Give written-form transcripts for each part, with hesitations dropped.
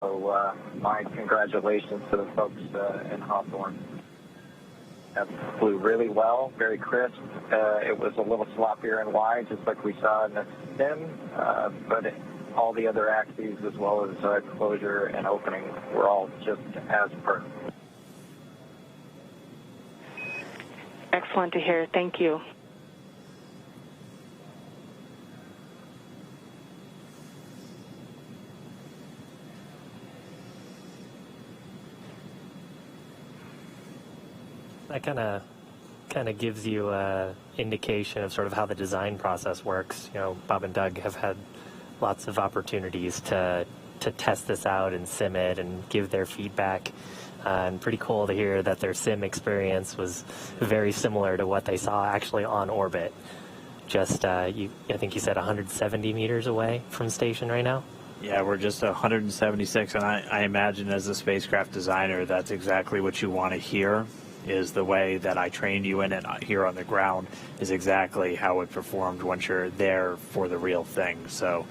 So my congratulations to the folks in Hawthorne. That flew really well, very crisp. It was a little sloppier and wide, just like we saw in the sim, but all the other axes, as well as closure and opening, were all just as per. Excellent to hear. Thank you. That kind of gives you an indication of sort of how the design process works. You know, Bob and Doug have had lots of opportunities to test this out and sim it and give their feedback. And pretty cool to hear that their sim experience was very similar to what they saw actually on orbit. Just, I think you said 170 meters away from station right now? Yeah, we're just 176, and I imagine as a spacecraft designer, that's exactly what you want to hear. Is the way that I trained you in it here on the ground is exactly how it performed once you're there for the real thing. So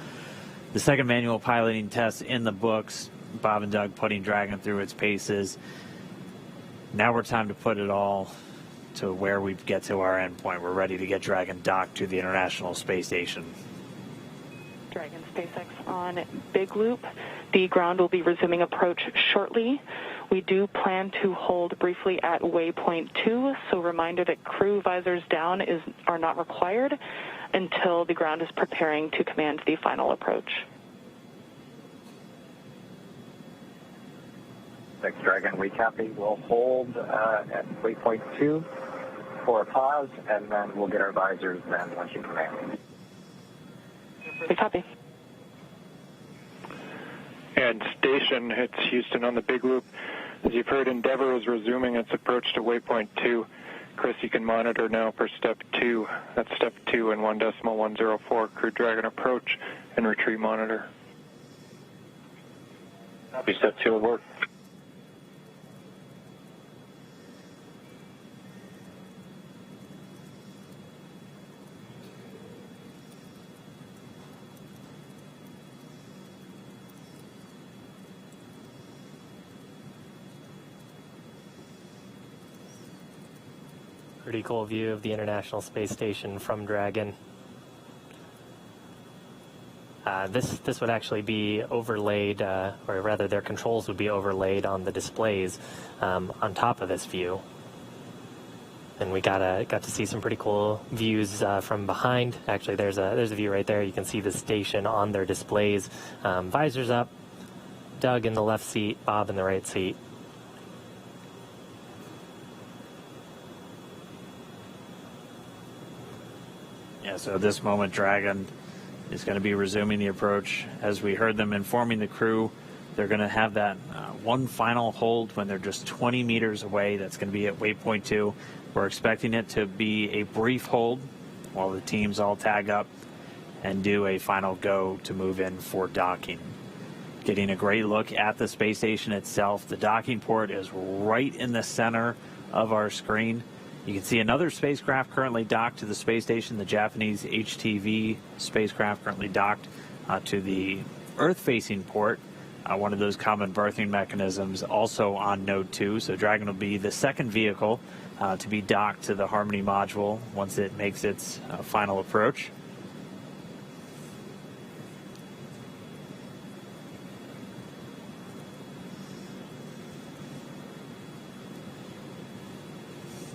the second manual piloting test in the books, Bob and Doug putting Dragon through its paces. Now we're time to put it all to where we get to our endpoint. We're ready to get Dragon docked to the International Space Station. Dragon SpaceX on Big Loop. The ground will be resuming approach shortly. We do plan to hold briefly at waypoint 2, so reminder that crew visors down are not required until the ground is preparing to command the final approach. Next Dragon recap, we'll hold at waypoint 2 for a pause, and then we'll get our visors then once you command. We copy. And station hits Houston on the Big Loop. As you've heard, Endeavour is resuming its approach to waypoint 2. Chris, you can monitor now for step 2. That's step 2 and 1.104. Crew Dragon approach and retreat monitor. Copy, step 2 will work. Pretty cool view of the International Space Station from Dragon. This would actually be overlaid, or rather their controls would be overlaid on the displays on top of this view. And we got to see some pretty cool views from behind. Actually, there's a view right there. You can see the station on their displays. Visors up, Doug in the left seat, Bob in the right seat. Yeah, so at this moment, Dragon is going to be resuming the approach. As we heard them informing the crew, they're going to have that one final hold when they're just 20 meters away. That's going to be at waypoint 2. We're expecting it to be a brief hold while the teams all tag up and do a final go to move in for docking. Getting a great look at the space station itself. The docking port is right in the center of our screen. You can see another spacecraft currently docked to the space station, the Japanese HTV spacecraft currently docked to the Earth-facing port, one of those common berthing mechanisms also on Node 2. So Dragon will be the second vehicle to be docked to the Harmony module once it makes its final approach.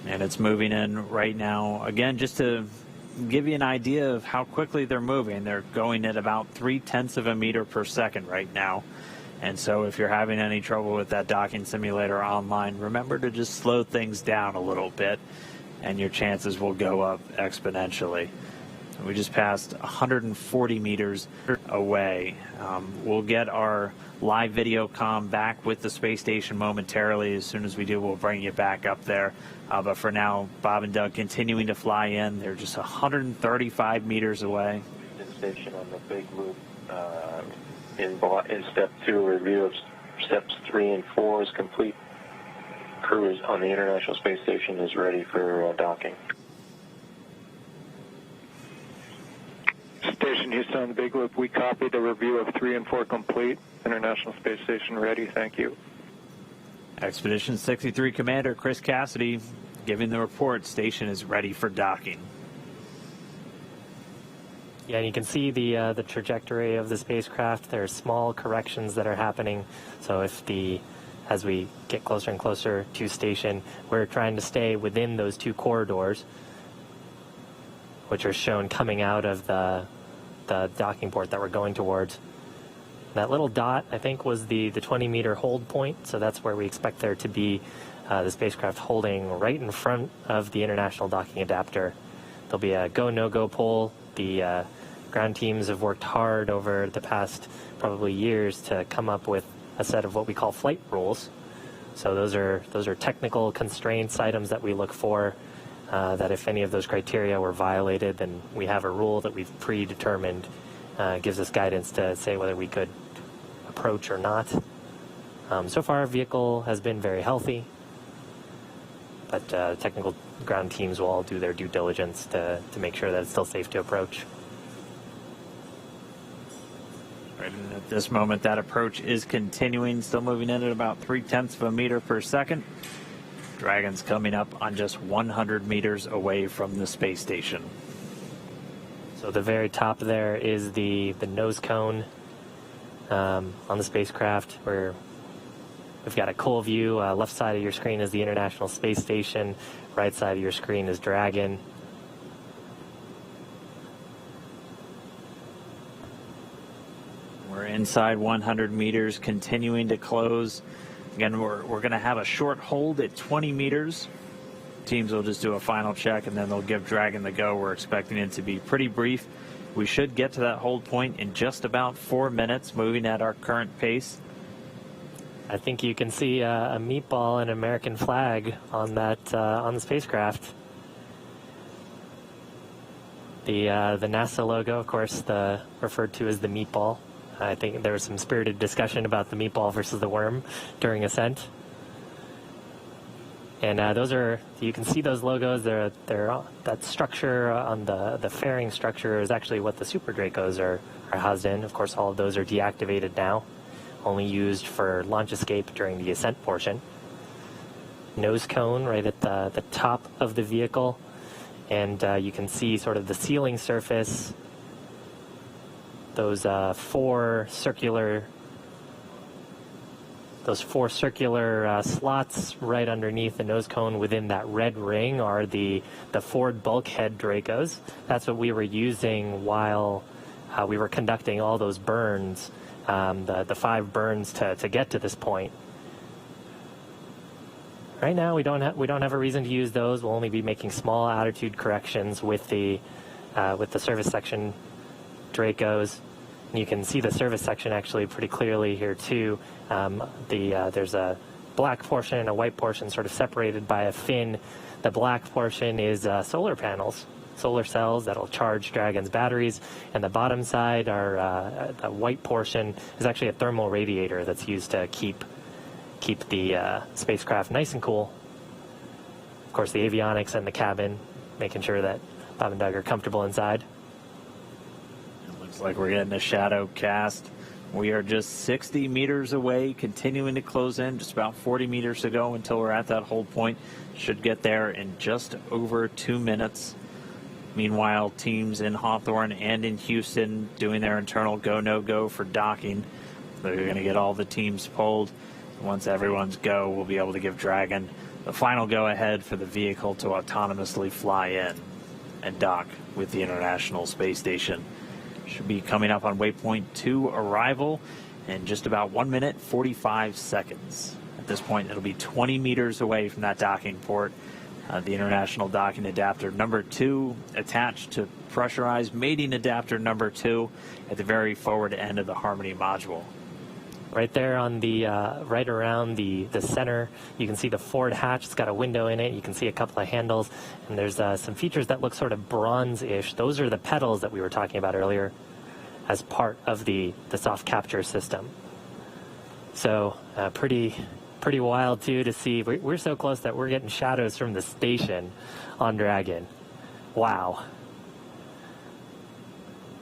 And it's moving in right now. Again, just to give you an idea of how quickly they're moving, they're going at about 0.3 of a meter per second right now. And so if you're having any trouble with that docking simulator online, remember to just slow things down a little bit, and your chances will go up exponentially. We just passed 140 meters away. We'll get our live video comm back with the space station momentarily. As soon as we do, we'll bring you back up there. But for now, Bob and Doug continuing to fly in. They're just 135 meters away. Station on the Big Loop in step 2. Review of steps 3 and 4 is complete. Crew is on the International Space Station is ready for docking. Station Houston on the Big Loop. We copy the review of 3 and 4 complete. International Space Station ready. Thank you. Expedition 63 Commander Chris Cassidy giving the report. Station is ready for docking. Yeah, and you can see the trajectory of the spacecraft. There are small corrections that are happening. So as we get closer and closer to station, we're trying to stay within those 2 corridors, which are shown coming out of the docking port that we're going towards. That little dot, I think, was the 20-meter hold point. So that's where we expect there to be the spacecraft holding right in front of the International Docking Adapter. There'll be a go, no-go pole. The ground teams have worked hard over the past probably years to come up with a set of what we call flight rules. So those are technical constraints, items that we look for, that if any of those criteria were violated, then we have a rule that we've predetermined, gives us guidance to say whether we could approach or not. So far, our vehicle has been very healthy, but technical ground teams will all do their due diligence to make sure that it's still safe to approach. Right, and at this moment, that approach is continuing, still moving in at about 0.3 of a meter per second. Dragon's coming up on just 100 meters away from the space station. So the very top there is the nose cone on the spacecraft, where we've got a cool view. Left side of your screen is the International Space Station. Right side of your screen is Dragon. We're inside 100 meters, continuing to close. Again, we're going to have a short hold at 20 meters. Teams will just do a final check, and then they'll give Dragon the go. We're expecting it to be pretty brief. We should get to that hold point in just about 4 minutes, moving at our current pace. I think you can see a meatball and an American flag on that on the spacecraft. The NASA logo, of course, referred to as the meatball. I think there was some spirited discussion about the meatball versus the worm during ascent. And you can see those logos. That structure on the fairing structure is actually what the Super Dracos are housed in. Of course, all of those are deactivated now, only used for launch escape during the ascent portion. Nose cone right at the top of the vehicle, and you can see sort of the sealing surface. Those four circular slots right underneath the nose cone within that red ring are the forward bulkhead Dracos. That's what we were using while we were conducting all those burns, the 5 burns to get to this point. Right now, we don't have a reason to use those. We'll only be making small altitude corrections with the service section Dracos. And you can see the service section actually pretty clearly here too. There's a black portion and a white portion sort of separated by a fin. The black portion is solar panels, solar cells that'll charge Dragon's batteries, and the bottom side the white portion is actually a thermal radiator that's used to keep the spacecraft nice and cool. Of course, the avionics and the cabin, making sure that Bob and Doug are comfortable inside. Looks like we're getting a shadow cast. We are just 60 meters away, continuing to close in, just about 40 meters to go until we're at that hold point. Should get there in just over 2 minutes. Meanwhile, teams in Hawthorne and in Houston doing their internal go, no-go for docking. They're going to get all the teams pulled. Once everyone's go, we'll be able to give Dragon the final go-ahead for the vehicle to autonomously fly in and dock with the International Space Station. Should be coming up on waypoint 2 arrival in just about 1 minute, 45 seconds. At this point, it'll be 20 meters away from that docking port. The International Docking Adapter number 2 attached to pressurized mating adapter number 2 at the very forward end of the Harmony module. Right there on the right around the center, you can see the forward hatch. It's got a window in it. You can see a couple of handles, and there's some features that look sort of bronze-ish. Those are the pedals that we were talking about earlier as part of the soft capture system. So pretty wild too to see. We're so close that we're getting shadows from the station on Dragon. Wow.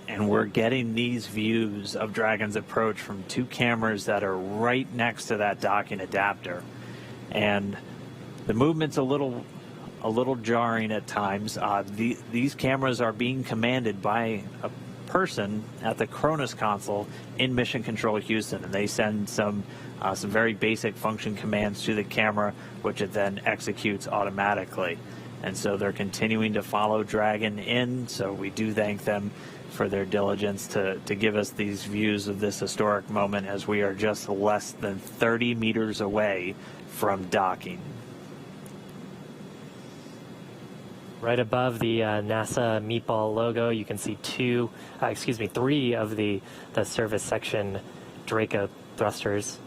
And we're getting these views of Dragon's approach from two cameras that are right next to that docking adapter. And the movement's a little jarring at times. These cameras are being commanded by a person at the Cronus console in Mission Control Houston, and they send some very basic function commands to the camera, which it then executes automatically. And so they're continuing to follow Dragon in, so we do thank them for their diligence to give us these views of this historic moment as we are just less than 30 meters away from docking. Right above the NASA meatball logo, you can see three of the service section Draco thrusters.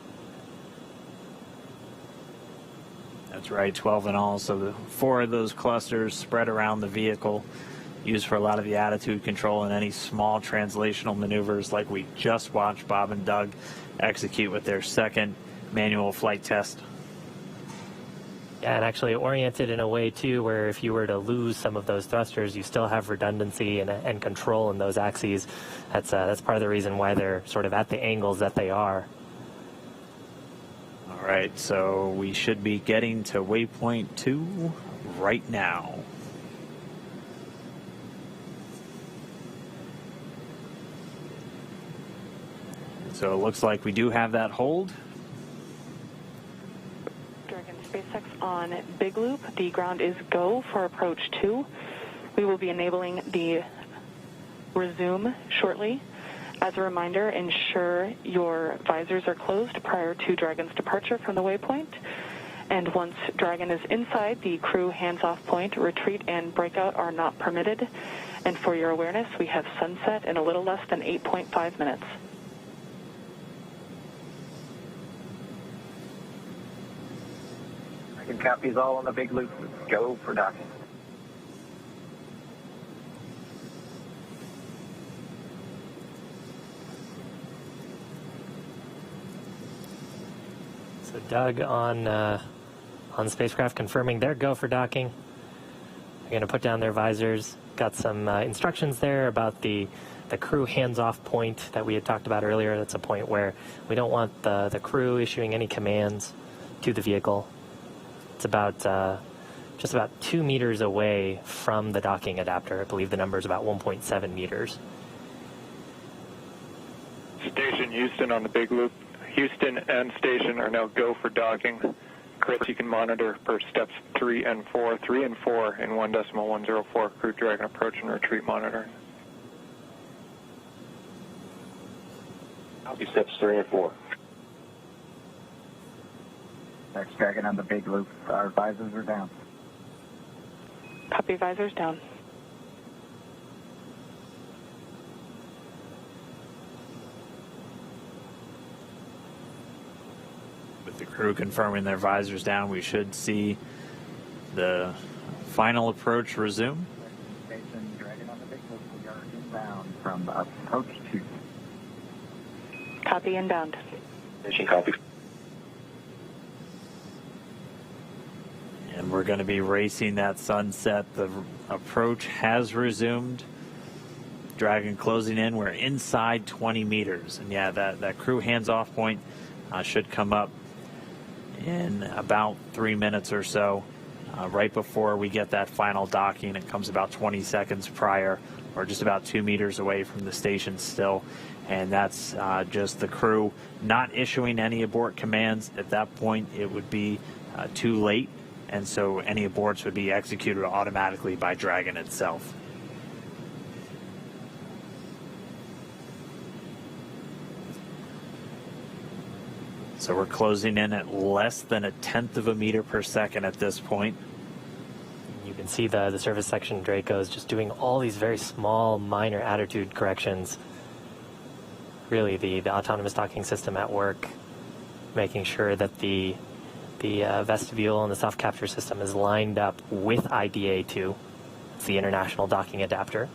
That's right, 12 in all. So 4 of those clusters spread around the vehicle, used for a lot of the attitude control and any small translational maneuvers like we just watched Bob and Doug execute with their second manual flight test. Yeah, and actually oriented in a way, too, where if you were to lose some of those thrusters, you still have redundancy and control in those axes. That's part of the reason why they're sort of at the angles that they are. All right, so we should be getting to waypoint 2 right now. So it looks like we do have that hold. Dragon SpaceX on Big Loop. The ground is go for approach 2. We will be enabling the resume shortly. As a reminder, ensure your visors are closed prior to Dragon's departure from the waypoint. And once Dragon is inside, the crew hands-off point, retreat, and breakout are not permitted. And for your awareness, we have sunset in a little less than 8.5 minutes. Dragon copies all on the Big Loop. Go for docking. So Doug on spacecraft confirming their go for docking. They're going to put down their visors. Got some instructions there about the crew hands-off point that we had talked about earlier. That's a point where we don't want the crew issuing any commands to the vehicle. It's about just about 2 meters away from the docking adapter. I believe the number is about 1.7 meters. Station Houston on the Big Loop. Houston and station are now go for docking. Chris, you can monitor per steps 3 and 4. 3 and 4 in 1.104 Crew Dragon approach and retreat monitoring. Copy steps 3 and 4. Next Dragon on the Big Loop. Our visors are down. Copy, visors down. With the crew confirming their visors down, we should see the final approach resume. Station Dragon on the Big Loop. We are inbound from approach 2. Copy, inbound. Station copy. And we're going to be racing that sunset. The approach has resumed. Dragon closing in. We're inside 20 meters. And yeah, that crew hands-off point should come up in about 3 minutes or so. Right before we get that final docking, it comes about 20 seconds prior. We're just about 2 meters away from the station still. And that's just the crew not issuing any abort commands. At that point, it would be too late. And so any aborts would be executed automatically by Dragon itself. So we're closing in at less than 1/10 of a meter per second at this point. You can see the service section Dracos just doing all these very small, minor attitude corrections. Really, the autonomous docking system at work, making sure that the vestibule and the soft capture system is lined up with IDA2. It's the International Docking Adapter.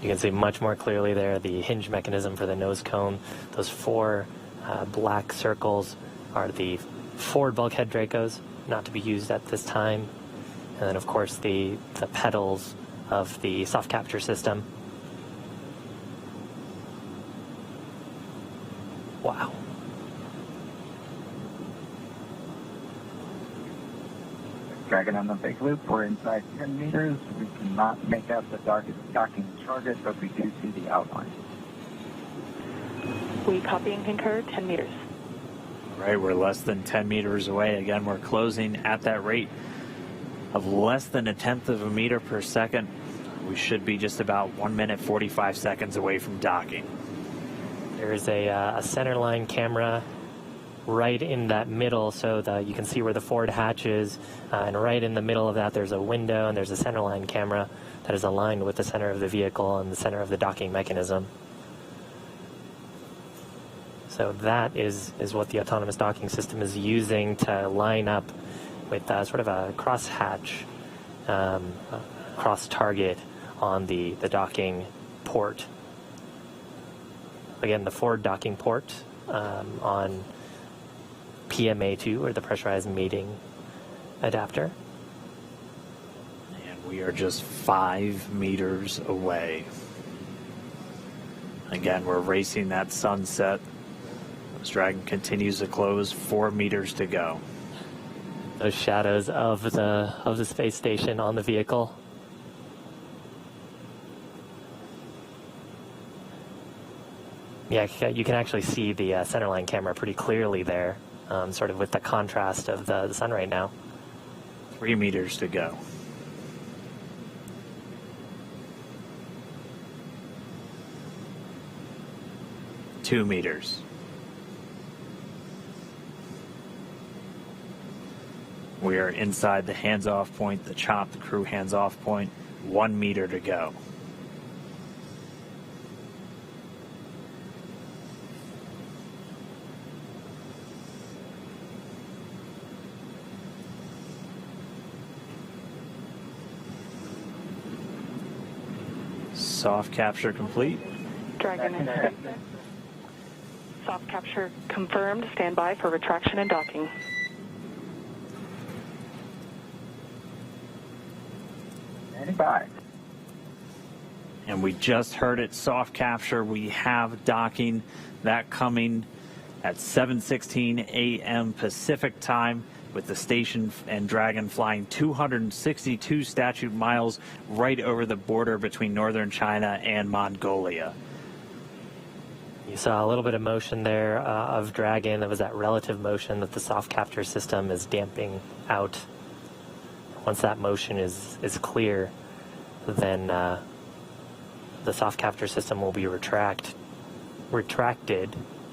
You can see much more clearly there the hinge mechanism for the nose cone. Those four black circles are the forward bulkhead Dracos, not to be used at this time. And then, of course, the pedals of the soft capture system. Wow. Dragon on the big loop, we're inside 10 meters. We cannot make out the docking target, but we do see the outline. We copy and concur, 10 meters. Right, we're less than 10 meters away. Again, we're closing at that rate of less than 1/10 of a meter per second. We should be just about 1 minute 45 seconds away from docking. There's a center line camera right in that middle, so that you can see where the forward hatch is, and right in the middle of that there's a window, and there's a center line camera that is aligned with the center of the vehicle and the center of the docking mechanism. So that is what the autonomous docking system is using to line up with sort of a cross-hatch, cross-target on the docking port. Again, the forward docking port on PMA2, or the pressurized mating adapter. And we are just 5 meters away. Again, we're racing that sunset. This Dragon continues to close, 4 meters to go. Those shadows of the space station on the vehicle. Yeah, you can actually see the centerline camera pretty clearly there, sort of with the contrast of the sun right now. 3 meters to go. Two meters. We are inside the hands-off point, the chop, the crew hands-off point. 1 meter to go. Soft capture complete. Dragon in space. Soft capture confirmed. Stand by for retraction and docking. Standby. And we just heard it, soft capture. We have docking, that coming at 7:16 a.m. Pacific time, with the station and Dragon flying 262 statute miles right over the border between northern China and Mongolia. You saw a little bit of motion there of Dragon. It was that relative motion that the soft capture system is damping out. Once that motion is clear, then the soft capture system will be retracted,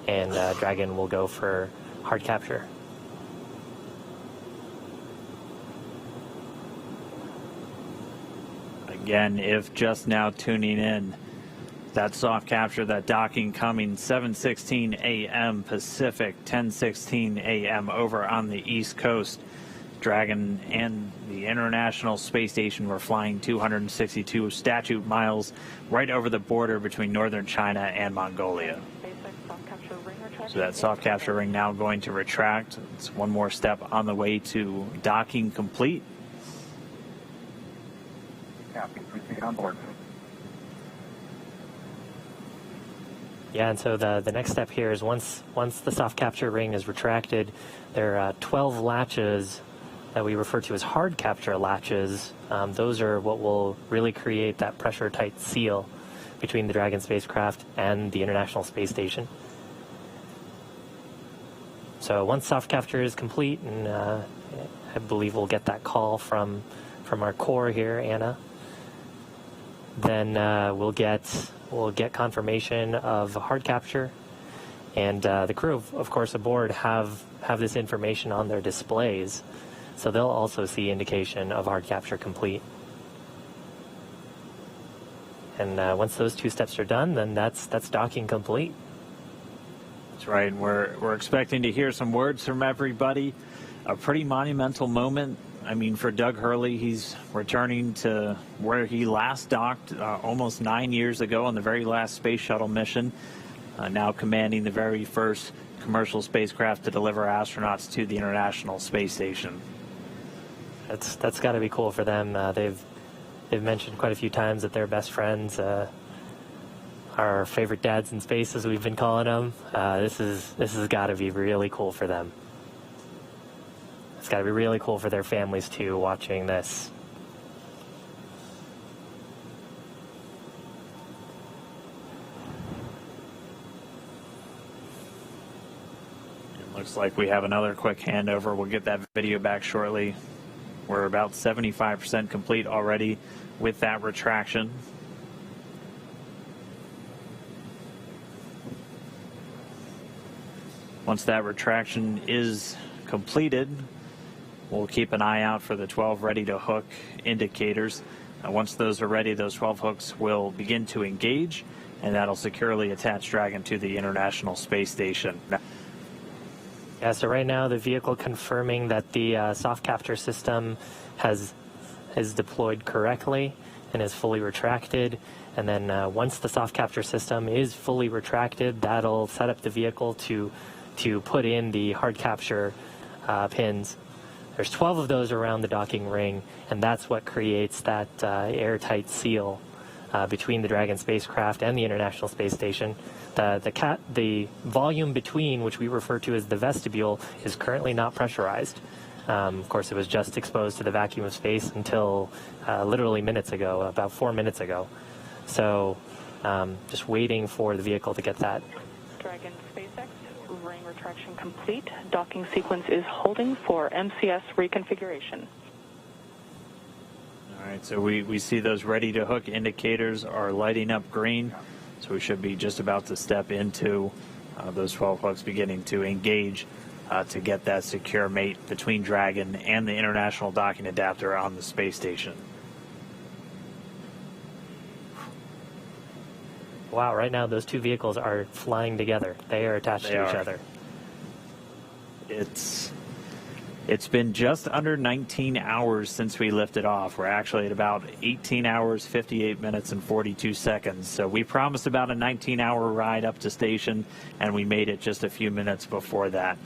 and Dragon will go for hard capture. Again, if just now tuning in, that soft capture, that docking coming 7:16 a.m. Pacific, 10:16 a.m. over on the East Coast. Dragon and the International Space Station were flying 262 statute miles right over the border between northern China and Mongolia. So that soft capture ring now going to retract. It's one more step on the way to docking complete. Copy. Proceed on board. Yeah, and so the next step here is once the soft capture ring is retracted, there are 12 latches that we refer to as hard capture latches. Those are what will really create that pressure-tight seal between the Dragon spacecraft and the International Space Station. So once soft capture is complete, and I believe we'll get that call from our core here, Anna, then we'll get confirmation of hard capture, and the crew, of course, aboard have this information on their displays. So they'll also see indication of hard capture complete. And once those two steps are done, then that's docking complete. That's right. We're expecting to hear some words from everybody. A pretty monumental moment I mean, for Doug Hurley, he's returning to where he last docked almost 9 years ago on the very last space shuttle mission, now commanding the very first commercial spacecraft to deliver astronauts to the International Space Station. That's got to be cool for them. They've mentioned quite a few times that they're best friends. Our favorite dads in space, as we've been calling them. This has got to be really cool for them. It's got to be really cool for their families too, watching this. It looks like we have another quick handover. We'll get that video back shortly. We're about 75% complete already with that retraction. Once that retraction is completed, we'll keep an eye out for the 12 ready to hook indicators. Once those are ready, those 12 hooks will begin to engage, and that'll securely attach Dragon to the International Space Station. Yeah, so right now the vehicle confirming that the soft capture system is deployed correctly and is fully retracted. And then once the soft capture system is fully retracted, that'll set up the vehicle to put in the hard capture pins. There's 12 of those around the docking ring, and that's what creates that airtight seal between the Dragon spacecraft and the International Space Station. The volume between, which we refer to as the vestibule, is currently not pressurized. Of course, it was just exposed to the vacuum of space until literally minutes ago, about 4 minutes ago. So just waiting for the vehicle to get that. Dragon SpaceX, ring retraction complete. Docking sequence is holding for MCS reconfiguration. All right, so we see those ready to hook indicators are lighting up green. So we should be just about to step into those 12 hooks beginning to engage to get that secure mate between Dragon and the International Docking Adapter on the space station. Wow, right now those two vehicles are flying together. They are attached to each other. It's been just under 19 hours since we lifted off. We're actually at about 18 hours, 58 minutes, and 42 seconds. So we promised about a 19-hour ride up to station, and we made it just a few minutes before that.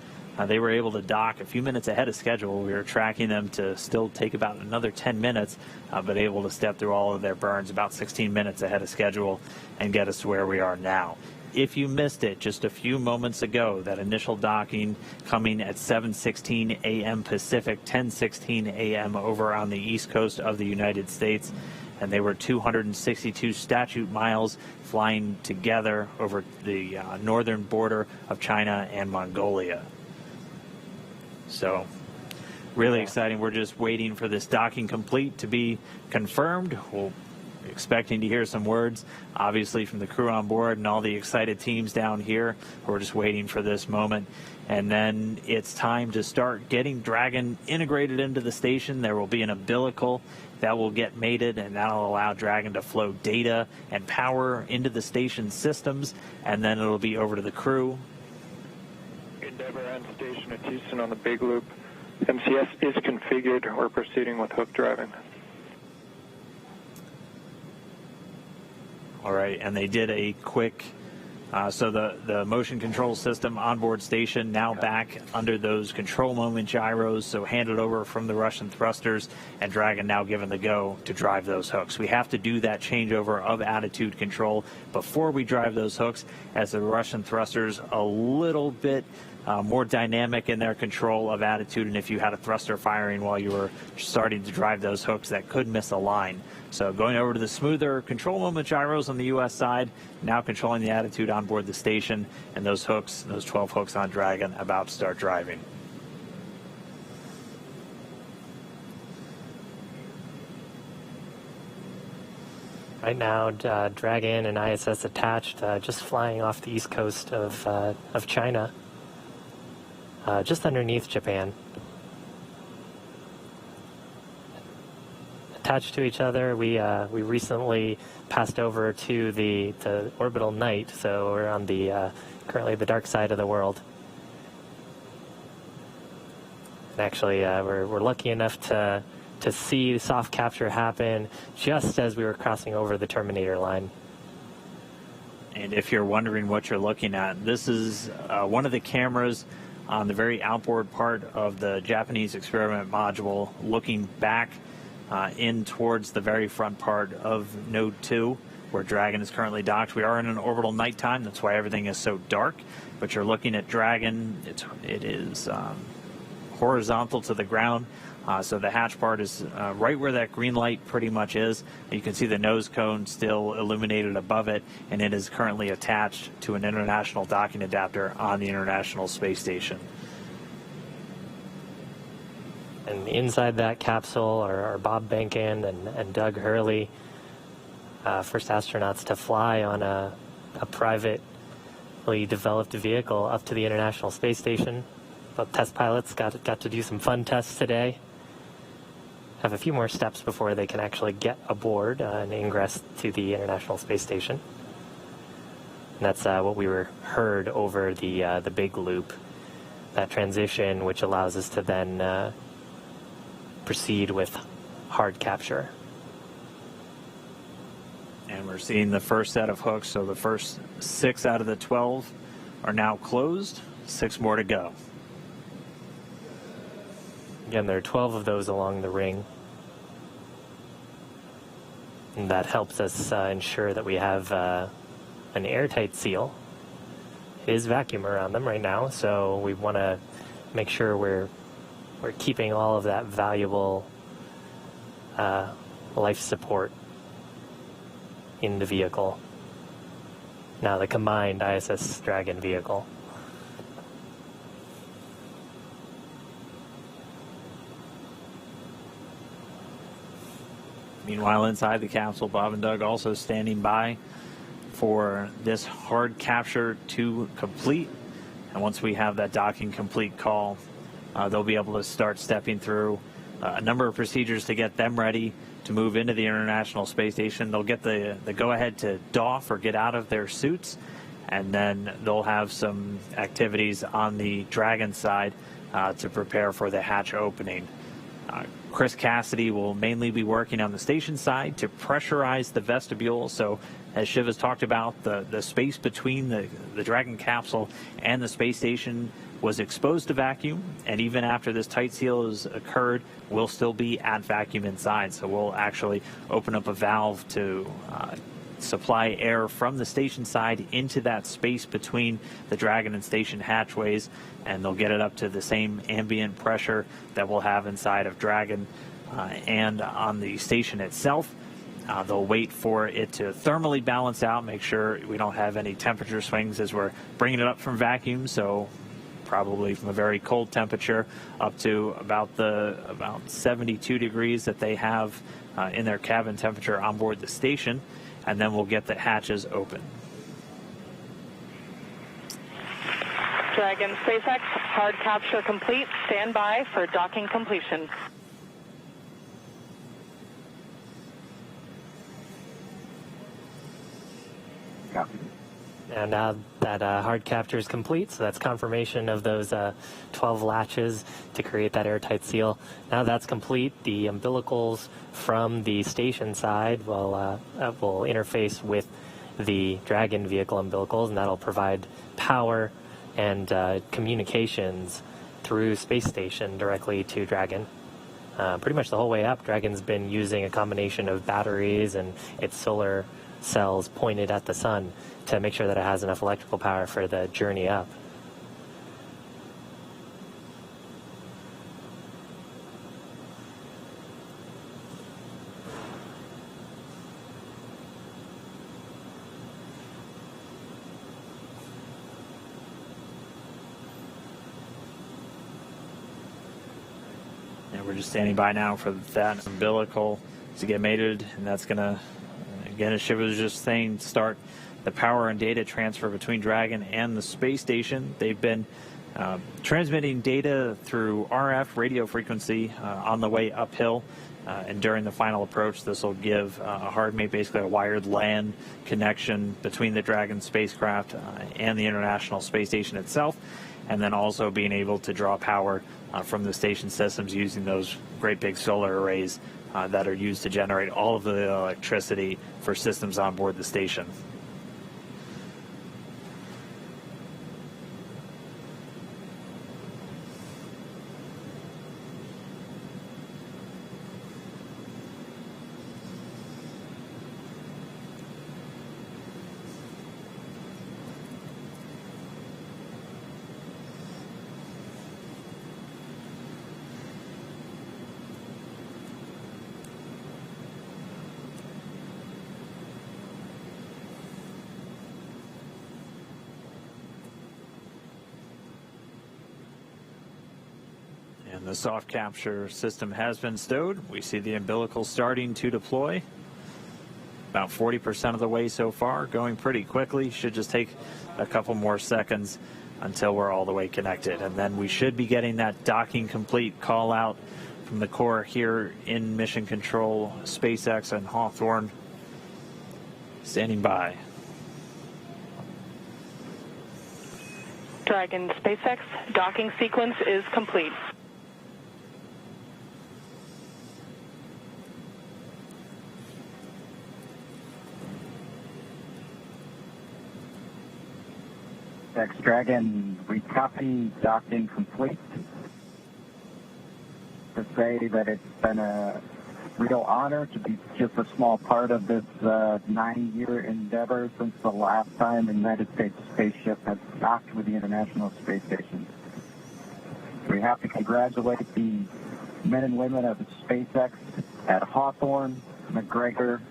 They were able to dock a few minutes ahead of schedule. We were tracking them to still take about another 10 minutes, but able to step through all of their burns about 16 minutes ahead of schedule and get us to where we are now. If you missed it just a few moments ago, that initial docking coming at 7:16 a.m. Pacific, 10:16 a.m. over on the east coast of the United States, and they were 262 statute miles flying together over the northern border of China and Mongolia. So really exciting. We're just waiting for this docking complete to be confirmed. We're expecting to hear some words, obviously, from the crew on board and all the excited teams down here. We're just waiting for this moment. And then it's time to start getting Dragon integrated into the station. There will be an umbilical that will get mated, and that'll allow Dragon to flow data and power into the station systems, and then it'll be over to the crew. Endeavour and station at Houston on the big loop. MCS is configured. We're proceeding with hook driving. All right, and they did a quick, so the motion control system onboard station now back under those control moment gyros, so handed over from the Russian thrusters, and Dragon now given the go to drive those hooks. We have to do that changeover of attitude control before we drive those hooks, as the Russian thrusters a little bit more dynamic in their control of attitude, and if you had a thruster firing while you were starting to drive those hooks, that could miss a line. So going over to the smoother control moment gyros on the U.S. side, now controlling the attitude on board the station, and those hooks, those 12 hooks on Dragon, about to start driving. Right now, Dragon and ISS attached, just flying off the east coast of China, just underneath Japan. Attached to each other. We recently passed over to the orbital night, so we're on the currently the dark side of the world. And actually, we're lucky enough to see soft capture happen just as we were crossing over the terminator line. And if you're wondering what you're looking at, this is one of the cameras on the very outboard part of the Japanese experiment module, looking back in towards the very front part of Node 2, where Dragon is currently docked. We are in an orbital nighttime, that's why everything is so dark. But you're looking at Dragon. It is horizontal to the ground. So the hatch part is right where that green light pretty much is. You can see the nose cone still illuminated above it, and it is currently attached to an international docking adapter on the International Space Station. And inside that capsule are Bob Behnken and Doug Hurley, first astronauts to fly on a privately developed vehicle up to the International Space Station. Both test pilots got to do some fun tests today. Have a few more steps before they can actually get aboard and ingress to the International Space Station. And that's what we heard over the big loop, that transition, which allows us to then proceed with hard capture. And we're seeing the first set of hooks, so the first 6 out of the 12 are now closed, 6 more to go. Again, there are 12 of those along the ring. And that helps us ensure that we have an airtight seal. It is vacuum around them right now, so we want to make sure we're keeping all of that valuable life support in the vehicle. Now the combined ISS Dragon vehicle. Meanwhile, inside the capsule, Bob and Doug also standing by for this hard capture to complete. And once we have that docking complete call, they'll be able to start stepping through a number of procedures to get them ready to move into the International Space Station. They'll get the go-ahead to doff or get out of their suits, and then they'll have some activities on the Dragon side to prepare for the hatch opening. Chris Cassidy will mainly be working on the station side to pressurize the vestibule. So as Shiv has talked about, the space between the Dragon capsule and the space station was exposed to vacuum, and even after this tight seal has occurred, we'll still be at vacuum inside. So we'll actually open up a valve to supply air from the station side into that space between the Dragon and station hatchways, and they'll get it up to the same ambient pressure that we'll have inside of Dragon and on the station itself. They'll wait for it to thermally balance out, make sure we don't have any temperature swings as we're bringing it up from vacuum, so probably from a very cold temperature up to about 72 degrees that they have in their cabin temperature on board the station, and then we'll get the hatches open. Dragon SpaceX, hard capture complete. Stand by for docking completion. Yeah. And now that hard capture is complete, so that's confirmation of those 12 latches to create that airtight seal. Now that's complete. The umbilicals from the station side will interface with the Dragon vehicle umbilicals, and that'll provide power and communications through space station directly to Dragon. Pretty much the whole way up, Dragon's been using a combination of batteries and its solar cells pointed at the sun to make sure that it has enough electrical power for the journey up. And we're just standing by now for that umbilical to get mated, and that's going to, again, as Shiv was just saying, start the power and data transfer between Dragon and the space station. They've been transmitting data through RF radio frequency on the way uphill, and during the final approach, this will give a hard mate, basically a wired LAN connection between the Dragon spacecraft and the International Space Station itself. and then also being able to draw power from the station systems using those great big solar arrays that are used to generate all of the electricity for systems on board the station. And the soft capture system has been stowed. We see the umbilical starting to deploy. About 40% of the way so far, going pretty quickly. Should just take a couple more seconds until we're all the way connected. And then we should be getting that docking complete call out from the core here in Mission Control, SpaceX and Hawthorne. Standing by. Dragon SpaceX docking sequence is complete. Dragon, we copy docking complete. To say that it's been a real honor to be just a small part of this 9-year endeavor since the last time a United States spaceship has docked with the International Space Station. We have to congratulate the men and women of SpaceX at Hawthorne, McGregor,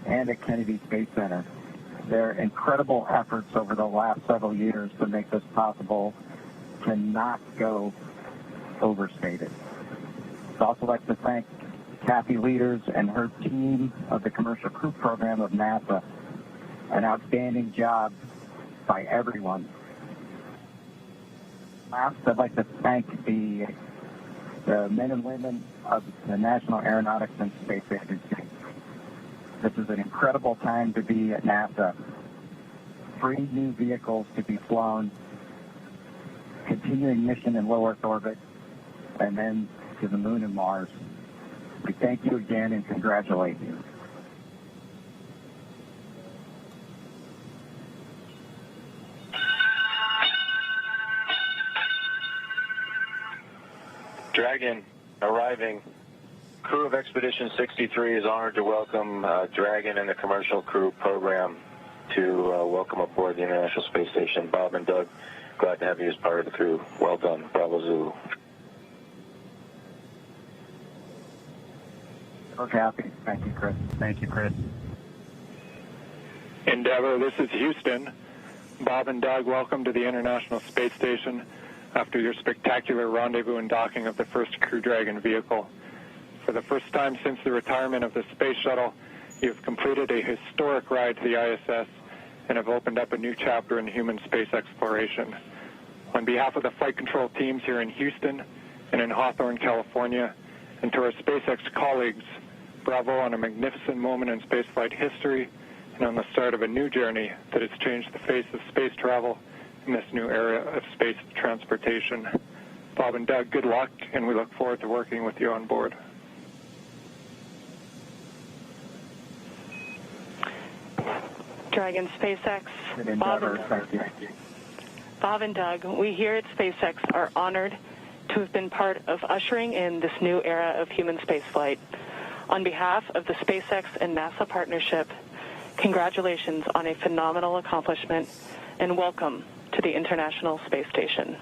and at Kennedy Space Center. Their incredible efforts over the last several years to make this possible cannot go overstated. I'd also like to thank Kathy Leaders and her team of the Commercial Crew Program of NASA. An outstanding job by everyone. Last, I'd like to thank the men and women of the National Aeronautics and Space Agency. This is an incredible time to be at NASA. 3 new vehicles to be flown, continuing mission in low Earth orbit, and then to the moon and Mars. We thank you again and congratulate you. Dragon arriving. Crew of Expedition 63 is honored to welcome Dragon and the Commercial Crew Program to welcome aboard the International Space Station. Bob and Doug, glad to have you as part of the crew. Well done. Bravo Zulu. Okay, happy. Thank you, Chris. Thank you, Chris. Endeavour, this is Houston. Bob and Doug, welcome to the International Space Station after your spectacular rendezvous and docking of the first Crew Dragon vehicle. For the first time since the retirement of the Space Shuttle, you have completed a historic ride to the ISS and have opened up a new chapter in human space exploration. On behalf of the flight control teams here in Houston and in Hawthorne, California, and to our SpaceX colleagues, bravo on a magnificent moment in spaceflight history and on the start of a new journey that has changed the face of space travel in this new era of space transportation. Bob and Doug, good luck, and we look forward to working with you on board. Dragon SpaceX, Bob and Doug, we here at SpaceX are honored to have been part of ushering in this new era of human spaceflight. On behalf of the SpaceX and NASA partnership, congratulations on a phenomenal accomplishment and welcome to the International Space Station.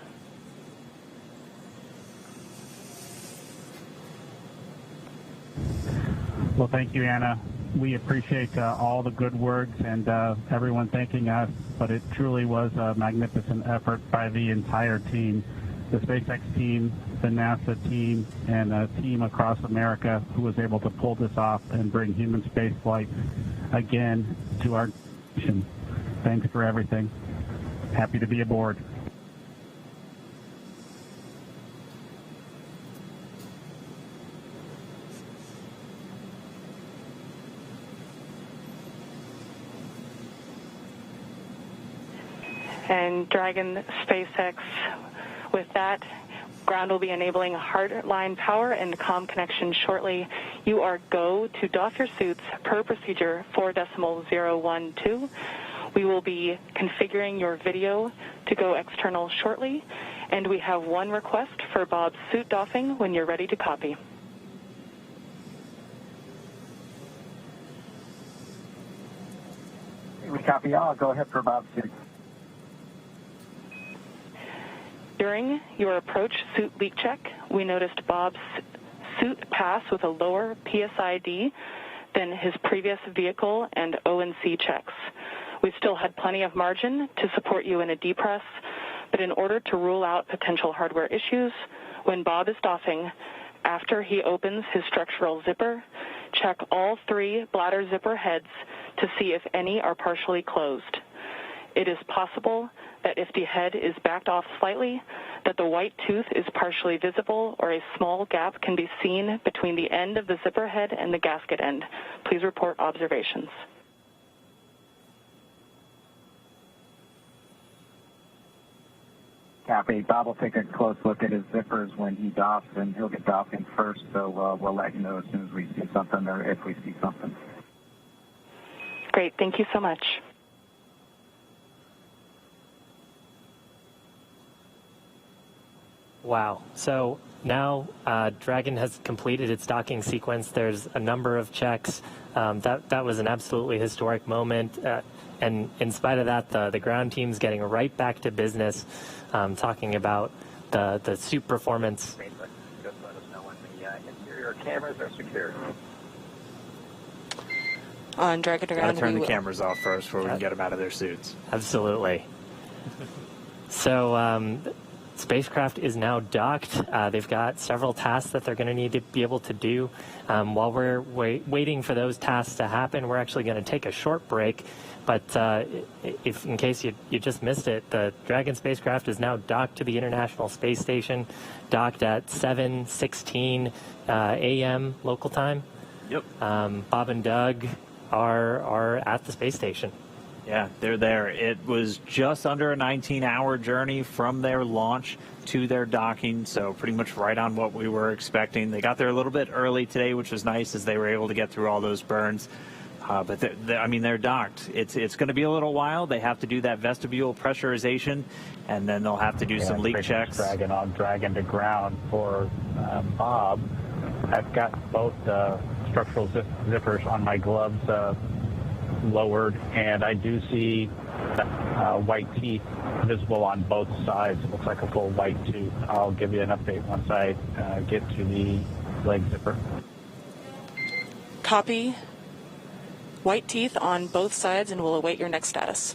Well, thank you, Anna. We appreciate all the good words and everyone thanking us, but it truly was a magnificent effort by the entire team, the SpaceX team, the NASA team, and a team across America who was able to pull this off and bring human spaceflight again to our nation. Thanks for everything. Happy to be aboard. And Dragon SpaceX, With that, ground will be enabling hardline power and comm connection shortly. You are go to doff your suits per procedure 4.012. We will be configuring your video to go external shortly, and we have one request for Bob's suit doffing when you're ready to copy. We copy all. Go ahead for Bob's suit. During your approach suit leak check, we noticed Bob's suit pass with a lower PSID than his previous vehicle and O&C checks. We still had plenty of margin to support you in a depress, but in order to rule out potential hardware issues, when Bob is doffing, after he opens his structural zipper, check all 3 bladder zipper heads to see if any are partially closed. It is possible that if the head is backed off slightly, that the white tooth is partially visible or a small gap can be seen between the end of the zipper head and the gasket end. Please report observations. Copy. Bob will take a close look at his zippers when he doffs, and he'll get doffing first, so we'll let you know as soon as we see something or if we see something. Great. Thank you so much. Wow. So now Dragon has completed its docking sequence. There's a number of checks. That was an absolutely historic moment. And in spite of that, the ground team's getting right back to business, talking about the suit performance. Just let us know when the interior cameras are secured. On Dragon to ground, turn the cameras off first before we can get them out of their suits. Absolutely. So spacecraft is now docked. They've got several tasks that they're going to need to be able to do. While we're waiting for those tasks to happen, we're actually going to take a short break. But if, in case you just missed it, the Dragon spacecraft is now docked to the International Space Station, docked at 7:16 a.m. local time. Yep. Bob and Doug are at the space station. Yeah, they're there. It was just under a 19-hour journey from their launch to their docking, so pretty much right on what we were expecting. They got there a little bit early today, which was nice, as they were able to get through all those burns. But they're docked. It's going to be a little while. They have to do that vestibule pressurization, and then they'll have to do some leak checks. Dragon to ground for Bob. I've got both structural zippers on my gloves lowered, and I do see white teeth visible on both sides. It looks like a full white tooth. I'll give you an update once I get to the leg zipper. Copy. White teeth on both sides, and we'll await your next status.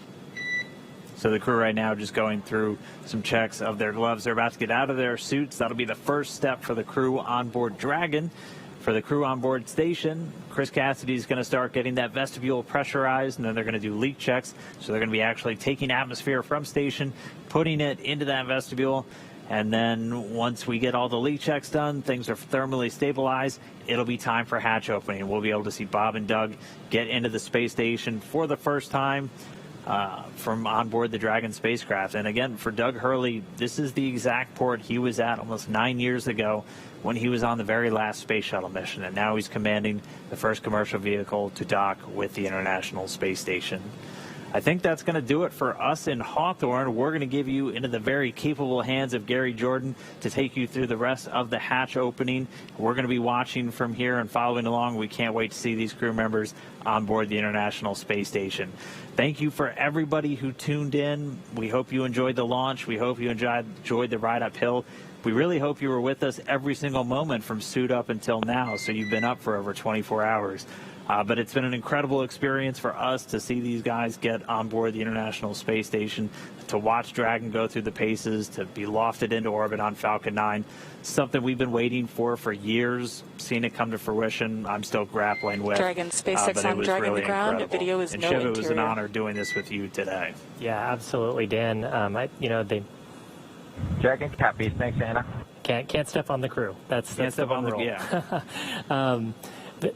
So the crew right now just going through some checks of their gloves. They're about to get out of their suits. That'll be the first step for the crew on board Dragon. For the crew on board station, Chris Cassidy is going to start getting that vestibule pressurized, and then they're going to do leak checks. So they're going to be actually taking atmosphere from station, putting it into that vestibule, and then once we get all the leak checks done, things are thermally stabilized, it'll be time for hatch opening. We'll be able to see Bob and Doug get into the space station for the first time from on board the Dragon spacecraft. And again, for Doug Hurley, this is the exact port he was at almost 9 years ago when he was on the very last space shuttle mission. And now he's commanding the first commercial vehicle to dock with the International Space Station. I think that's going to do it for us in Hawthorne. We're going to give you into the very capable hands of Gary Jordan to take you through the rest of the hatch opening. We're going to be watching from here and following along. We can't wait to see these crew members on board the International Space Station. Thank you for everybody who tuned in. We hope you enjoyed the launch. We hope you enjoyed the ride uphill. We really hope you were with us every single moment from suit up until now, so you've been up for over 24 hours. But it's been an incredible experience for us to see these guys get on board the International Space Station, to watch Dragon go through the paces, to be lofted into orbit on Falcon 9. Something we've been waiting for years, seeing it come to fruition. I'm still grappling with. Dragon SpaceX on Dragon really to ground. Incredible. Video is and no Shiv, interior. It was an honor doing this with you today. Yeah, absolutely, Dan. Dragon copy. Thanks, Anna. Can't step on the crew. That's Can't step on the rule. yeah. But,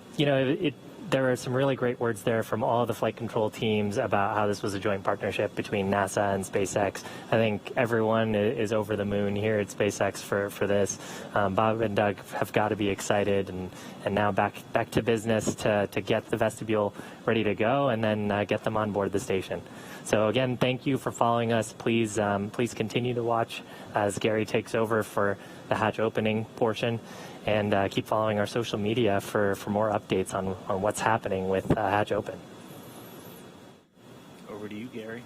there were some really great words there from all the flight control teams about how this was a joint partnership between NASA and SpaceX. I think everyone is over the moon here at SpaceX for this. Bob and Doug have got to be excited, and now back to business to get the vestibule ready to go and then get them on board the station. So again, thank you for following us. Please continue to watch as Gary takes over for the hatch opening portion, and keep following our social media for more updates on what's happening with hatch open. Over to you, Gary.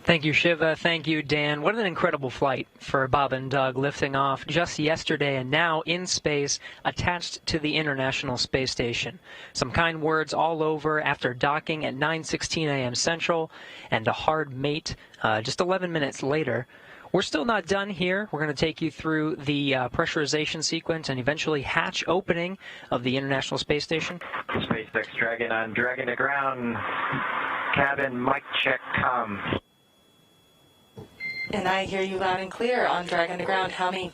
Thank you, Shiva. Thank you, Dan. What an incredible flight for Bob and Doug, lifting off just yesterday and now in space, attached to the International Space Station. Some kind words all over after docking at 9:16 a.m. Central, and a hard mate just 11 minutes later. We're still not done here. We're going to take you through the pressurization sequence and eventually hatch opening of the International Space Station. SpaceX Dragon on Dragon to ground. Cabin mic check come. And I hear you loud and clear on Dragon to ground. How many?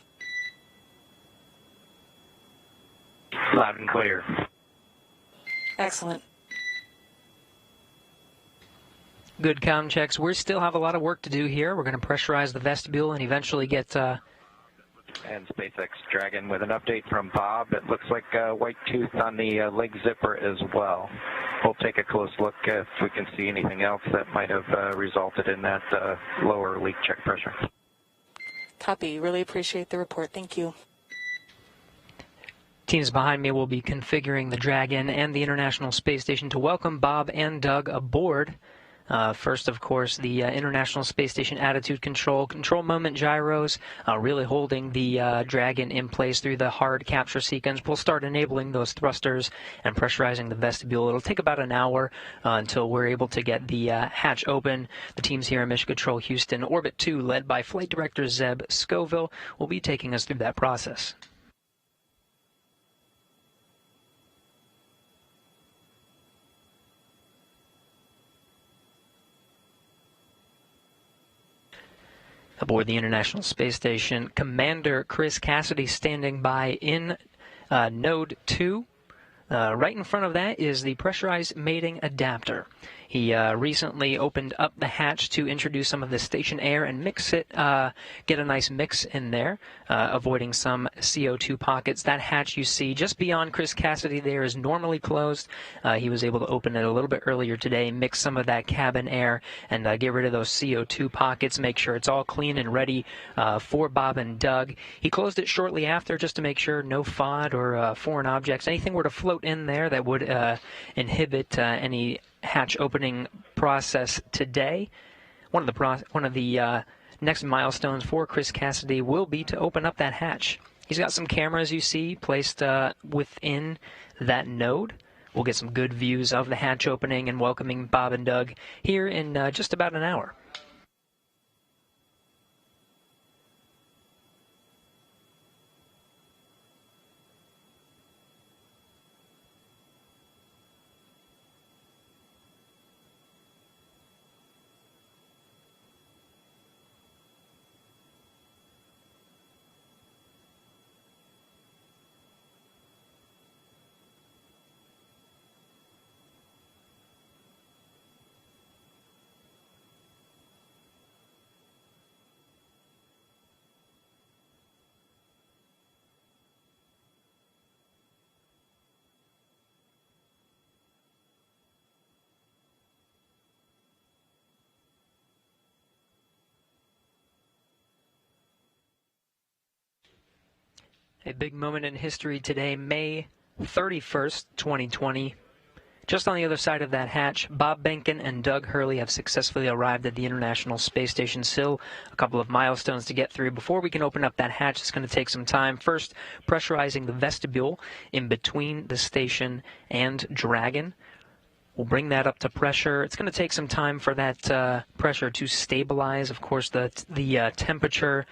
Loud and clear. Excellent. Good comm checks. We still have a lot of work to do here. We're going to pressurize the vestibule and eventually get... And SpaceX Dragon with an update from Bob. It looks like white tooth on the leg zipper as well. We'll take a close look if we can see anything else that might have resulted in that lower leak check pressure. Copy. Really appreciate the report. Thank you. Teams behind me will be configuring the Dragon and the International Space Station to welcome Bob and Doug aboard. First, of course, the International Space Station attitude control moment gyros, really holding the Dragon in place through the hard capture sequence. We'll start enabling those thrusters and pressurizing the vestibule. It'll take about an hour until we're able to get the hatch open. The teams here in Mission Control Houston, Orbit 2, led by Flight Director Zeb Scoville, will be taking us through that process. Aboard the International Space Station, Commander Chris Cassidy standing by in Node 2. Right in front of that is the pressurized mating adapter. He recently opened up the hatch to introduce some of the station air and mix it, get a nice mix in there, avoiding some CO2 pockets. That hatch you see just beyond Chris Cassidy there is normally closed. He was able to open it a little bit earlier today, mix some of that cabin air, and get rid of those CO2 pockets, make sure it's all clean and ready for Bob and Doug. He closed it shortly after just to make sure no FOD or foreign objects, anything were to float in there that would inhibit any hatch opening process today. One of the next milestones for Chris Cassidy will be to open up that hatch. He's got some cameras you see placed within that node. We'll get some good views of the hatch opening and welcoming Bob and Doug here in just about an hour. A big moment in history today, May 31st, 2020. Just on the other side of that hatch, Bob Behnken and Doug Hurley have successfully arrived at the International Space Station. Still a couple of milestones to get through. Before we can open up that hatch, it's going to take some time. First, pressurizing the vestibule in between the station and Dragon. We'll bring that up to pressure. It's going to take some time for that pressure to stabilize. Of course, the temperature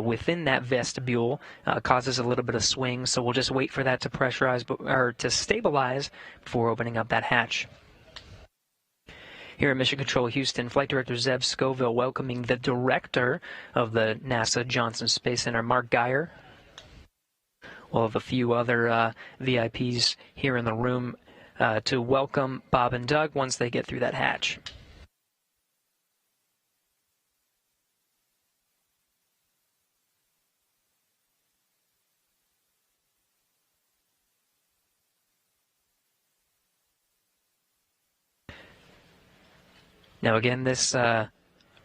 within that vestibule causes a little bit of swing, so we'll just wait for that to pressurize or to stabilize before opening up that hatch. Here at Mission Control Houston, Flight Director Zeb Scoville welcoming the director of the NASA Johnson Space Center, Mark Geyer. We'll have a few other VIPs here in the room to welcome Bob and Doug once they get through that hatch. Now again, this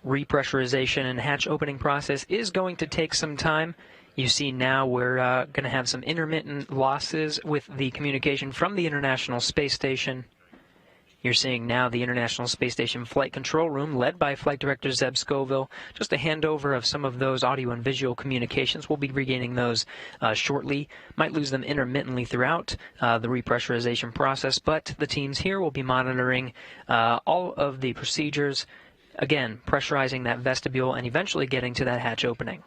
repressurization and hatch opening process is going to take some time. You see now we're going to have some intermittent losses with the communication from the International Space Station. You're seeing now the International Space Station Flight Control Room, led by Flight Director Zeb Scoville. Just a handover of some of those audio and visual communications. We'll be regaining those shortly. Might lose them intermittently throughout the repressurization process, but the teams here will be monitoring all of the procedures, again, pressurizing that vestibule and eventually getting to that hatch opening.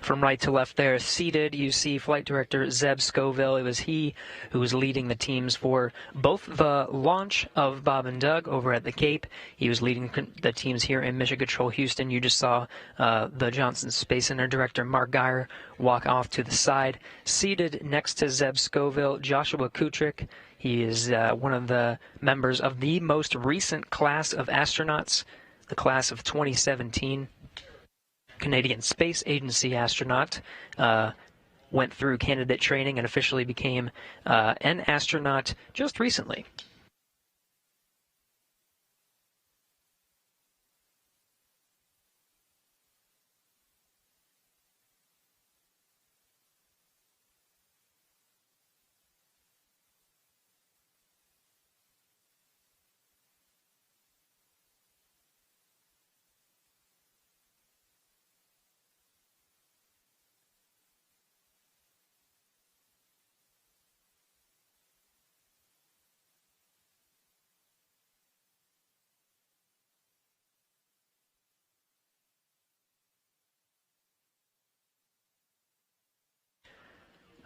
From right to left there, seated, you see Flight Director Zeb Scoville. It was he who was leading the teams for both the launch of Bob and Doug over at the Cape. He was leading the teams here in Mission Control Houston. You just saw the Johnson Space Center Director Mark Geyer walk off to the side. Seated next to Zeb Scoville, Joshua Kutrick. He is one of the members of the most recent class of astronauts, the class of 2017. Canadian Space Agency astronaut, went through candidate training and officially became an astronaut just recently.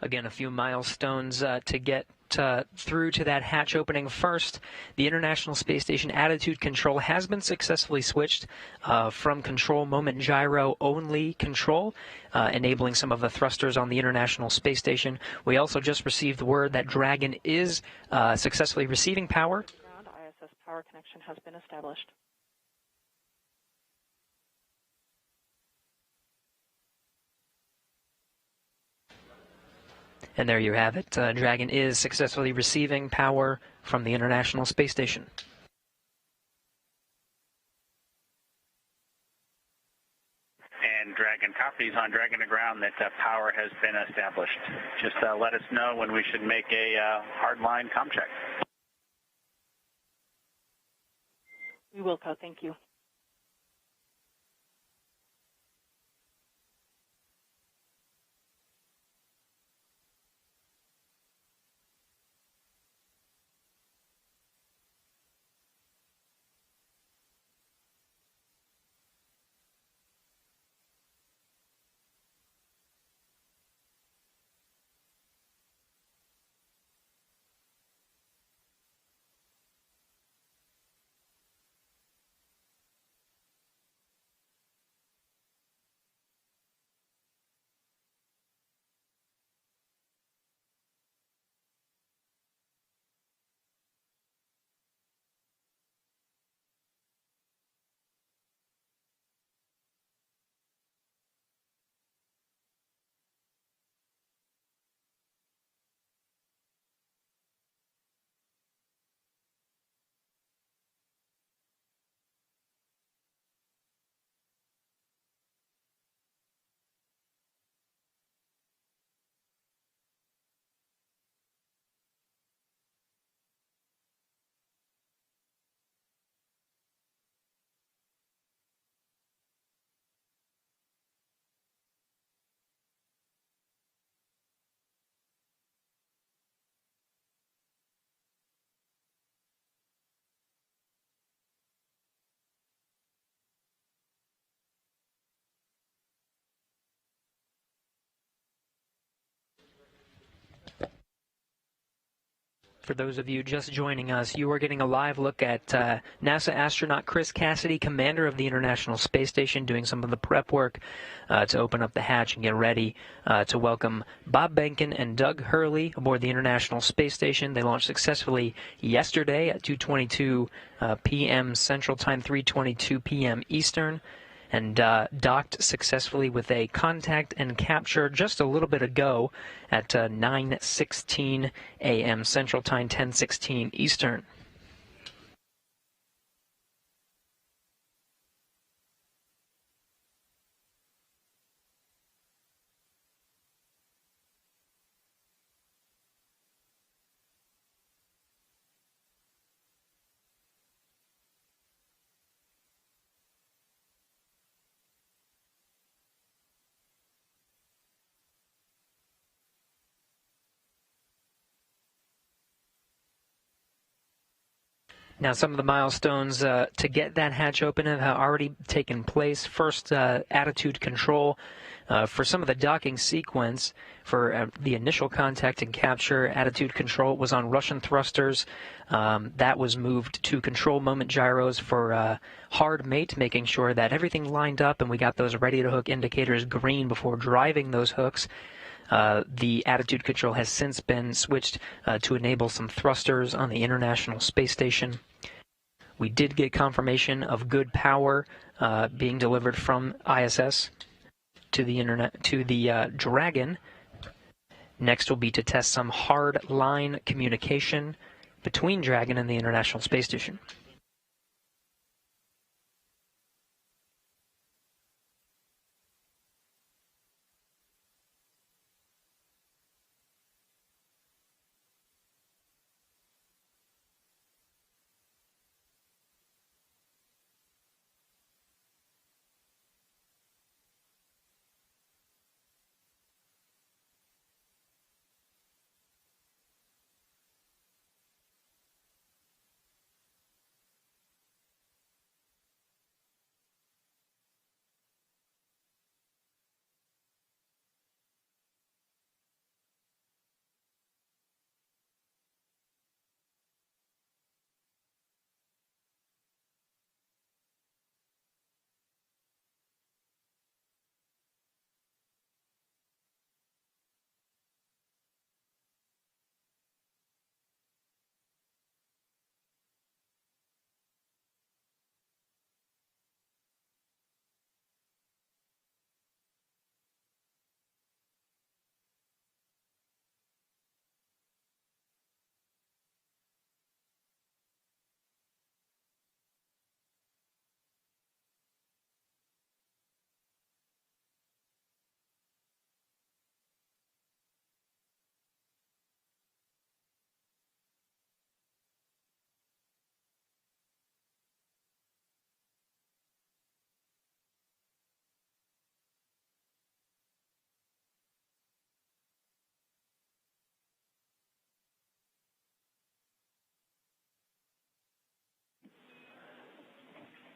Again, a few milestones to get through to that hatch opening. First, the International Space Station attitude control has been successfully switched from control moment gyro only control, enabling some of the thrusters on the International Space Station. We also just received word that Dragon is successfully receiving power. Ground ISS power connection has been established. And there you have it. Dragon is successfully receiving power from the International Space Station. And Dragon copies on Dragon to ground that power has been established. Just let us know when we should make a hardline comm check. We will, Co. Thank you. For those of you just joining us, you are getting a live look at NASA astronaut Chris Cassidy, commander of the International Space Station, doing some of the prep work to open up the hatch and get ready to welcome Bob Behnken and Doug Hurley aboard the International Space Station. They launched successfully yesterday at 2:22 p.m. Central Time, 3:22 p.m. Eastern, and docked successfully with a contact and capture just a little bit ago at 9:16 a.m. Central Time, 10:16 Eastern. Now, some of the milestones to get that hatch open have already taken place. First, attitude control. For some of the docking sequence, for the initial contact and capture, attitude control was on Russian thrusters. That was moved to control moment gyros for hard mate, making sure that everything lined up and we got those ready-to-hook indicators green before driving those hooks. The attitude control has since been switched to enable some thrusters on the International Space Station. We did get confirmation of good power being delivered from ISS to the Dragon. Next will be to test some hard line communication between Dragon and the International Space Station.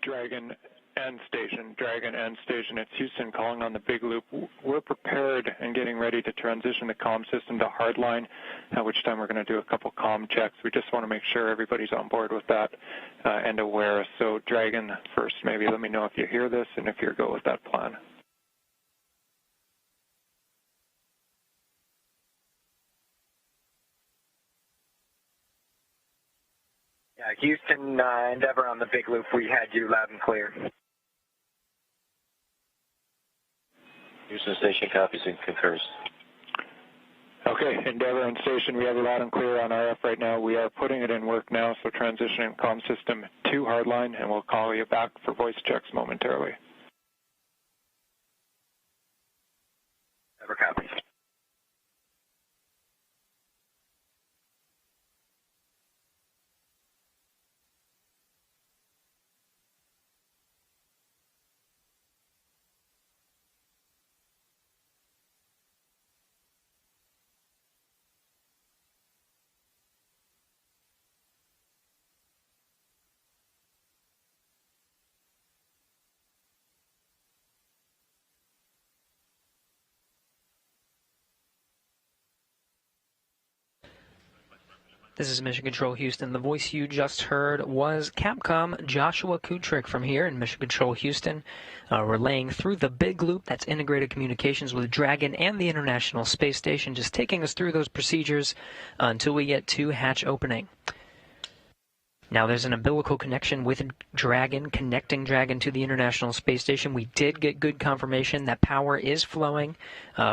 Dragon and station. It's Houston calling on the big loop. We're prepared and getting ready to transition the comm system to hardline, at which time we're going to do a couple comm checks. We just want to make sure everybody's on board with that and aware. So Dragon first, maybe let me know if you hear this and if you're go with that plan. Yeah, Houston, Endeavor on the big loop. We had you loud and clear. Houston station copies and concurs. Okay, Endeavor and station, we have it loud and clear on RF right now. We are putting it in work now, so transitioning comm system to hardline, and we'll call you back for voice checks momentarily. Endeavor copies. This is Mission Control Houston. The voice you just heard was Capcom Joshua Kutrick from here in Mission Control Houston, relaying through the big loop. That's integrated communications with Dragon and the International Space Station, just taking us through those procedures until we get to hatch opening. Now there's an umbilical connection with Dragon, connecting Dragon to the International Space Station. We did get good confirmation that power is flowing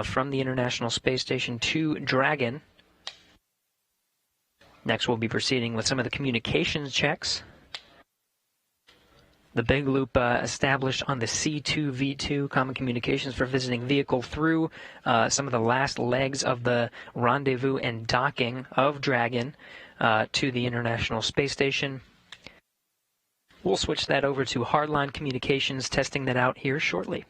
from the International Space Station to Dragon. Next, we'll be proceeding with some of the communications checks. The big loop established on the C2V2 Common Communications for Visiting Vehicle through some of the last legs of the rendezvous and docking of Dragon to the International Space Station. We'll switch that over to hardline communications, testing that out here shortly.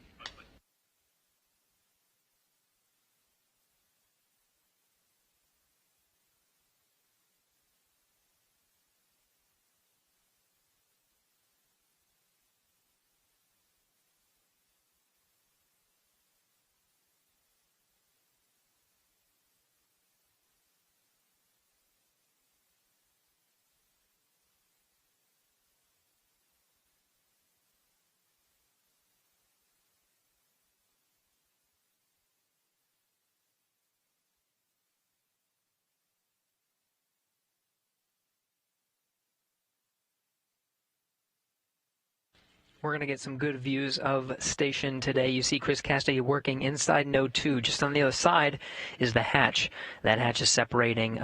We're going to get some good views of station today. You see Chris Cassidy working inside Node 2. Just on the other side is the hatch. That hatch is separating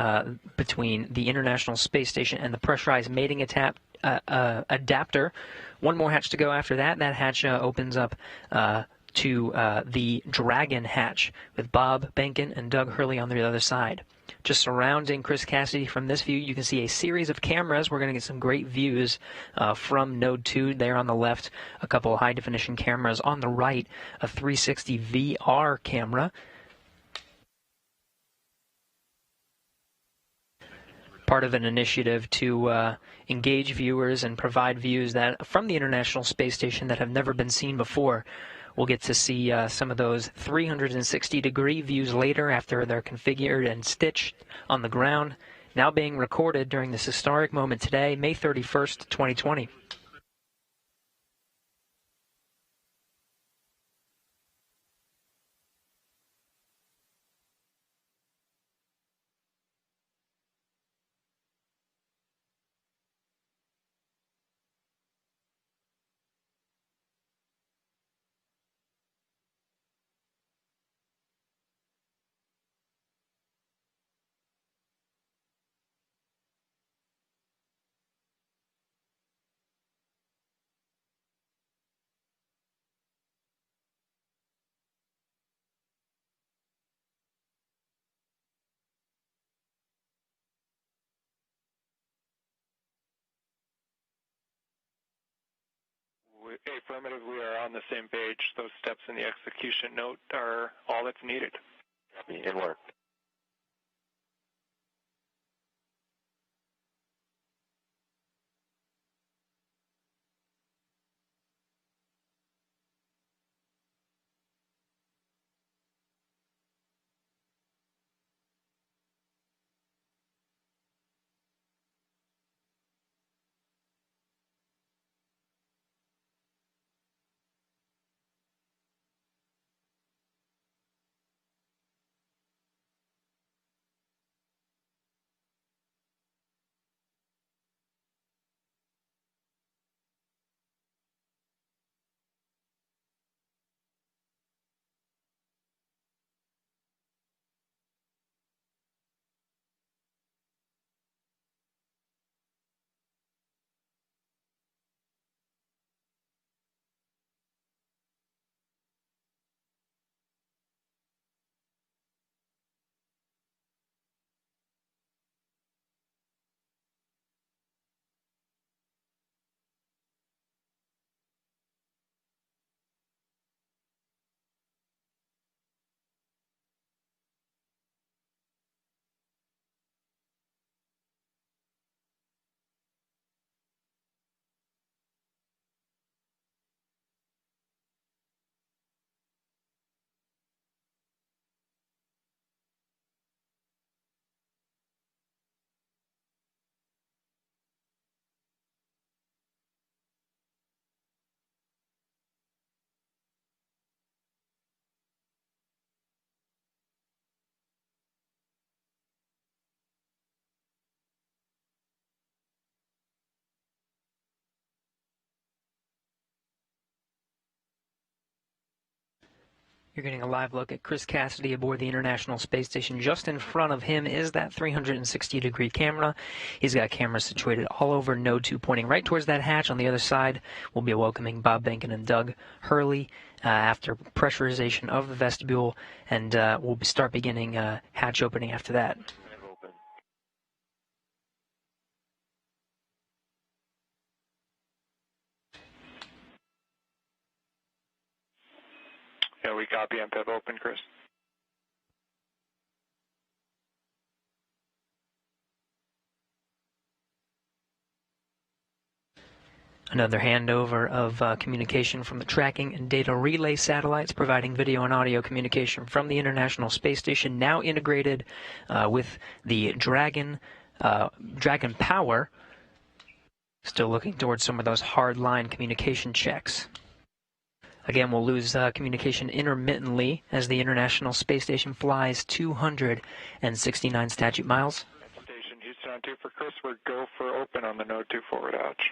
between the International Space Station and the pressurized mating adapter. One more hatch to go after that. That hatch opens up to the Dragon hatch with Bob Benkin and Doug Hurley on the other side. Just surrounding Chris Cassidy from this view, you can see a series of cameras. We're going to get some great views from Node 2 there on the left, a couple of high-definition cameras. On the right, a 360 VR camera. Part of an initiative to engage viewers and provide views that from the International Space Station that have never been seen before. We'll get to see some of those 360-degree views later after they're configured and stitched on the ground, now being recorded during this historic moment today, May 31st, 2020. Affirmative, we are on the same page. Those steps in the execution note are all that's needed. In work. You're getting a live look at Chris Cassidy aboard the International Space Station. Just in front of him is that 360-degree camera. He's got cameras situated all over Node 2, pointing right towards that hatch. On the other side, we'll be welcoming Bob Behnken and Doug Hurley after pressurization of the vestibule, and we'll start beginning hatch opening after that. Yeah, we copy MPEV open, Chris. Another handover of communication from the tracking and data relay satellites, providing video and audio communication from the International Space Station, now integrated with the Dragon power. Still looking towards some of those hard-line communication checks. Again, we'll lose communication intermittently as the International Space Station flies 269 statute miles. Station Houston on 2 for Chris. We're go for open on the Node 2 forward hatch.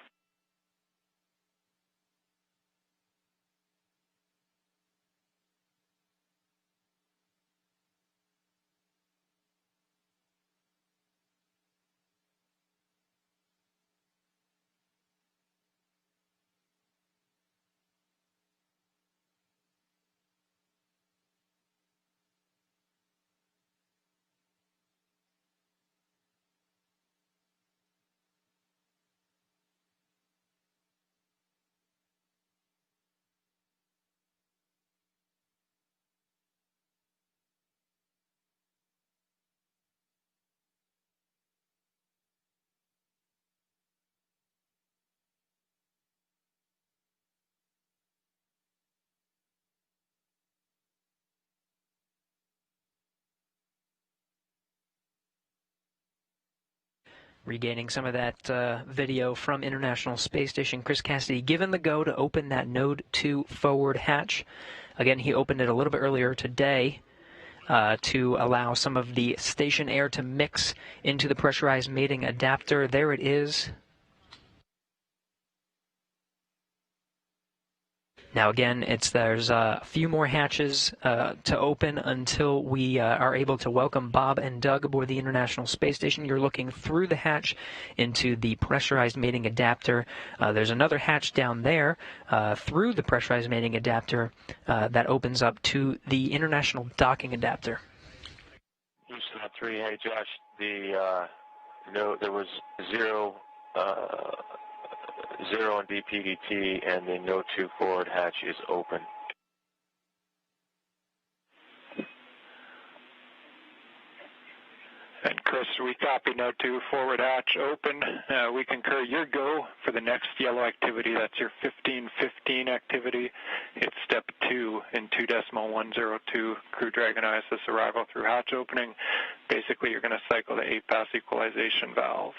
Regaining some of that video from International Space Station, Chris Cassidy given the go to open that Node 2 forward hatch. Again, he opened it a little bit earlier today to allow some of the station air to mix into the pressurized mating adapter. There it is. Now again, there's a few more hatches to open until we are able to welcome Bob and Doug aboard the International Space Station. You're looking through the hatch into the pressurized mating adapter. There's another hatch down there through the pressurized mating adapter that opens up to the International Docking Adapter. Houston at 3, hey Josh, there was zero on DPDT, and the Node 2 forward hatch is open. And Chris, we copy Node 2 forward hatch open. We concur your go for the next yellow activity. That's your 1515 activity. It's step 2 in 2.102 Crew Dragon ISS arrival through hatch opening. Basically, you're going to cycle the 8-pass equalization valve.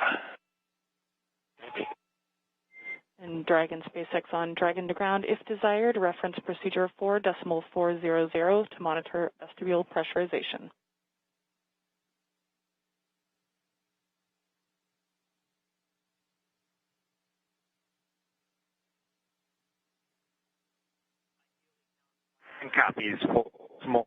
And Dragon SpaceX on Dragon to ground. If desired, reference procedure 4.400 to monitor vestibule pressurization. And copies. Small.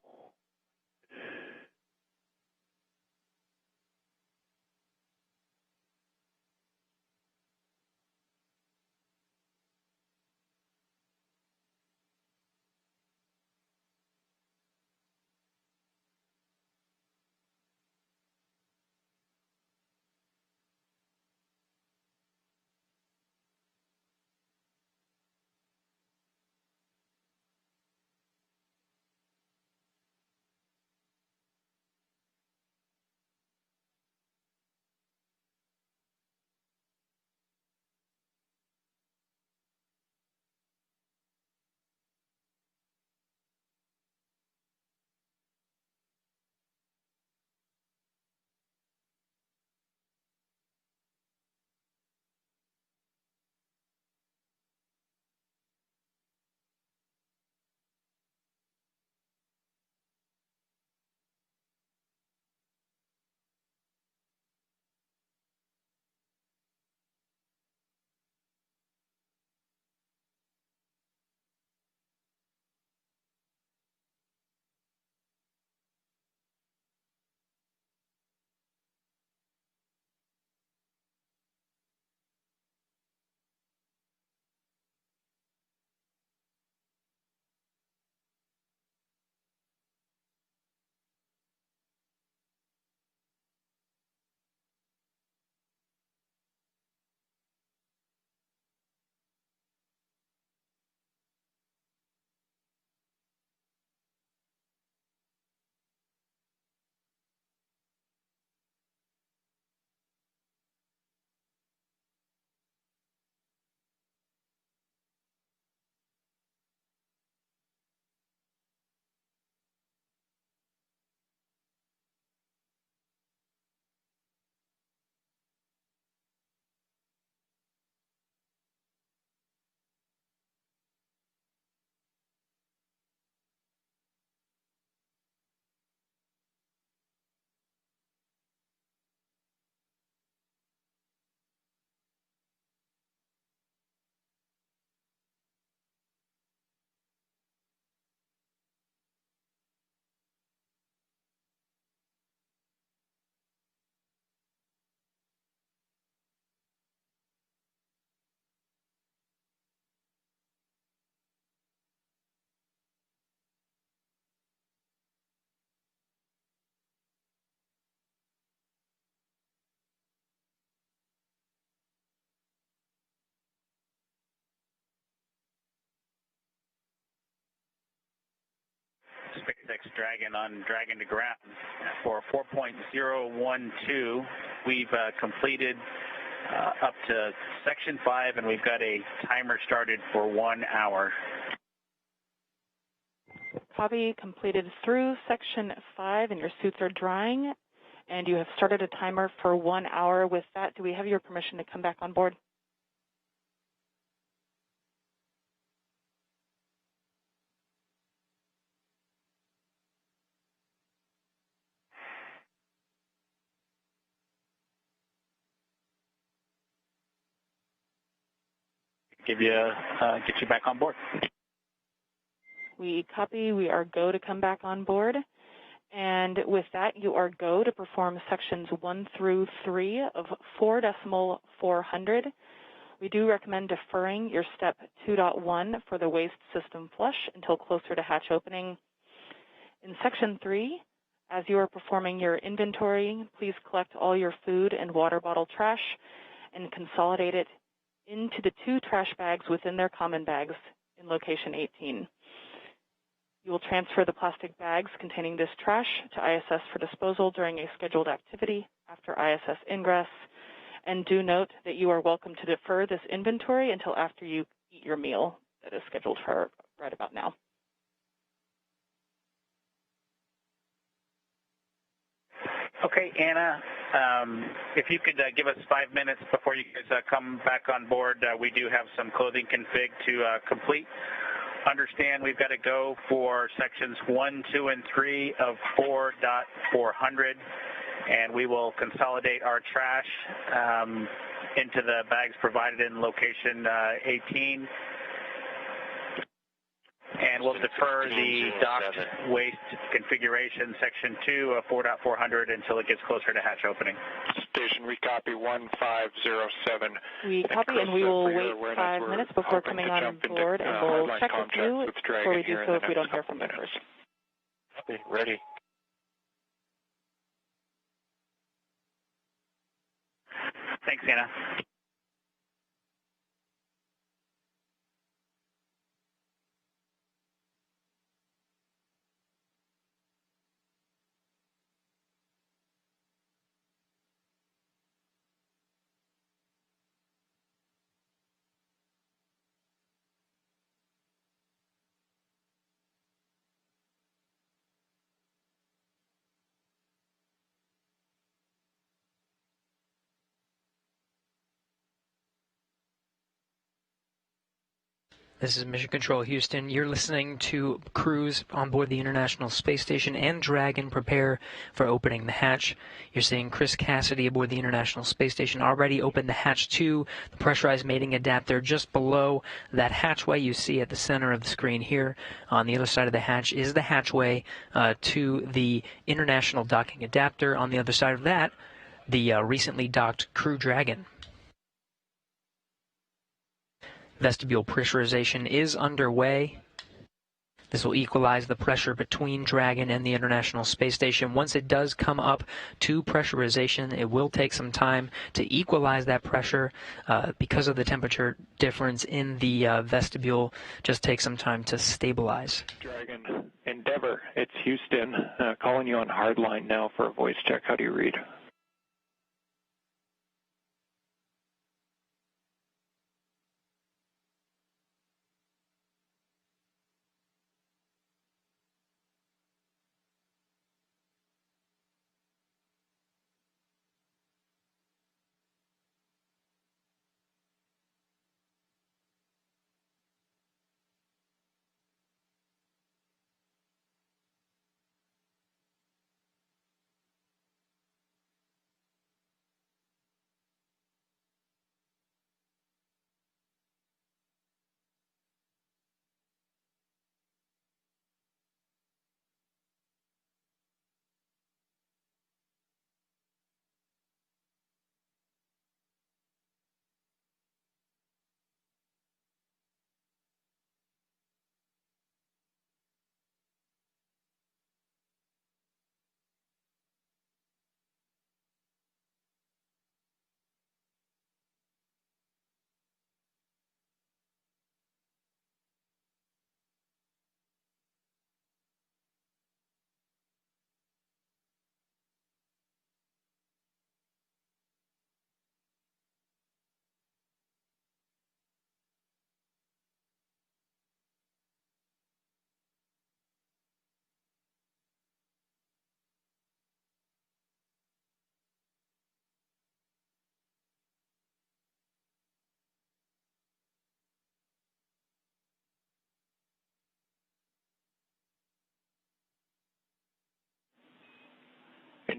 SpaceX Dragon on Dragon to ground. For 4.012, we've completed up to Section 5, and we've got a timer started for 1 hour. Copy. Completed through Section 5, and your suits are drying, and you have started a timer for 1 hour. With that, do we have your permission to come back on board? Get you back on board. We copy. We are go to come back on board. And with that, you are go to perform sections 1 through 3 of 4.400. We do recommend deferring your step 2.1 for the waste system flush until closer to hatch opening. In section 3, as you are performing your inventory, please collect all your food and water bottle trash and consolidate it into the 2 trash bags within their common bags in location 18. You will transfer the plastic bags containing this trash to ISS for disposal during a scheduled activity after ISS ingress. And do note that you are welcome to defer this inventory until after you eat your meal that is scheduled for right about now. Okay, Anna, if you could give us 5 minutes before you guys come back on board, we do have some clothing config to complete. Understand we've got to go for sections 1, 2, and 3 of 4.400, and we will consolidate our trash into the bags provided in location 18. And we'll defer the docked waste configuration, section 2 of 4.400, until it gets closer to hatch opening. Station, we copy 1507. We copy, and we will wait 5 minutes before coming on board, and we'll check with you before we do so if we don't hear from you first. Copy, ready. Thanks, Anna. This is Mission Control Houston. You're listening to crews on board the International Space Station and Dragon prepare for opening the hatch. You're seeing Chris Cassidy aboard the International Space Station already opened the hatch 2, the pressurized mating adapter just below that hatchway you see at the center of the screen here. On the other side of the hatch is the hatchway to the International docking adapter. On the other side of that, the recently docked Crew Dragon. Vestibule pressurization is underway. This will equalize the pressure between Dragon and the International Space Station. Once it does come up to pressurization, it will take some time to equalize that pressure because of the temperature difference in the vestibule. Just take some time to stabilize. Dragon, Endeavor, it's Houston. Calling you on hardline now for a voice check. How do you read?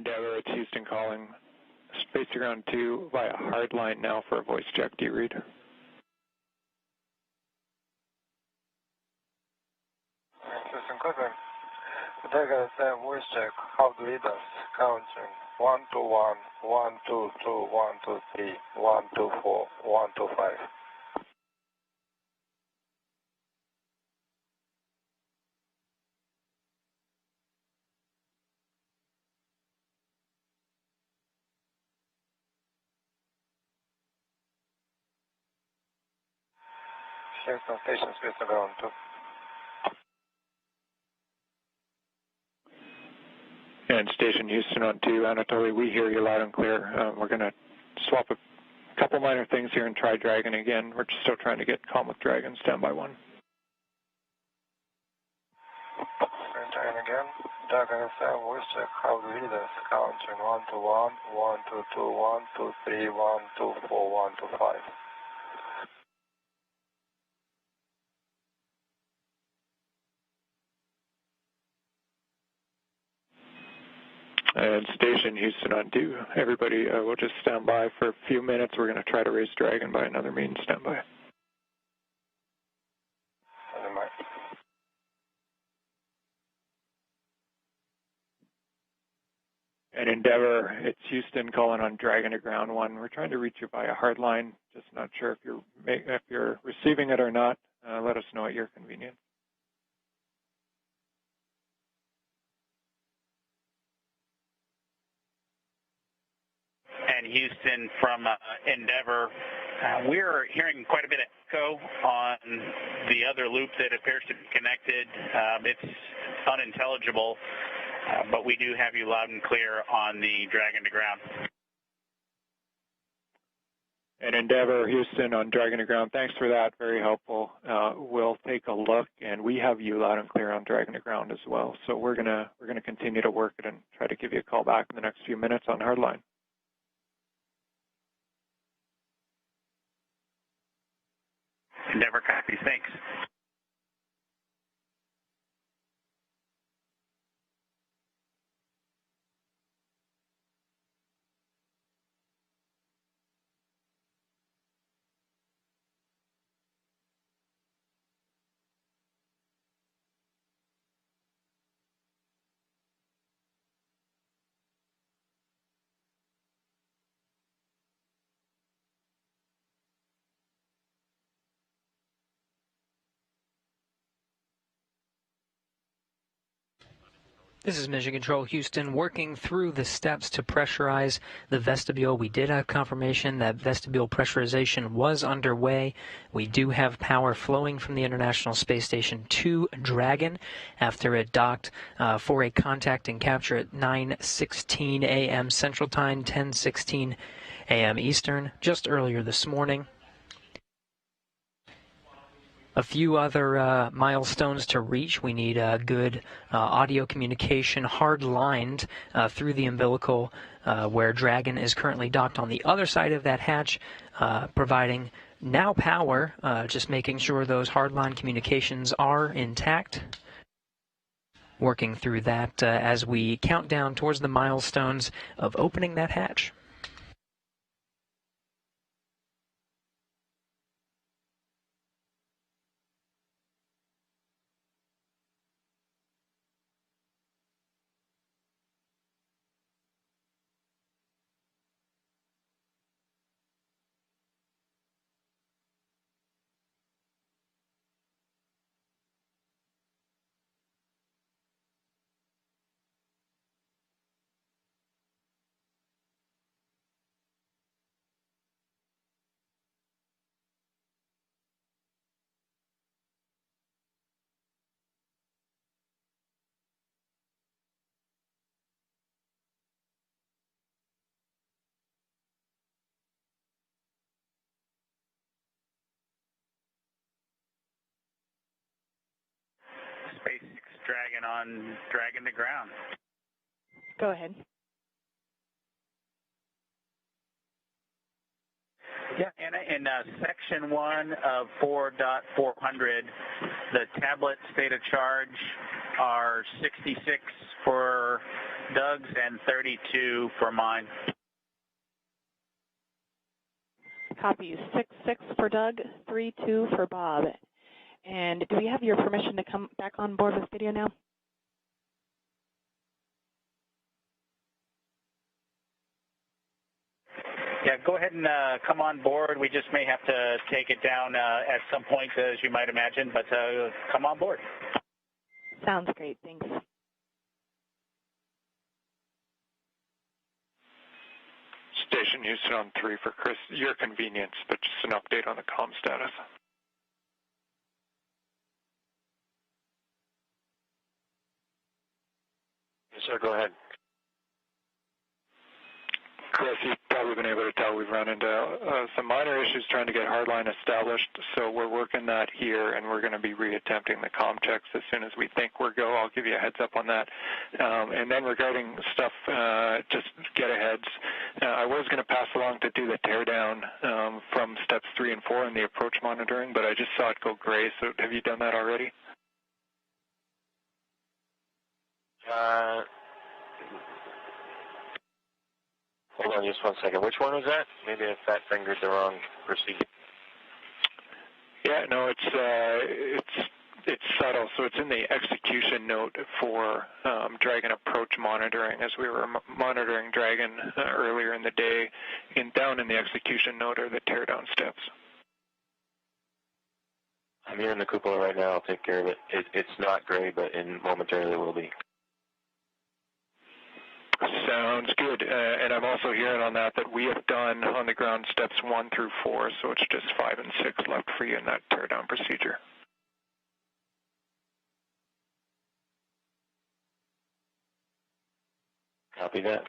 Endeavor, it's Houston calling Space to Ground 2 via hardline now for a voice check. Do you read? Houston calling. Dragon voice check. How do lead us? Counting 1 to 1, 1 to 2, 1 to 3, 1 to 4, 1 to 5. Houston Station, Space to Ground 2. And Station Houston on 2, Anatoly, we hear you loud and clear. We're going to swap a couple minor things here and try Dragon again. We're still trying to get calm with Dragon. Standby 1. Dragon again. Dragon FM, voice check. How do lead us? Counting 1 to 1, 1 to 2, 1 to 3, 1 to 4, 1 to 5. And Station Houston on 2. Everybody, we'll just stand by for a few minutes. We're going to try to raise Dragon by another means. Stand by. And Endeavor, it's Houston calling on Dragon to Ground 1. We're trying to reach you via hardline. Just not sure if you're receiving it or not. Let us know at your convenience. And Houston from Endeavor, we're hearing quite a bit of echo on the other loop that appears to be connected. It's unintelligible, but we do have you loud and clear on the Dragon to Ground. And Endeavor, Houston on Dragon to Ground, thanks for that, very helpful. We'll take a look, and we have you loud and clear on Dragon to Ground as well. So we're gonna continue to work it and try to give you a call back in the next few minutes on hardline. Endeavor copies, thanks. This is Mission Control Houston working through the steps to pressurize the vestibule. We did have confirmation that vestibule pressurization was underway. We do have power flowing from the International Space Station to Dragon after it docked for a contact and capture at 9:16 a.m. Central Time, 10:16 a.m. Eastern, just earlier this morning. A few other milestones to reach. We need good audio communication hard-lined through the umbilical where Dragon is currently docked on the other side of that hatch, providing now power, just making sure those hard-line communications are intact. Working through that as we count down towards the milestones of opening that hatch. SpaceX Dragon on Dragon to Ground. Go ahead. Yeah, and in section 1 of 4.400, the tablet state of charge are 66 for Doug's and 32 for mine. Copy. 6-6 for Doug, 3-2 for Bob. And do we have your permission to come back on board with video now? Yeah, go ahead and come on board. We just may have to take it down at some point, as you might imagine, but come on board. Sounds great. Thanks. Station Houston on 3 for Chris. Your convenience, but just an update on the comm status. Yes, sir, go ahead. Chris, you've probably been able to tell we've run into some minor issues trying to get hardline established, so we're working that here, and we're going to be reattempting the comm checks as soon as we think we're go. I'll give you a heads up on that. And then regarding stuff, just get aheads. I was going to pass along to do the teardown from steps 3 and 4 in the approach monitoring, but I just saw it go gray, so have you done that already? Hold on just one second. Which one was that? Maybe I fat fingered the wrong procedure. Yeah, no, it's subtle. So it's in the execution note for Dragon approach monitoring. As we were monitoring Dragon earlier in the day, down in the execution note are the teardown steps. I'm here in the cupola right now. I'll take care of it. It's not gray, but momentarily will be. Sounds good. And I'm also hearing on that we have done on the ground steps 1 through 4, so it's just 5 and 6 left for you in that teardown procedure. Copy that.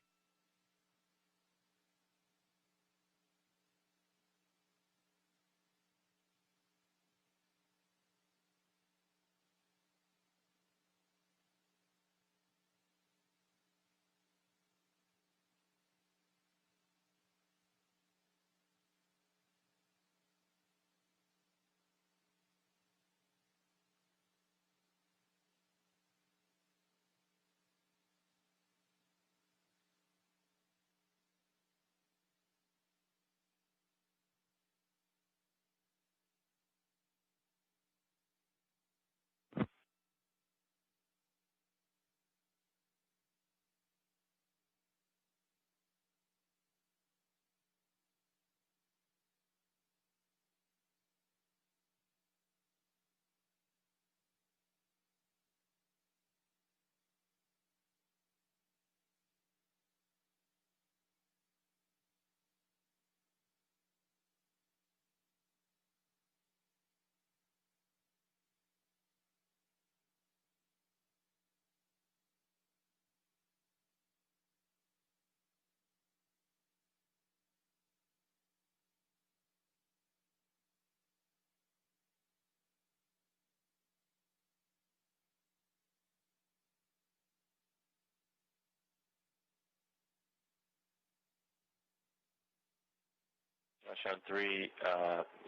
Touchdown 3,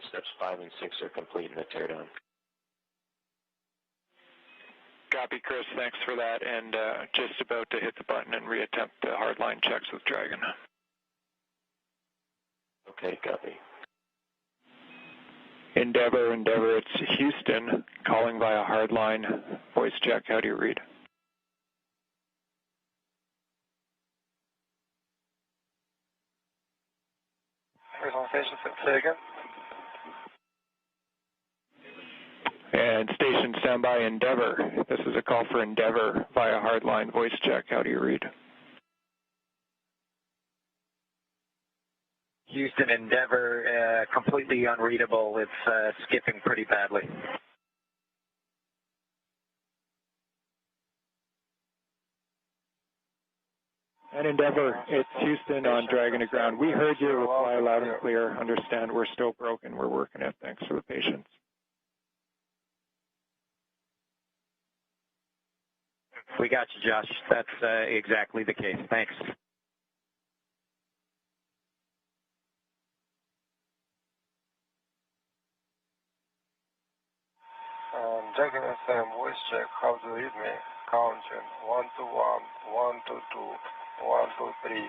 steps 5 and 6 are complete in the teardown. Copy, Chris. Thanks for that. And just about to hit the button and reattempt the hardline checks with Dragon. Okay, copy. Endeavor, it's Houston calling via hardline voice check. How do you read? Say again. And station standby, Endeavor. This is a call for Endeavor via hardline voice check. How do you read? Houston, Endeavor, completely unreadable. It's skipping pretty badly. And Endeavor, it's Houston on Dragon to ground. We heard your reply loud and clear. Understand we're still broken. We're working it. Thanks for the patience. We got you, Josh. That's exactly the case. Thanks. Dragon FM voice check. How do you read me? counting 121, 122, 123,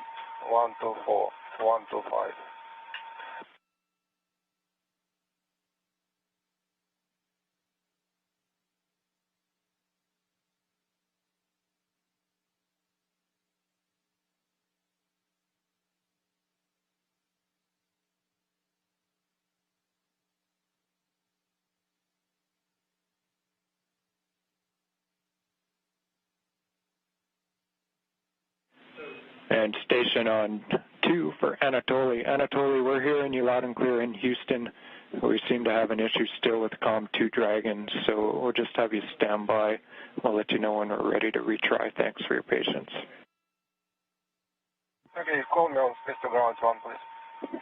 124, 125. And station on 2 for Anatoly. Anatoly, we're hearing you loud and clear in Houston. We seem to have an issue still with COM2 Dragon, so we'll just have you stand by. We'll let you know when we're ready to retry. Thanks for your patience. Okay, call me on space to ground 1, please.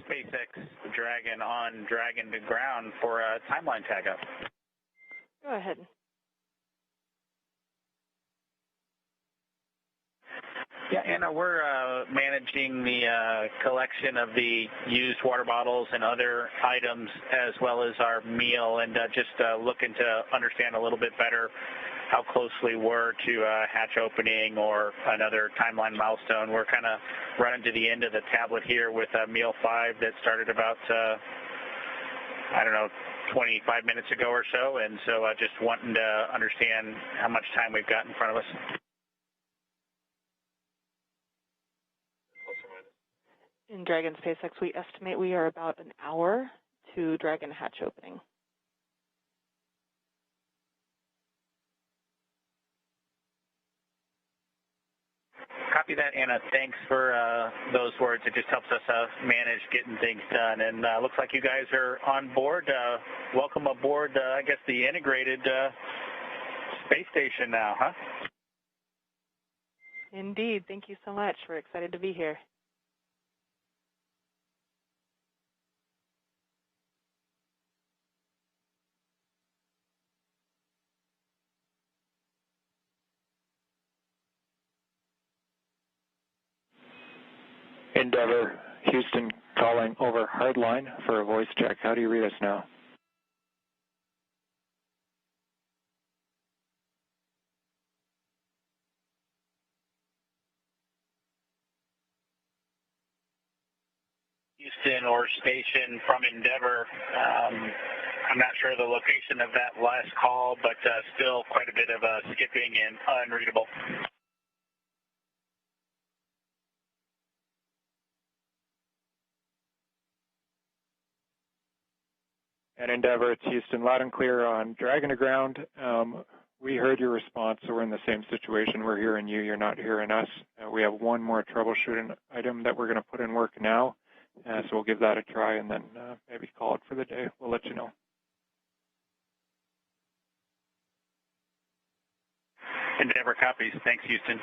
SpaceX Dragon on Dragon to ground for a timeline tag up. Go ahead. Yeah, Anna, we're managing the collection of the used water bottles and other items as well as our meal, and just looking to understand a little bit better how closely we're to hatch opening or another timeline milestone. We're kind of running to the end of the tablet here with meal 5 that started about, 25 minutes ago or so, and so just wanting to understand how much time we've got in front of us. In Dragon SpaceX, we estimate we are about an hour to Dragon hatch opening. Copy that, Anna. Thanks for those words. It just helps us manage getting things done. And looks like you guys are on board. Welcome aboard, I guess, the integrated space station now, huh? Indeed. Thank you so much. We're excited to be here. Endeavor, Houston calling over hardline for a voice check. How do you read us now? Houston or station from Endeavor. I'm not sure the location of that last call, but still quite a bit of skipping and unreadable. And Endeavor, it's Houston, loud and clear on Dragon to ground. We heard your response, so we're in the same situation. We're hearing you, you're not hearing us. We have one more troubleshooting item that we're going to put in work now, so we'll give that a try and then maybe call it for the day. We'll let you know. Endeavor copies. Thanks, Houston.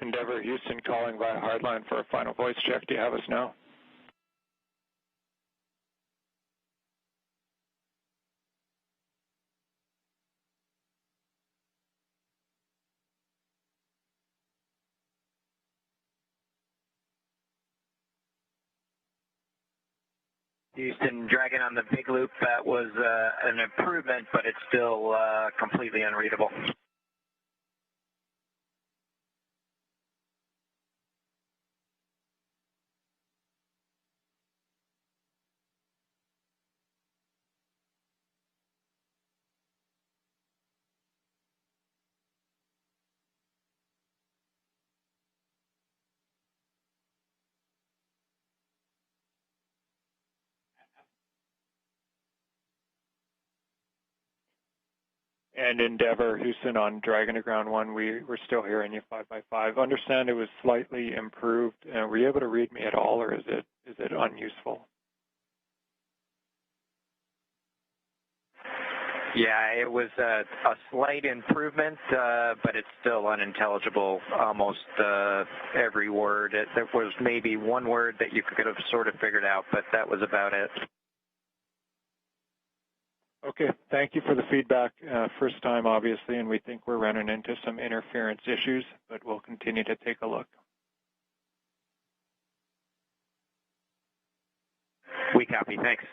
Endeavor, Houston calling via hardline for a final voice check. Do you have us now? Houston, Dragon on the big loop, that was an improvement, but it's still completely unreadable. And Endeavour, Houston, on Dragon to Ground 1, we're still hearing you 5x5. Understand it was slightly improved. Were you able to read me at all, or is it unuseful? Yeah, it was a slight improvement, but it's still unintelligible, almost every word. There was maybe one word that you could have sort of figured out, but that was about it. Okay, thank you for the feedback. First time, obviously, and we think we're running into some interference issues, but we'll continue to take a look. We copy, thanks.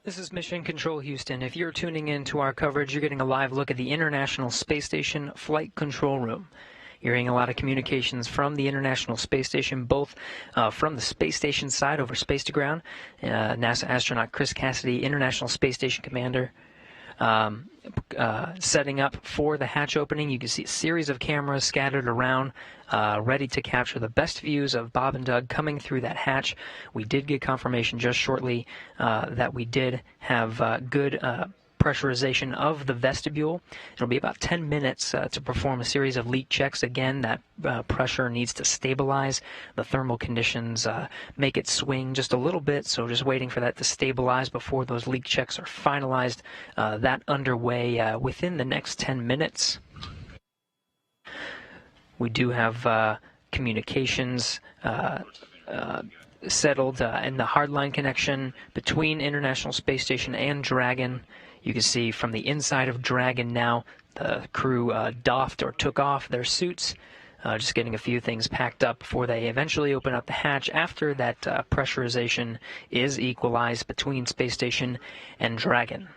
This is Mission Control Houston. If you're tuning in to our coverage, you're getting a live look at the International Space Station Flight Control Room. You're hearing a lot of communications from the International Space Station, both from the space station side over space to ground. NASA astronaut Chris Cassidy, International Space Station Commander, setting up for the hatch opening. You can see a series of cameras scattered around, ready to capture the best views of Bob and Doug coming through that hatch. We did get confirmation just shortly that we did have good pressurization of the vestibule. It'll be about 10 minutes to perform a series of leak checks. Again, that pressure needs to stabilize. The thermal conditions make it swing just a little bit, so just waiting for that to stabilize before those leak checks are finalized. That underway within the next 10 minutes. We do have communications settled in the hardline connection between International Space Station and Dragon. You can see from the inside of Dragon now, the crew doffed or took off their suits, just getting a few things packed up before they eventually open up the hatch after that pressurization is equalized between Space Station and Dragon.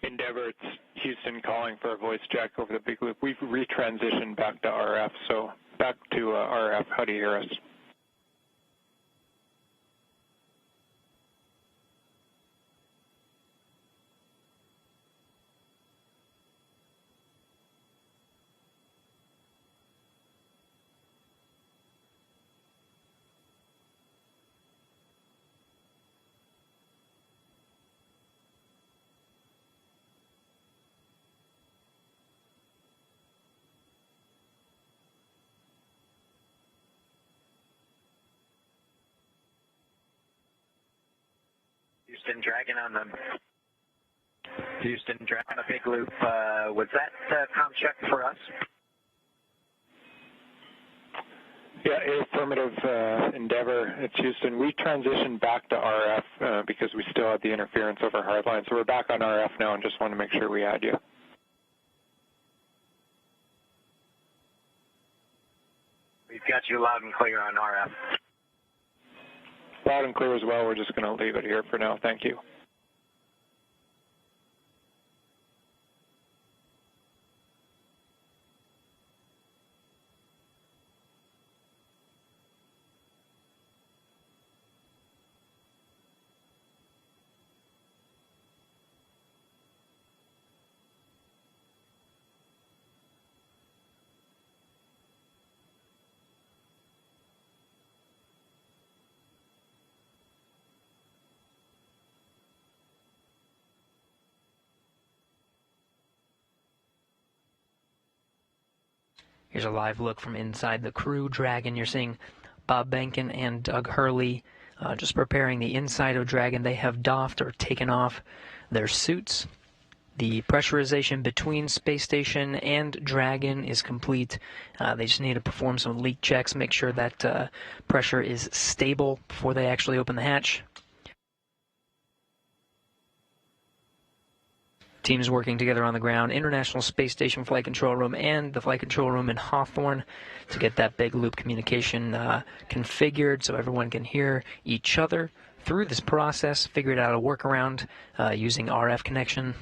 Endeavor, it's Houston calling for a voice check over the big loop. We've retransitioned back to RF, so back to RF. How do you hear us? Houston Dragon on the big loop. Was that comm check for us? Yeah, affirmative, Endeavor. It's Houston. We transitioned back to RF because we still had the interference over hardline. So we're back on RF now and just want to make sure we had you. We've got you loud and clear on RF. Loud and clear as well. We're just going to leave it here for now. Thank you. Here's a live look from inside the Crew Dragon. You're seeing Bob Behnken and Doug Hurley just preparing the inside of Dragon. They have doffed or taken off their suits. The pressurization between Space Station and Dragon is complete. They just need to perform some leak checks, make sure that pressure is stable before they actually open the hatch. Teams working together on the ground, International Space Station Flight Control Room and the Flight Control Room in Hawthorne to get that big loop communication configured so everyone can hear each other through this process, figured out a workaround using RF connection.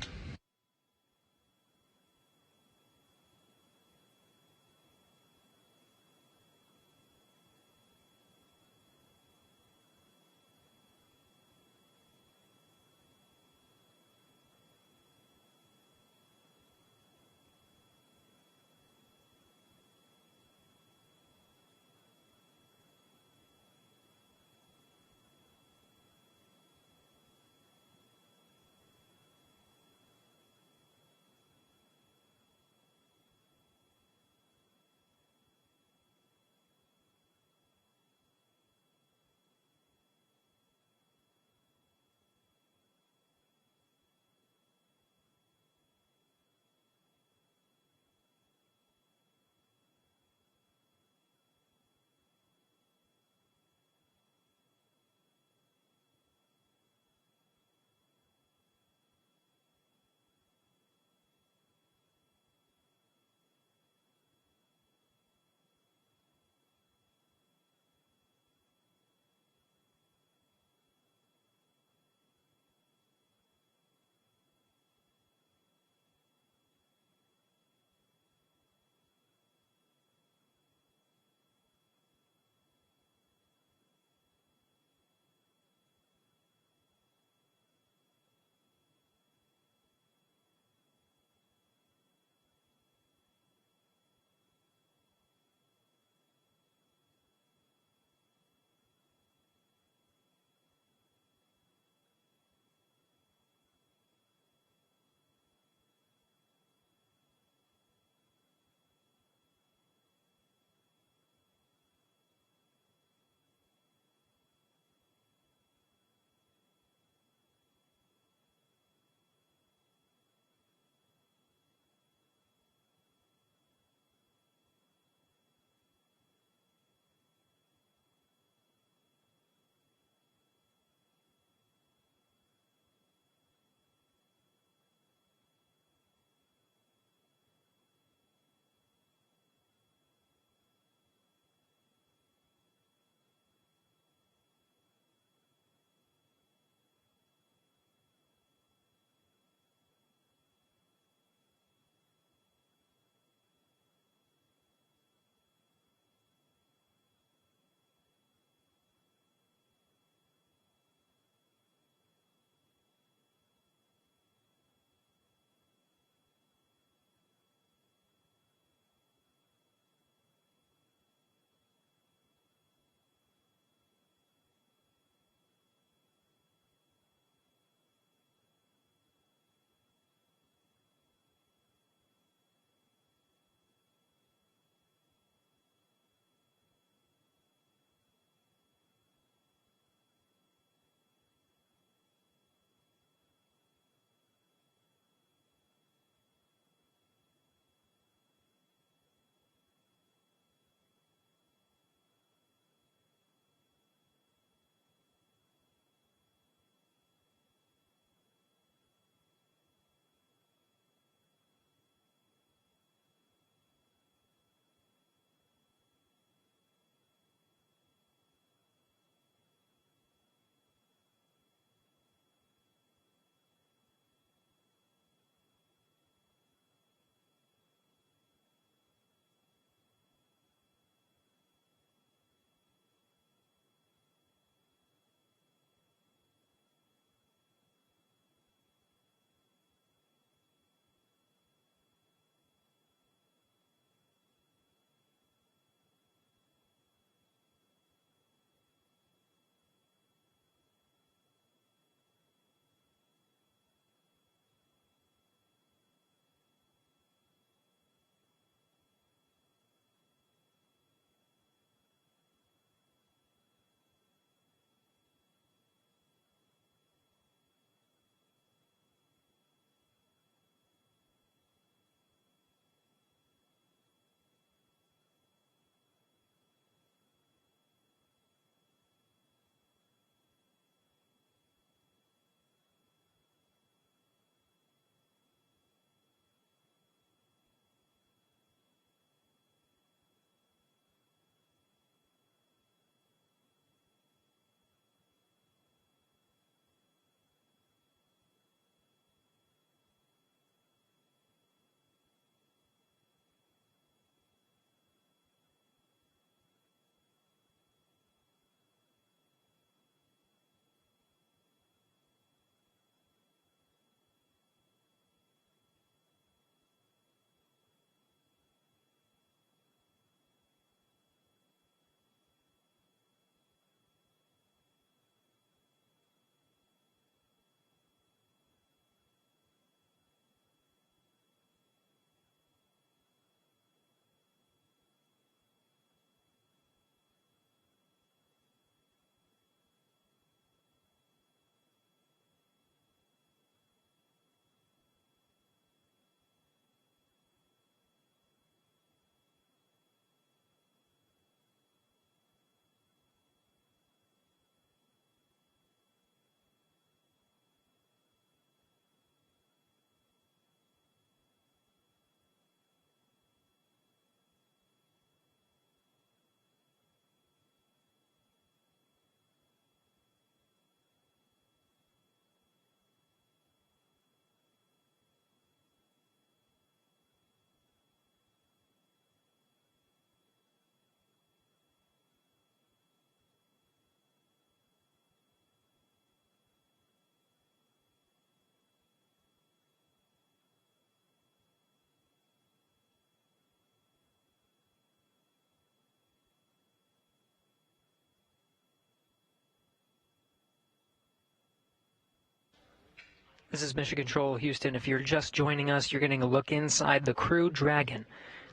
This is Mission Control, Houston. If you're just joining us, you're getting a look inside the Crew Dragon.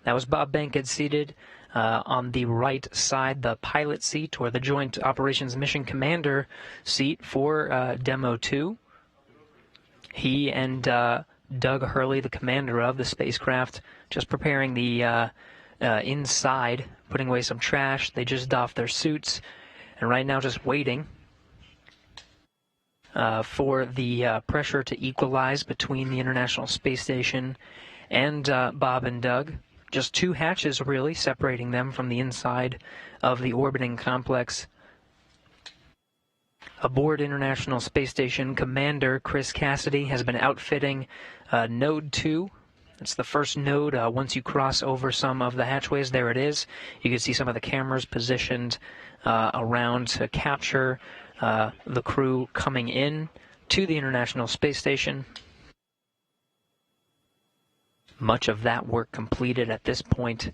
That was Bob Bankhead seated on the right side, the pilot seat, or the Joint Operations Mission Commander seat for Demo 2. He and Doug Hurley, the commander of the spacecraft, just preparing the inside, putting away some trash. They just doffed their suits, and right now just waiting for the pressure to equalize between the International Space Station and Bob and Doug. Just two hatches, really, separating them from the inside of the orbiting complex. Aboard International Space Station, Commander Chris Cassidy has been outfitting Node 2. It's the first node. Once you cross over some of the hatchways, there it is. You can see some of the cameras positioned around to capture the crew coming in to the International Space Station. Much of that work completed at this point.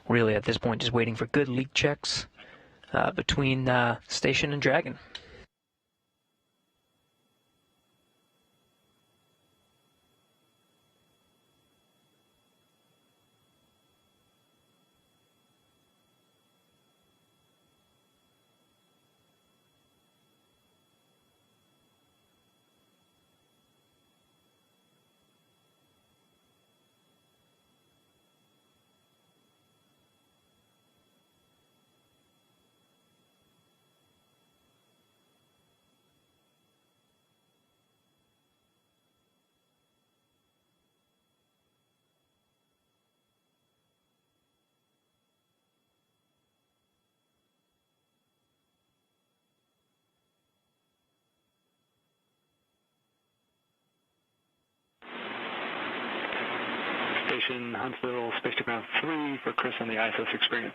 Really, at this point, just waiting for good leak checks between Station and Dragon. Station Huntsville, Space to Ground 3 for Chris on the ISS experience.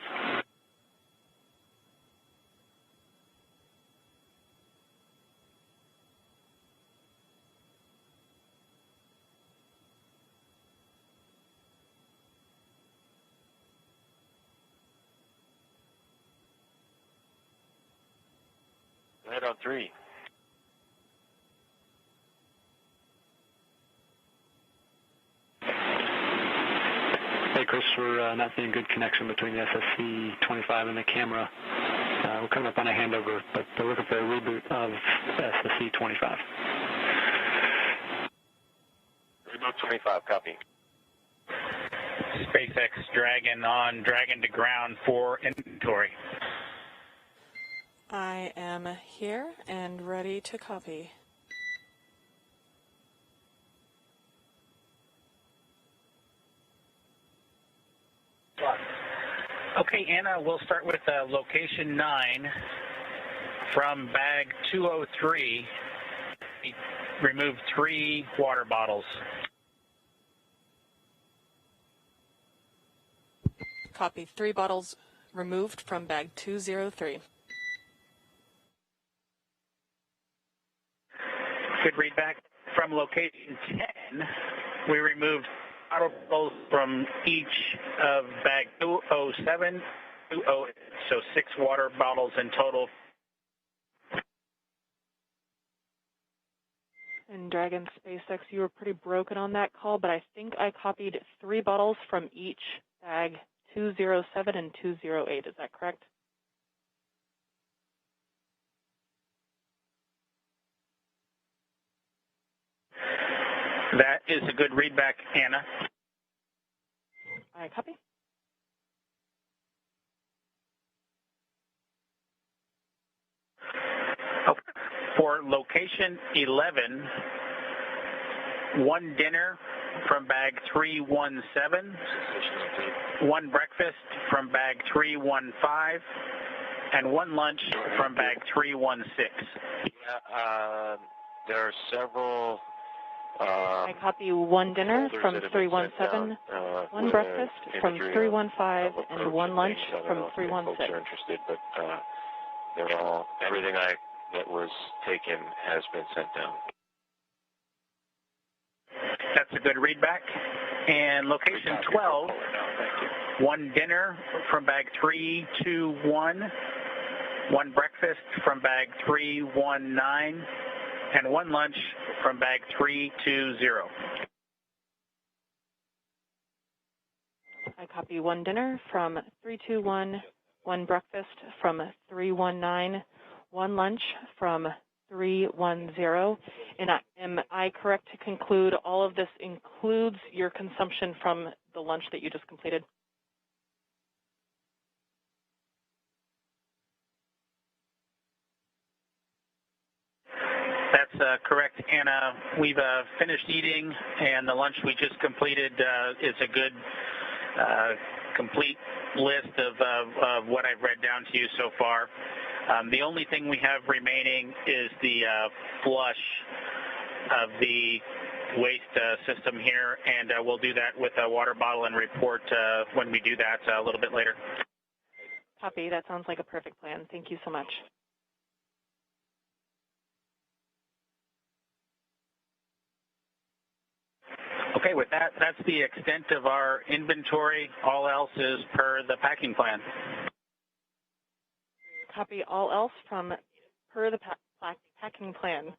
Head on 3. Hey Chris, we're not seeing good connection between the SSC-25 and the camera. We're coming up on a handover, but we're looking for a reboot of SSC-25. Reboot 25, copy. SpaceX Dragon on Dragon to ground for inventory. I am here and ready to copy. Okay, Anna, we'll start with location 9 from bag 203. Remove 3 water bottles. Copy. 3 bottles removed from bag 203. Good readback. From location 10, we removed bottles from each of bag 207, 208, so 6 water bottles in total. And Dragon SpaceX, you were pretty broken on that call, but I think I copied 3 bottles from each bag 207 and 208. Is that correct? That is a good readback, Anna. I copy. Okay. For location 11, 1 dinner from bag 317, 1 breakfast from bag 315, and 1 lunch from bag 316. There are several... I copy 1 dinner from 317, 1 breakfast from 315, and 1 lunch from 316. Folks are interested, but they're all, everything that was taken has been sent down. That's a good readback. And location 12, 1 dinner from bag 321, 1 breakfast from bag 319, and 1 lunch from bag 320. I copy 1 dinner from 321, 1 breakfast from 319, 1 lunch from 310. And am I correct to conclude all of this includes your consumption from the lunch that you just completed? That's correct, Anna. We've finished eating, and the lunch we just completed is a good, complete list of what I've read down to you so far. The only thing we have remaining is the flush of the waste system here, and we'll do that with a water bottle and report when we do that a little bit later. Copy. That sounds like a perfect plan. Thank you so much. Okay, with that, that's the extent of our inventory. All else is per the packing plan. Copy all else from per the packing plan.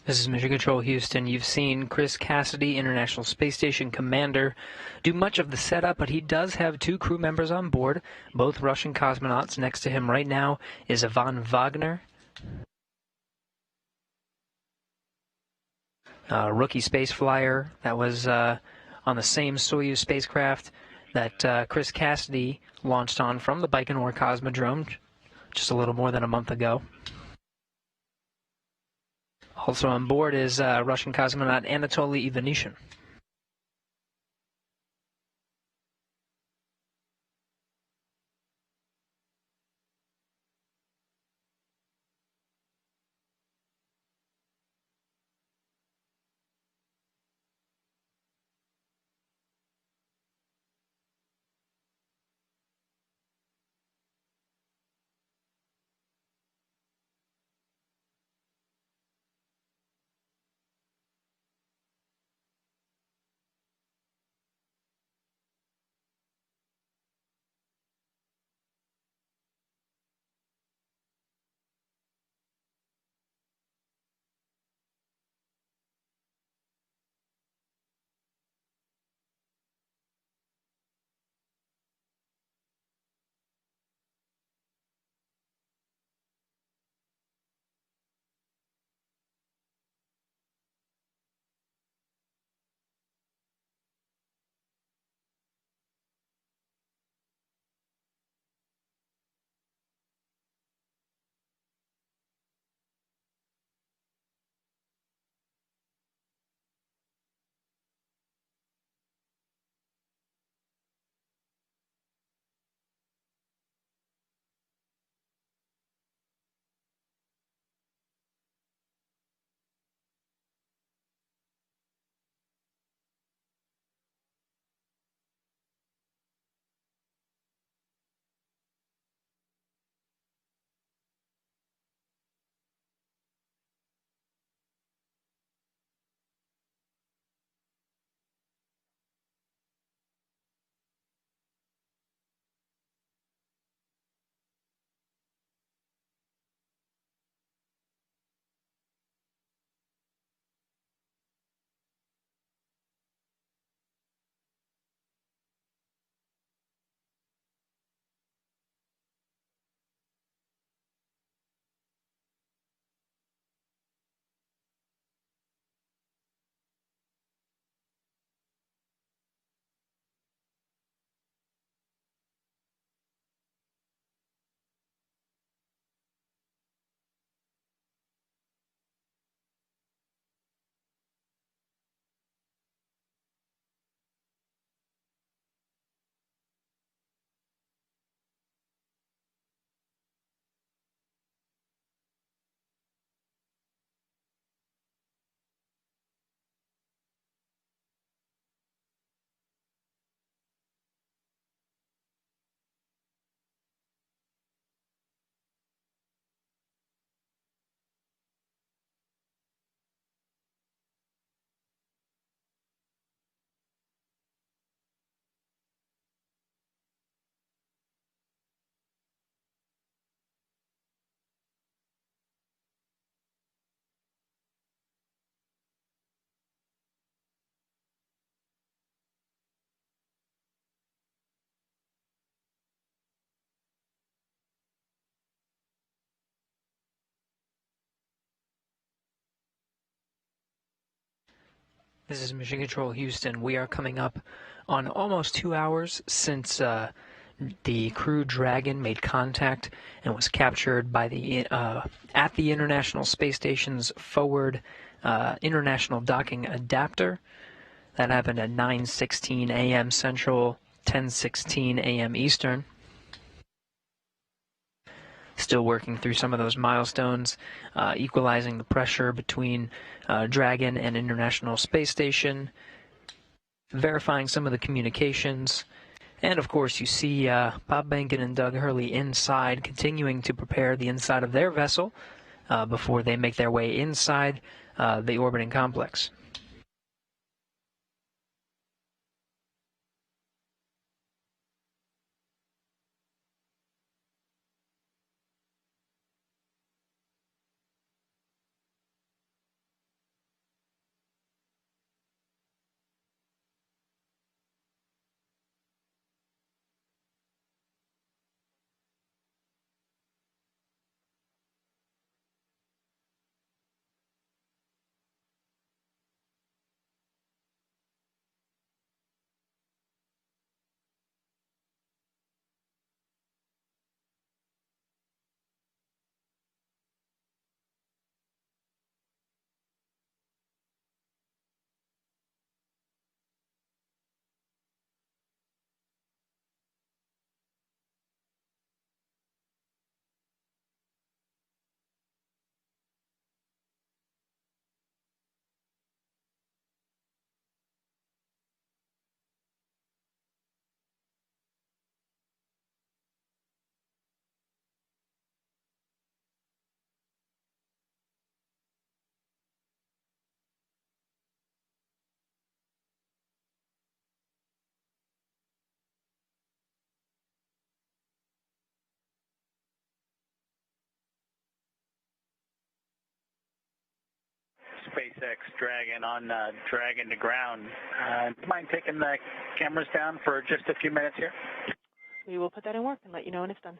This is Mission Control Houston. You've seen Chris Cassidy, International Space Station Commander, do much of the setup, but he does have 2 crew members on board, both Russian cosmonauts. Next to him right now is Ivan Wagner, rookie space flyer that was on the same Soyuz spacecraft that Chris Cassidy launched on from the Baikonur Cosmodrome just a little more than a month ago. Also on board is Russian cosmonaut Anatoly Ivanishin. This is Mission Control Houston. We are coming up on almost 2 hours since the Crew Dragon made contact and was captured by the at the International Space Station's forward International Docking Adapter. That happened at 9:16 a.m. Central, 10:16 a.m. Eastern. Still working through some of those milestones, equalizing the pressure between Dragon and International Space Station, verifying some of the communications, and of course you see Bob Behnken and Doug Hurley inside, continuing to prepare the inside of their vessel before they make their way inside the orbiting complex. SpaceX Dragon on Dragon to ground. Mind taking the cameras down for just a few minutes here? We will put that in work and let you know when it's done.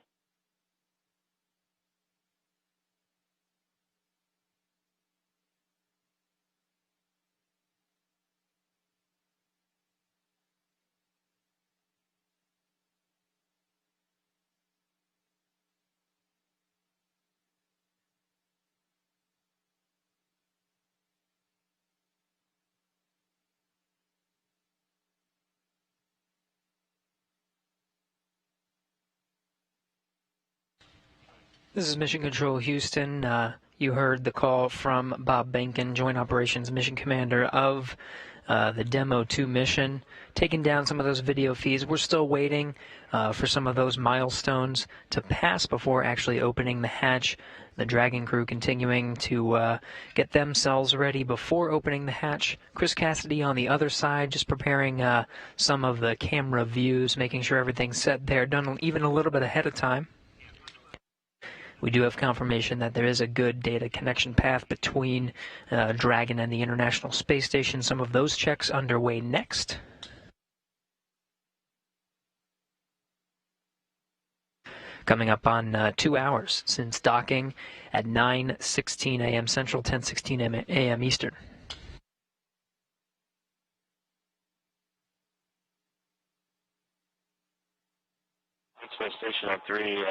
This is Mission Control Houston. You heard the call from Bob Behnken, Joint Operations Mission Commander of the Demo 2 mission, taking down some of those video feeds. We're still waiting for some of those milestones to pass before actually opening the hatch. The Dragon crew continuing to get themselves ready before opening the hatch. Chris Cassidy on the other side, just preparing some of the camera views, making sure everything's set there, done even a little bit ahead of time. We do have confirmation that there is a good data connection path between Dragon and the International Space Station. Some of those checks underway next. Coming up on 2 hours since docking at 9:16 a.m. Central, 10:16 a.m. Eastern. Space Station on 3.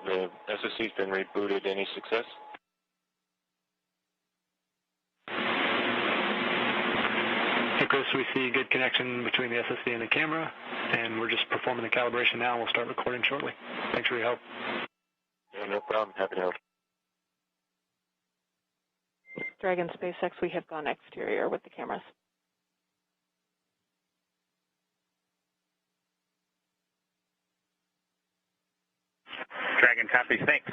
The SSC's been rebooted. Any success? Hey Chris, we see good connection between the SSC and the camera, and we're just performing the calibration now. We'll start recording shortly. Thanks for your help. Yeah, no problem. Happy to help. Dragon SpaceX, we have gone exterior with the cameras. Dragon copies, thanks.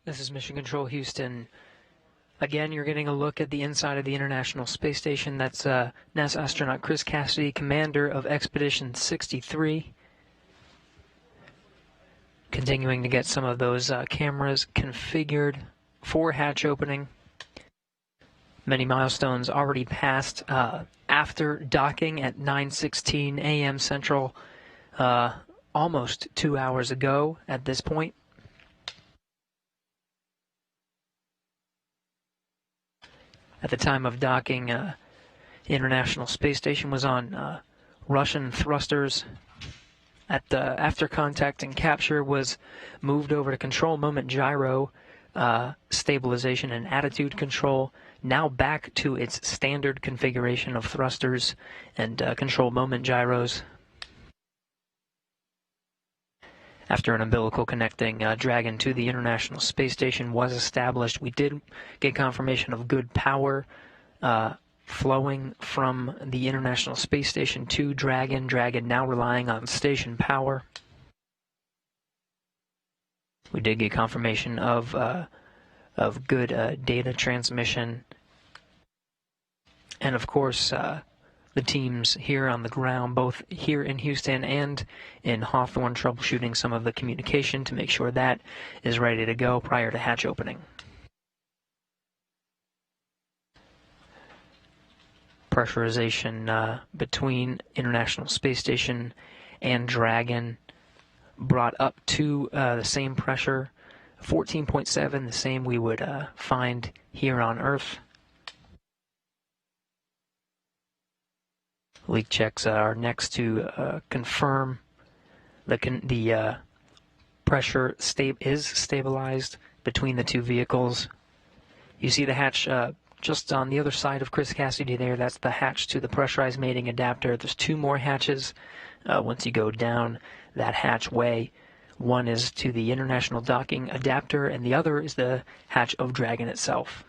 This is Mission Control Houston. Again, you're getting a look at the inside of the International Space Station. That's NASA astronaut Chris Cassidy, commander of Expedition 63. Continuing to get some of those cameras configured for hatch opening. Many milestones already passed after docking at 9:16 a.m. Central, almost 2 hours ago at this point. At the time of docking, the International Space Station was on Russian thrusters. After contact and capture, was moved over to control moment gyro, stabilization and attitude control, now back to its standard configuration of thrusters and control moment gyros. After an umbilical connecting Dragon to the International Space Station was established, we did get confirmation of good power flowing from the International Space Station to Dragon. Dragon now relying on station power. We did get confirmation of good data transmission, and of course the teams here on the ground, both here in Houston and in Hawthorne, troubleshooting some of the communication to make sure that is ready to go prior to hatch opening. Pressurization between International Space Station and Dragon brought up to the same pressure, 14.7, the same we would find here on Earth. Leak checks are next to confirm the pressure is stabilized between the two vehicles. You see the hatch just on the other side of Chris Cassidy there. That's the hatch to the pressurized mating adapter. There's two more hatches once you go down that hatchway. One is to the International Docking Adapter, and the other is the hatch of Dragon itself.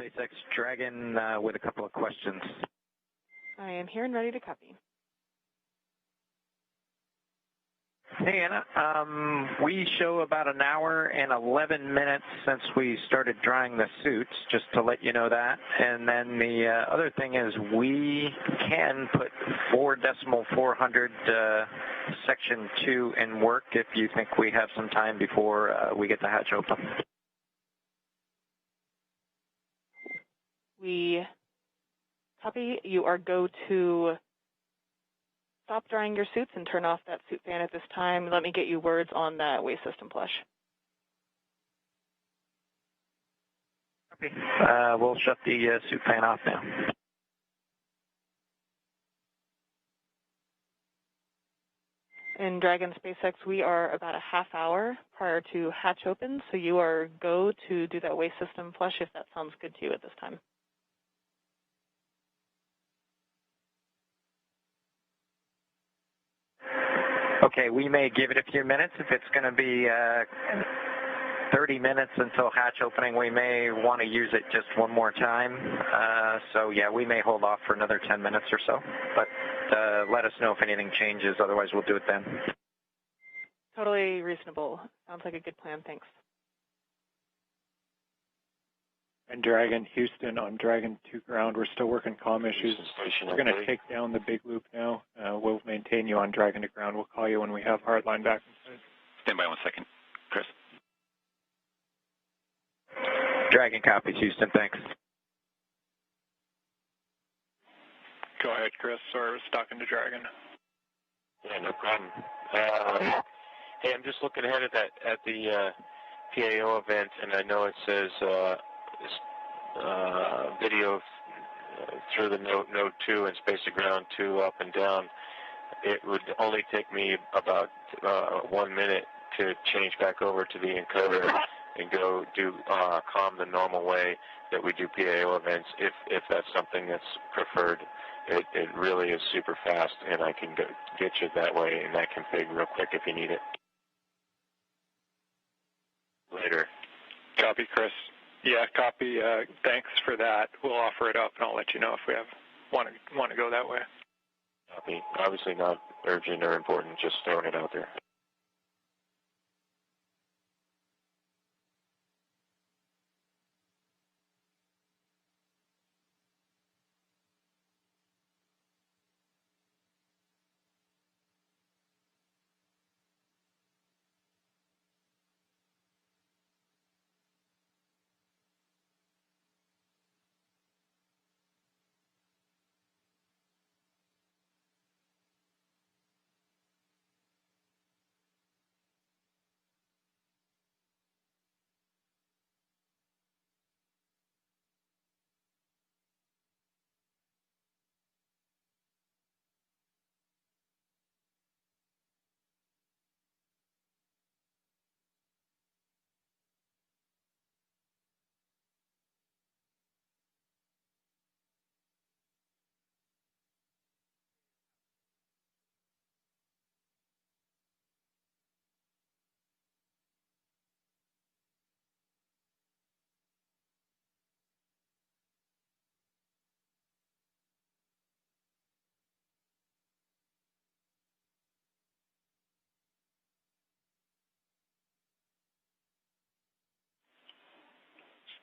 SpaceX Dragon with a couple of questions. I am here and ready to copy. Hey, Anna. We show about an hour and 11 minutes since we started drying the suits, just to let you know that. And then the other thing is we can put 4.400 Section 2 in work if you think we have some time before we get the hatch open. We copy. You are go to stop drying your suits and turn off that suit fan at this time. Let me get you words on that waste system flush. Copy. We'll shut the suit fan off now. In Dragon SpaceX, we are about a half hour prior to hatch open, so you are go to do that waste system flush if that sounds good to you at this time. Okay, we may give it a few minutes. If it's going to be 30 minutes until hatch opening, we may want to use it just one more time. So, yeah, we may hold off for another 10 minutes or so. But let us know if anything changes. Otherwise, we'll do it then. Totally reasonable. Sounds like a good plan. Thanks. And Dragon, Houston on Dragon 2 ground. We're still working comm issues. We're going to take down the big loop now. We'll maintain you on Dragon to ground. We'll call you when we have hardline back in place. Stand by 1 second. Chris. Dragon copies, Houston. Thanks. Go ahead, Chris. Sorry, I was talking to Dragon. Yeah, no problem. Hey, I'm just looking ahead at the PAO event, and I know it says video through the node 2 and space to ground 2 up and down. It would only take me about 1 minute to change back over to the encoder and go do comm the normal way that we do PAO events, if that's something that's preferred. It really is super fast, and I can get you that way in that config real quick if you need it. Later. Copy, Chris. Yeah, copy. Thanks for that. We'll offer it up, and I'll let you know if we want to go that way. Copy. Obviously not urgent or important, just throwing it out there.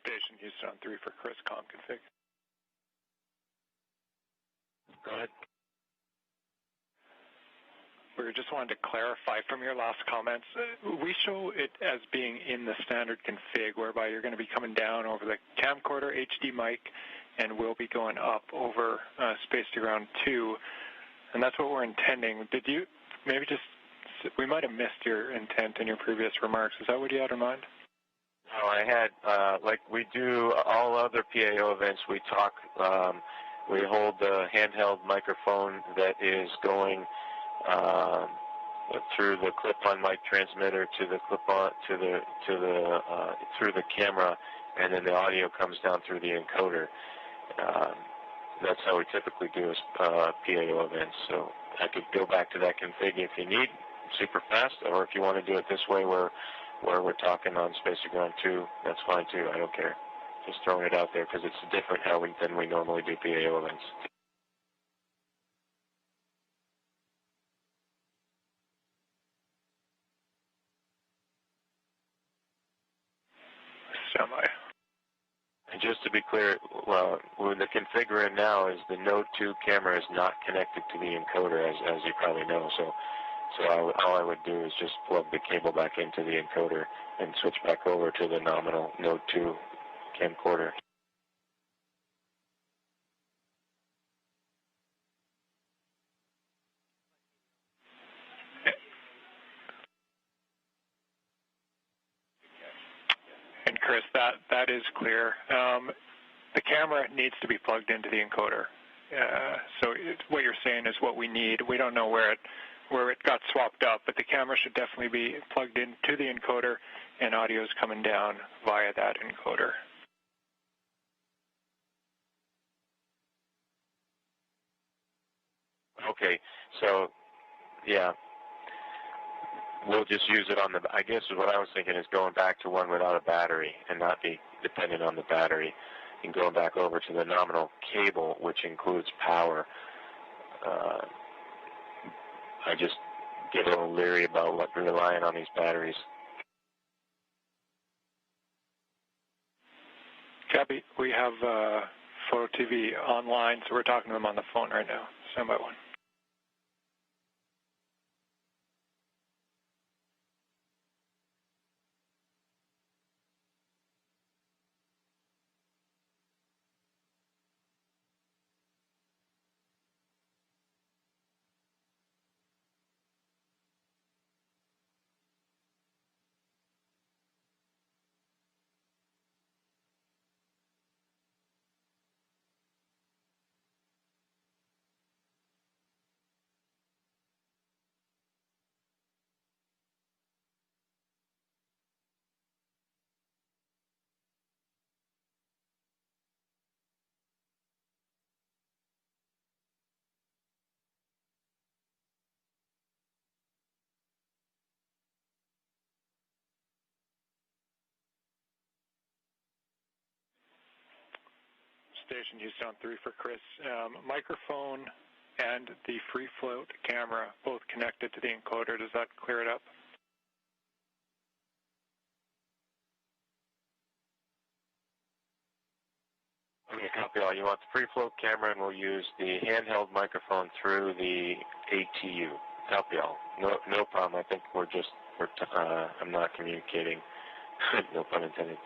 Station Houston on 3 for Chris, comm config. Go ahead. We just wanted to clarify from your last comments. We show it as being in the standard config, whereby you're going to be coming down over the camcorder HD mic, and we'll be going up over space to ground 2, and that's what we're intending. Did you maybe just? We might have missed your intent in your previous remarks. Is that what you had in mind? No, I had, like we do all other PAO events, we talk, we hold the handheld microphone that is going through the clip-on mic transmitter to the clip-on, through the camera, and then the audio comes down through the encoder. That's how we typically do PAO events. So I could go back to that config if you need, super fast, or if you want to do it this way where we're talking on space to ground 2, that's fine too. I don't care. Just throwing it out there because it's different than we normally do PAO events. Semi. And just to be clear, with the config we're in now is the Node 2 camera is not connected to the encoder, as you probably know. So all I would do is just plug the cable back into the encoder and switch back over to the nominal Node 2 camcorder. And Chris, that is clear. The camera needs to be plugged into the encoder. So what you're saying is what we need. We don't know where it got swapped up, but the camera should definitely be plugged into the encoder, and audio is coming down via that encoder. Okay, so yeah, we'll just use it on the. I guess what I was thinking is going back to one without a battery and not be dependent on the battery, and going back over to the nominal cable, which includes power. I just get a little leery about relying on these batteries. Gabby, we have Photo TV online, so we're talking to them on the phone right now. Stand by one. Station Houston on 3 for Chris. Microphone and the free float camera both connected to the encoder. Does that clear it up? Okay, copy all. You want the free float camera, and we'll use the handheld microphone through the ATU. Copy all. No problem. I think I'm not communicating. No pun intended.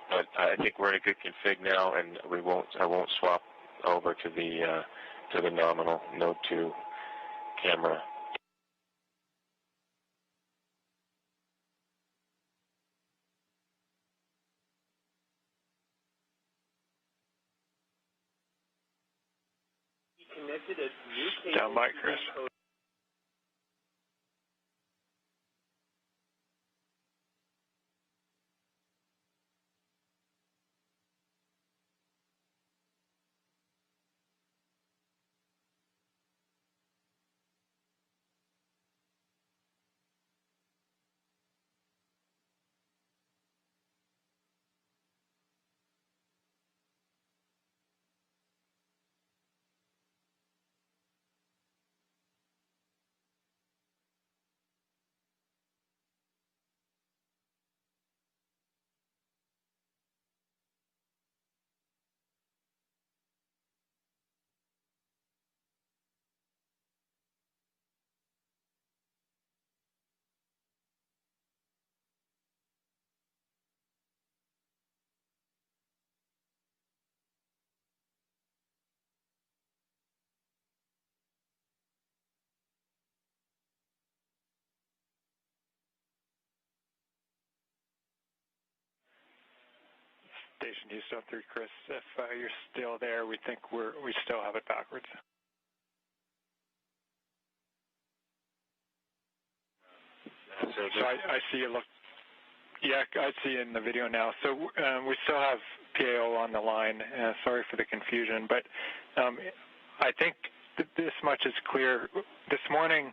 But I think we're in a good config now, and I won't swap over to the nominal Node 2 camera. Down mic, Chris. Station Houston 3, Chris. If you're still there, we think we still have it backwards. So I see you look. Yeah, I see in the video now. So we still have PAO on the line. Sorry for the confusion, but I think this much is clear. This morning,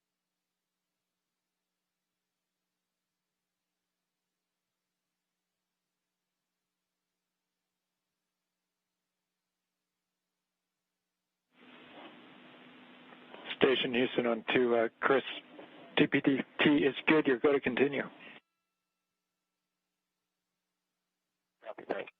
Station Houston on 2. Chris, TPT is good. You're going to continue. Copy, thanks.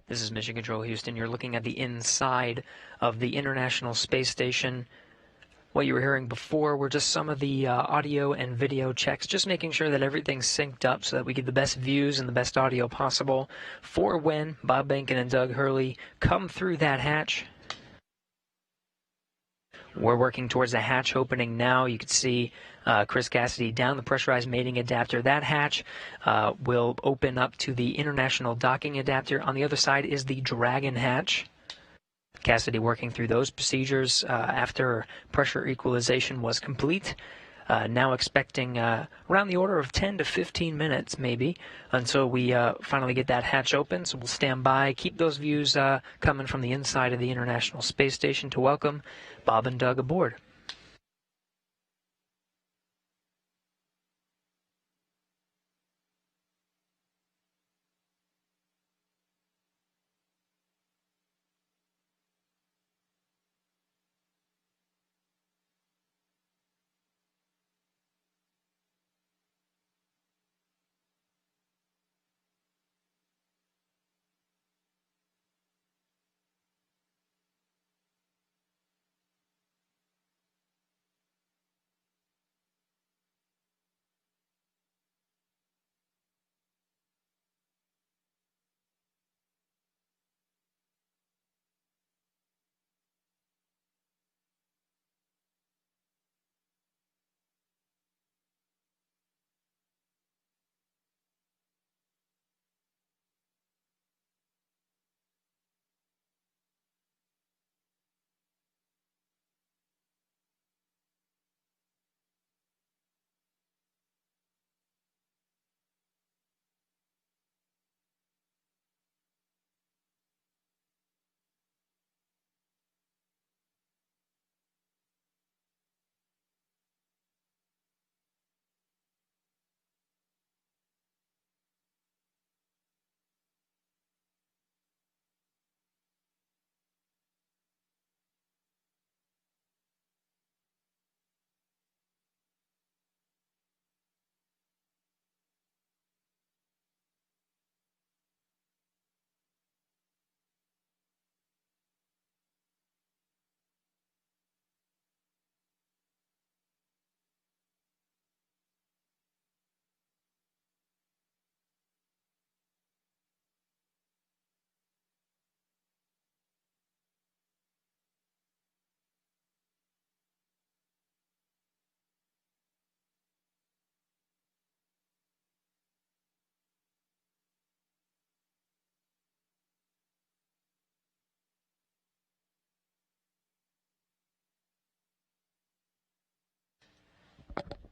This is Mission Control Houston. You're looking at the inside of the International Space Station. What you were hearing before were just some of the audio and video checks, just making sure that everything's synced up so that we get the best views and the best audio possible for when Bob Behnken and Doug Hurley come through that hatch. We're working towards a hatch opening now. You can see Chris Cassidy down the pressurized mating adapter. That hatch will open up to the international docking adapter. On the other side is the Dragon hatch. Cassidy working through those procedures after pressure equalization was complete. Now expecting around the order of 10 to 15 minutes maybe until we finally get that hatch open. So we'll stand by, keep those views coming from the inside of the International Space Station to welcome Bob and Doug aboard.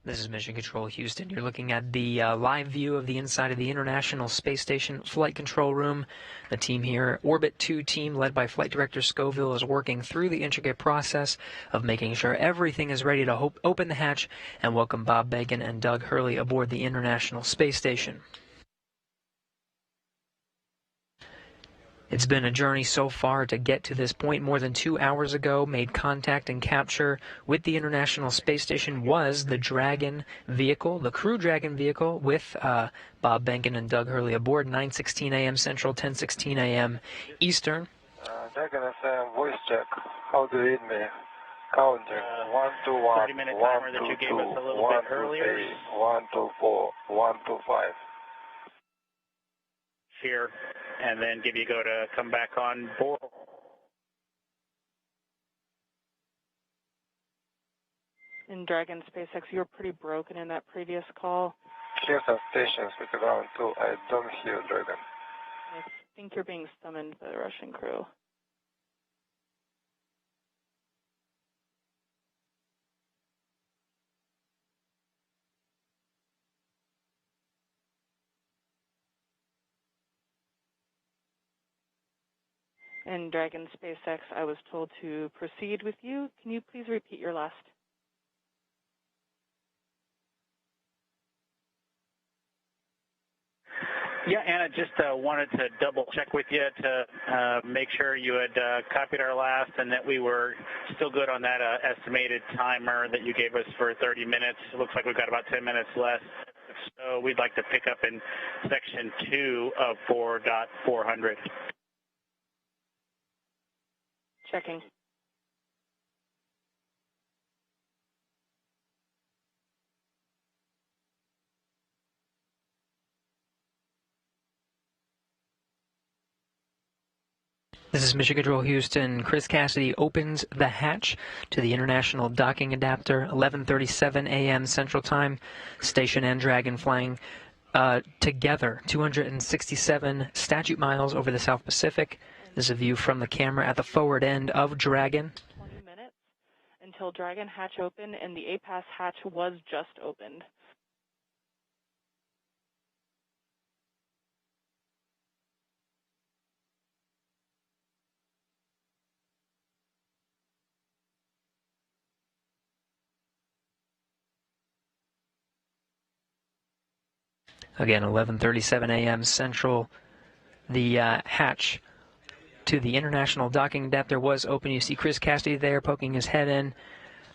This is Mission Control Houston. You're looking at the live view of the inside of the International Space Station Flight Control Room. The team here, Orbit 2 team, led by Flight Director Scoville, is working through the intricate process of making sure everything is ready to open the hatch and welcome Bob Behnken and Doug Hurley aboard the International Space Station. It's been a journey so far to get to this point. More than 2 hours ago, made contact and capture with the International Space Station was the Dragon vehicle, the Crew Dragon vehicle, with Bob Behnken and Doug Hurley aboard, 9:16 a.m. Central, 10:16 a.m. Eastern. Dragon FM voice check. How do you read me? Counting. 1, 2, 1, 30-minute 1, timer 2, that you gave 2, us a little 1, bit 2, earlier. 3, 1, 2, 4, 1, 2, 5. Here, and then give you a go to come back on board. In Dragon SpaceX, you were pretty broken in that previous call. Here's some stations with the ground too. I don't hear Dragon. I think you're being summoned by the Russian crew. In Dragon SpaceX, I was told to proceed with you. Can you please repeat your last? Yeah, Anna, just wanted to double check with you to make sure you had copied our last and that we were still good on that estimated timer that you gave us for 30 minutes. It looks like we've got about 10 minutes left. So we'd like to pick up in section 2 of 4.400. Checking. This is Mission Control Houston. Chris Cassidy opens the hatch to the International Docking Adapter, 11:37 a.m. Central Time. Station and Dragon flying together, 267 statute miles over the South Pacific. This is a view from the camera at the forward end of Dragon. 20 minutes until Dragon hatch open, and the APAS hatch was just opened. Again, 11:37 a.m. Central. The hatch to the International Docking Adapter was open. You see Chris Cassidy there poking his head in.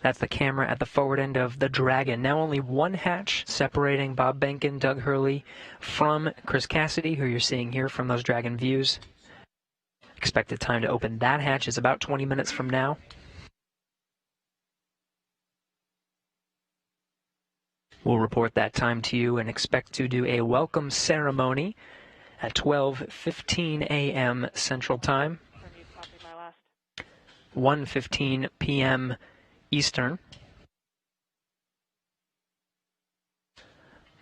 That's the camera at the forward end of the Dragon. Now only one hatch separating Bob Behnken, Doug Hurley from Chris Cassidy, who you're seeing here from those Dragon views. Expected time to open that hatch is about 20 minutes from now. We'll report that time to you and expect to do a welcome ceremony at 12:15 a.m. Central Time, 1:15 p.m. Eastern.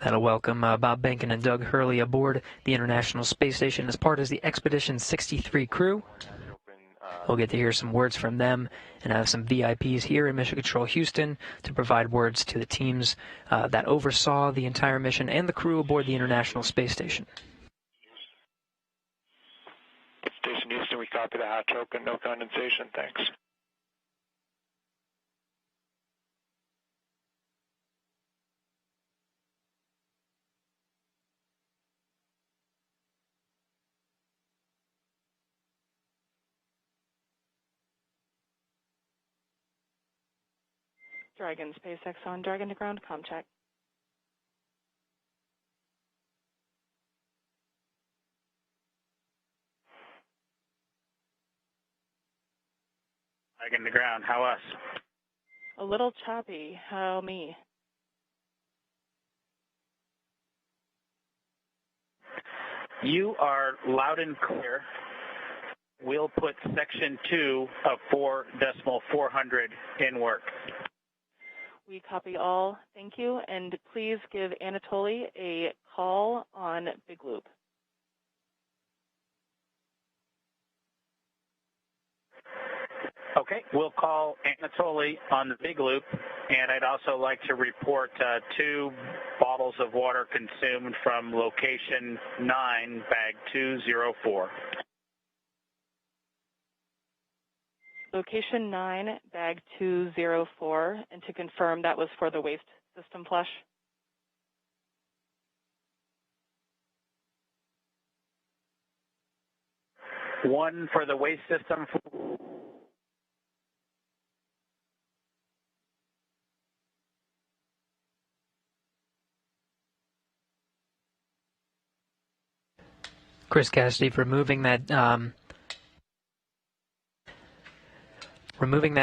That'll welcome Bob Behnken and Doug Hurley aboard the International Space Station as part of the Expedition 63 crew. We'll get to hear some words from them and have some VIPs here in Mission Control Houston to provide words to the teams that oversaw the entire mission and the crew aboard the International Space Station. Station Houston, we copy the hatch open, no condensation, thanks. Dragon SpaceX on Dragon to ground, comm check. Dragon to ground, how us? A little choppy, how me? You are loud and clear. We'll put section 2 of 4.400 in work. We copy all, thank you, and please give Anatoly a call on Big Loop. Okay, we'll call Anatoly on the Big Loop, and I'd also like to report 2 bottles of water consumed from location 9, bag 204. Location 9, bag 204, and to confirm that was for the waste system flush. One for the waste system. Chris Cassidy removing that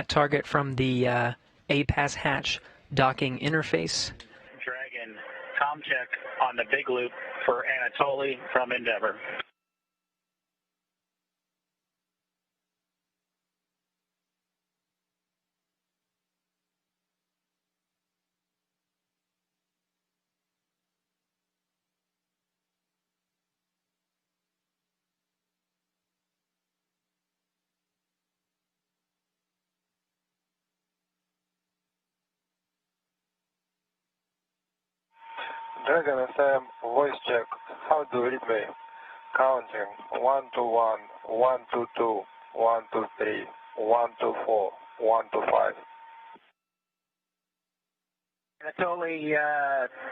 target from the APAS hatch docking interface. Dragon, com check on the big loop for Anatoly from Endeavour. Dragon FM, voice check. How do you read me? Counting 1 to 1, 1 to 2, 1 to 3, 1 to 4, 1 to 5. Anatoly,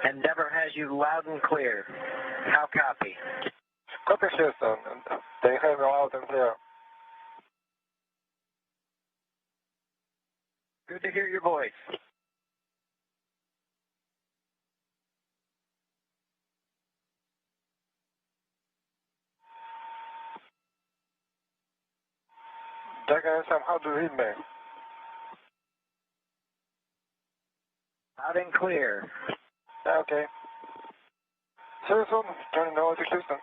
Endeavour has you loud and clear. How copy? Copy, Houston. They have me loud and clear. Good to hear your voice. Dragon FM, how do you read me? Loud and clear. Okay. See you soon. Turning over to Houston.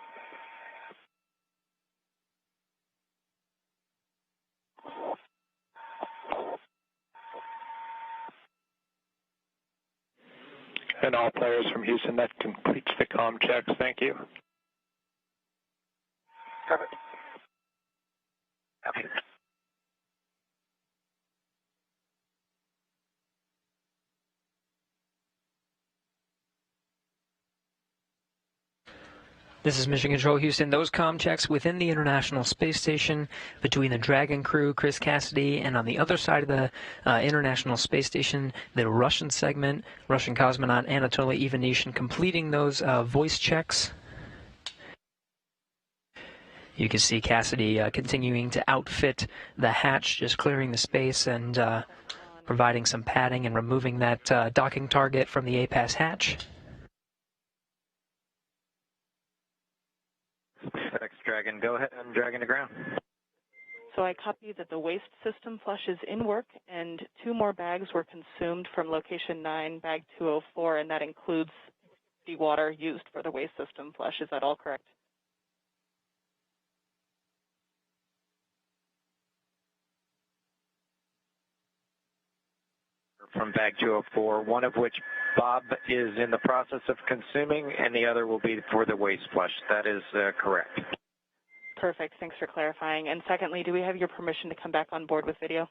And all players from Houston, that completes the comm checks. Thank you. Copy. Copy. This is Mission Control Houston. Those comm checks within the International Space Station between the Dragon crew, Chris Cassidy, and on the other side of the International Space Station, the Russian segment, Russian cosmonaut Anatoly Ivanishin, completing those voice checks. You can see Cassidy continuing to outfit the hatch, just clearing the space and providing some padding and removing that docking target from the APAS hatch. Thanks, Dragon. Go ahead and Dragon to ground. So I copy that the waste system flush is in work, and 2 more bags were consumed from location 9, bag 204, and that includes the water used for the waste system flush. Is that all correct? From bag 204, one of which Bob is in the process of consuming, and the other will be for the waste flush. That is correct. Perfect. Thanks for clarifying. And secondly, do we have your permission to come back on board with video?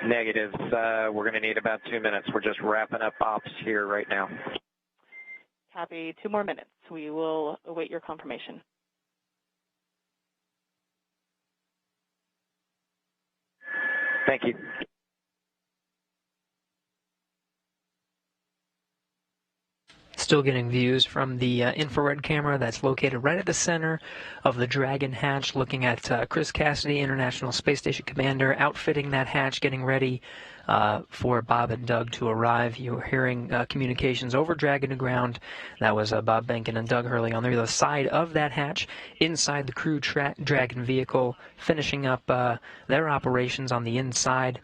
Negative. We're going to need about 2 minutes. We're just wrapping up ops here right now. Copy. 2 more minutes. We will await your confirmation. Thank you. Still getting views from the infrared camera that's located right at the center of the Dragon hatch, looking at Chris Cassidy, International Space Station Commander, outfitting that hatch, getting ready for Bob and Doug to arrive. You're hearing communications over Dragon to ground. That was Bob Behnken and Doug Hurley on the other side of that hatch, inside the crew Dragon vehicle, finishing up their operations on the inside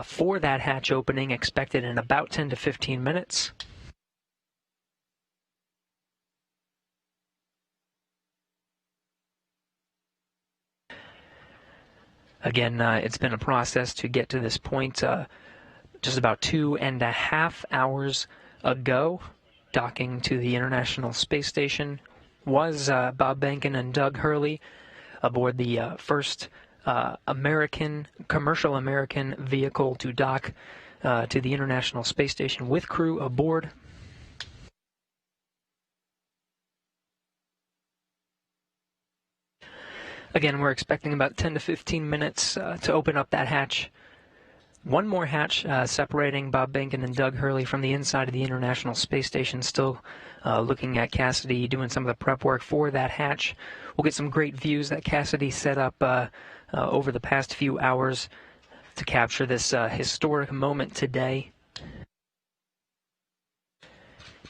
for that hatch opening, expected in about 10 to 15 minutes. Again, it's been a process to get to this point. Just about 2.5 hours ago, docking to the International Space Station was Bob Behnken and Doug Hurley aboard the first commercial American vehicle to dock to the International Space Station with crew aboard. Again, we're expecting about 10 to 15 minutes to open up that hatch One more hatch separating Bob Behnken and Doug Hurley from the inside of the International Space Station, still looking at Cassidy doing some of the prep work for that hatch. We'll get some great views that Cassidy set up over the past few hours to capture this historic moment today.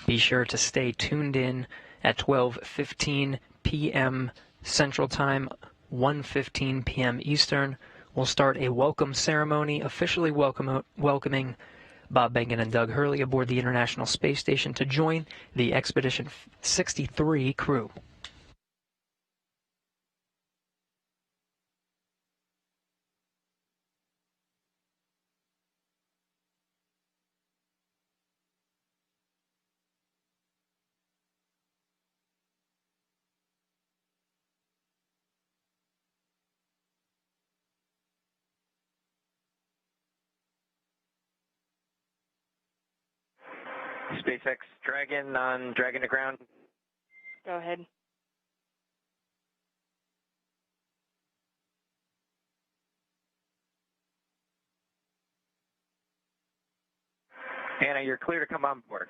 Be sure to stay tuned in at 12:15 p.m. Central Time, 1:15 p.m. Eastern. We'll start a welcome ceremony officially welcoming Bob Behnken and Doug Hurley aboard the International Space Station to join the Expedition 63 crew. SpaceX Dragon on Dragon to ground. Go ahead. Anna, you're clear to come on board.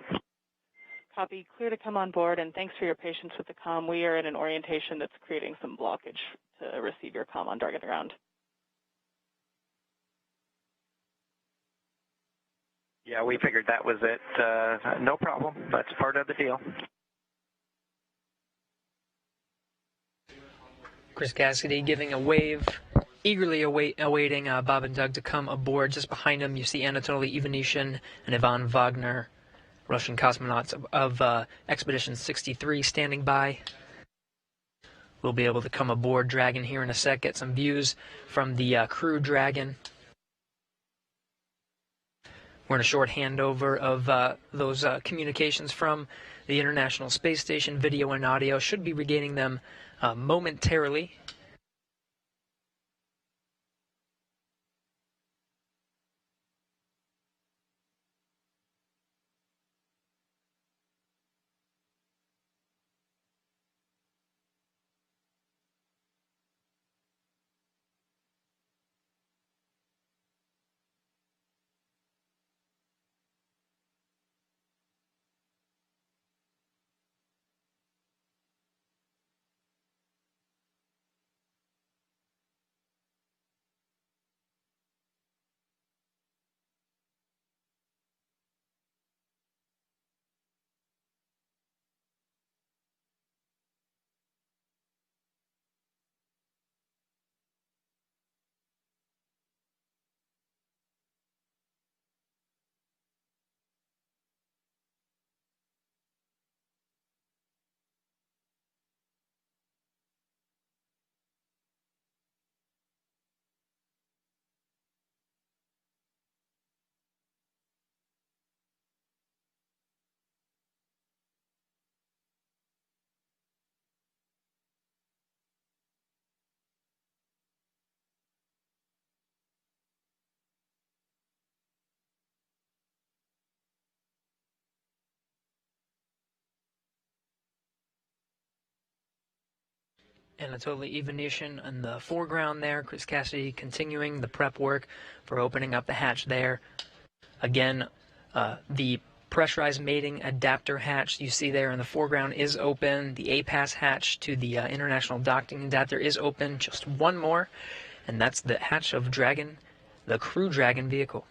Copy. Clear to come on board, and thanks for your patience with the comm. We are in an orientation that's creating some blockage to receive your comm on Dragon to ground. Yeah, we figured that was it. No problem. That's part of the deal. Chris Cassidy giving a wave, eagerly awaiting Bob and Doug to come aboard. Just behind him, you see Anatoly Ivanishin and Ivan Wagner, Russian cosmonauts of Expedition 63, standing by. We'll be able to come aboard Dragon here in a sec, get some views from the crew Dragon. We're in a short handover of those communications from the International Space Station. Video and audio should be regaining them momentarily. Anatoly Ivanishin in the foreground there. Chris Cassidy continuing the prep work for opening up the hatch there. Again, the pressurized mating adapter hatch you see there in the foreground is open. The APAS hatch to the International Docking Adapter is open. Just one more, and that's the hatch of Dragon, the Crew Dragon vehicle.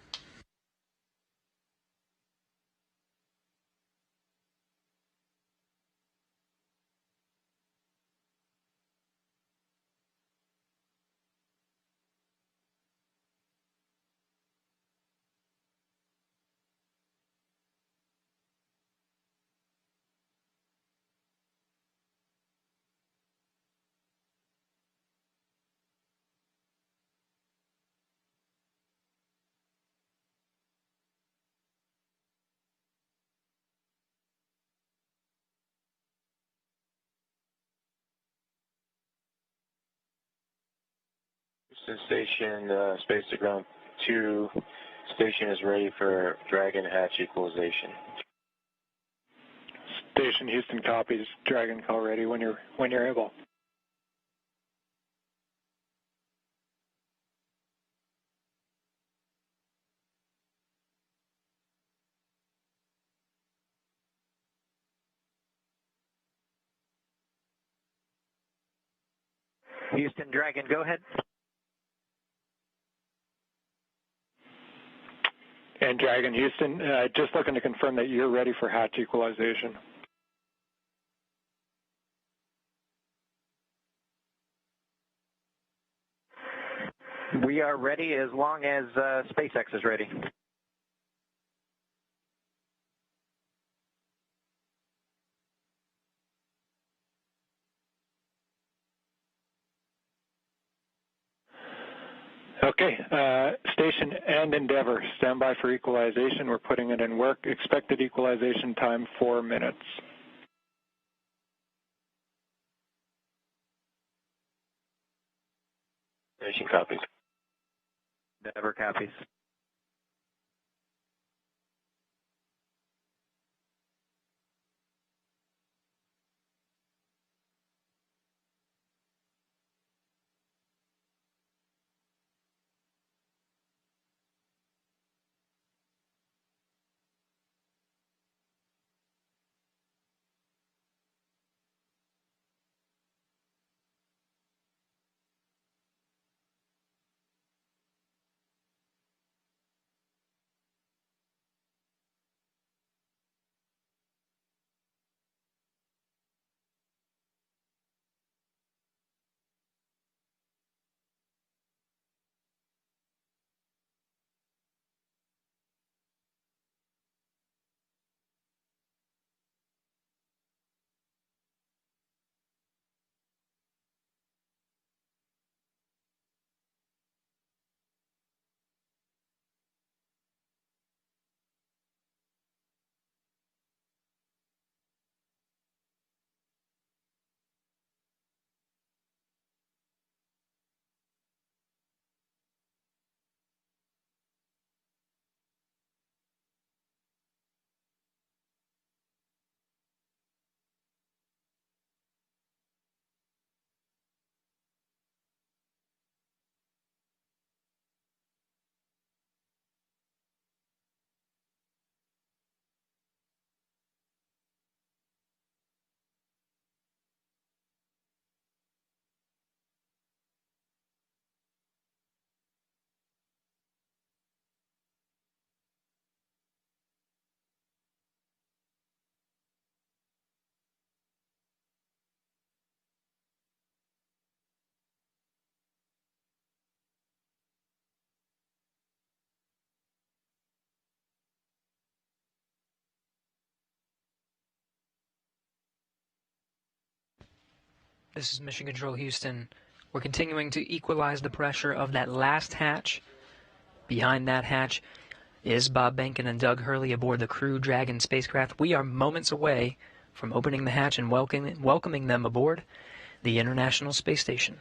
Station, space to ground 2. Station is ready for Dragon hatch equalization. Station Houston copies. Dragon call ready when you're able. Houston, Dragon, go ahead. And Dragon, Houston, just looking to confirm that you're ready for hatch equalization. We are ready as long as SpaceX is ready. Okay, station and Endeavour, stand by for equalization. We're putting it in work. Expected equalization time, 4 minutes. Station copies. Endeavour copies. This is Mission Control Houston. We're continuing to equalize the pressure of that last hatch. Behind that hatch is Bob Behnken and Doug Hurley aboard the Crew Dragon spacecraft. We are moments away from opening the hatch and welcoming them aboard the International Space Station.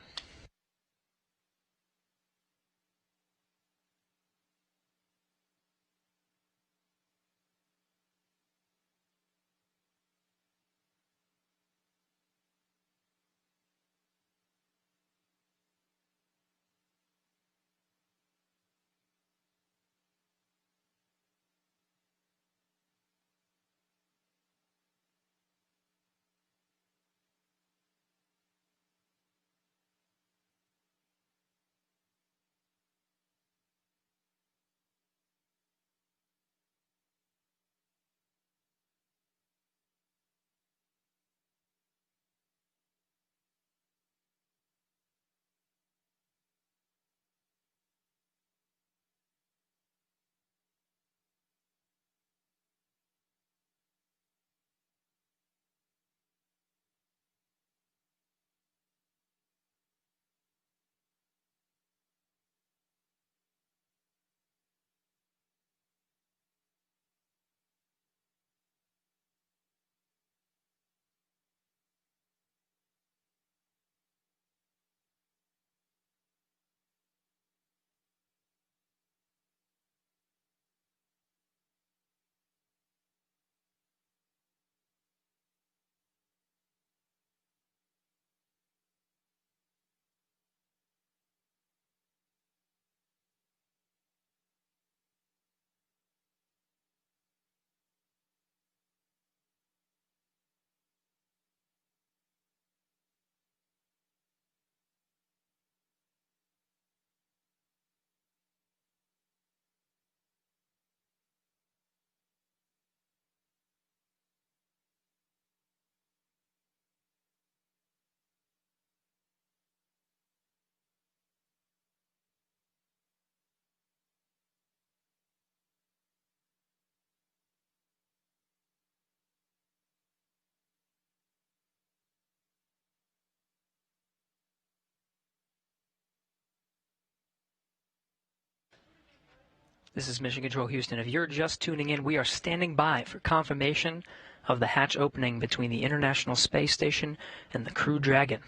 This is Mission Control Houston. If you're just tuning in, we are standing by for confirmation of the hatch opening between the International Space Station and the Crew Dragon.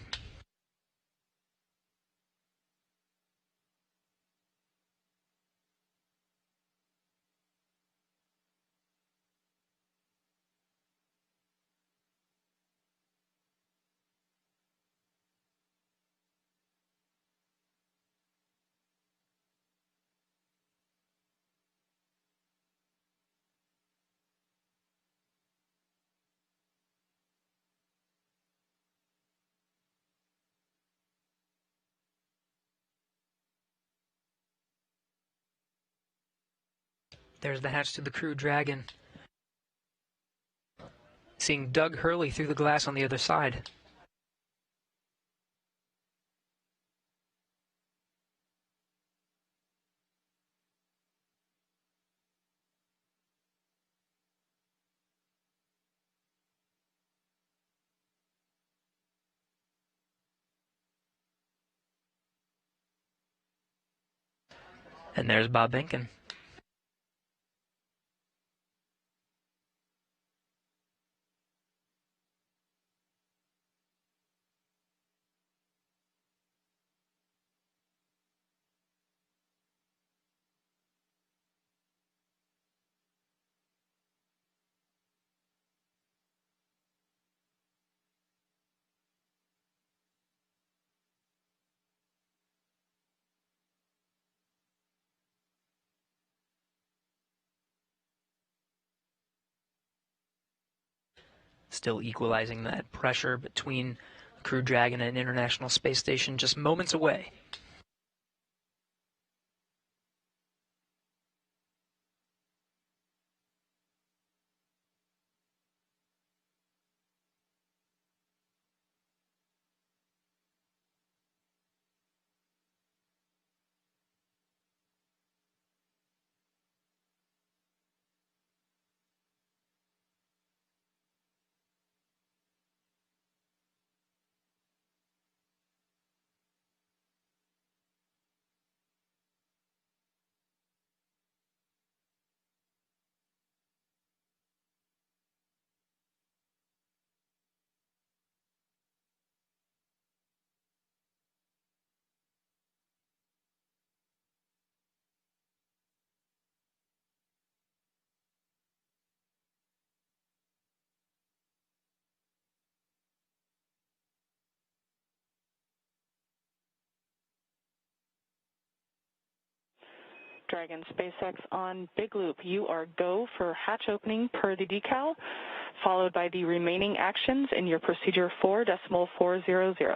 There's the hatch to the Crew Dragon. Seeing Doug Hurley through the glass on the other side. And there's Bob Behnken. Still equalizing that pressure between Crew Dragon and International Space Station, just moments away. Dragon SpaceX on Big Loop. You are go for hatch opening per the decal, followed by the remaining actions in your procedure 4.400.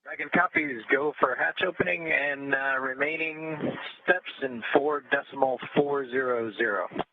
Dragon copies, go for hatch opening and remaining steps in 4.400.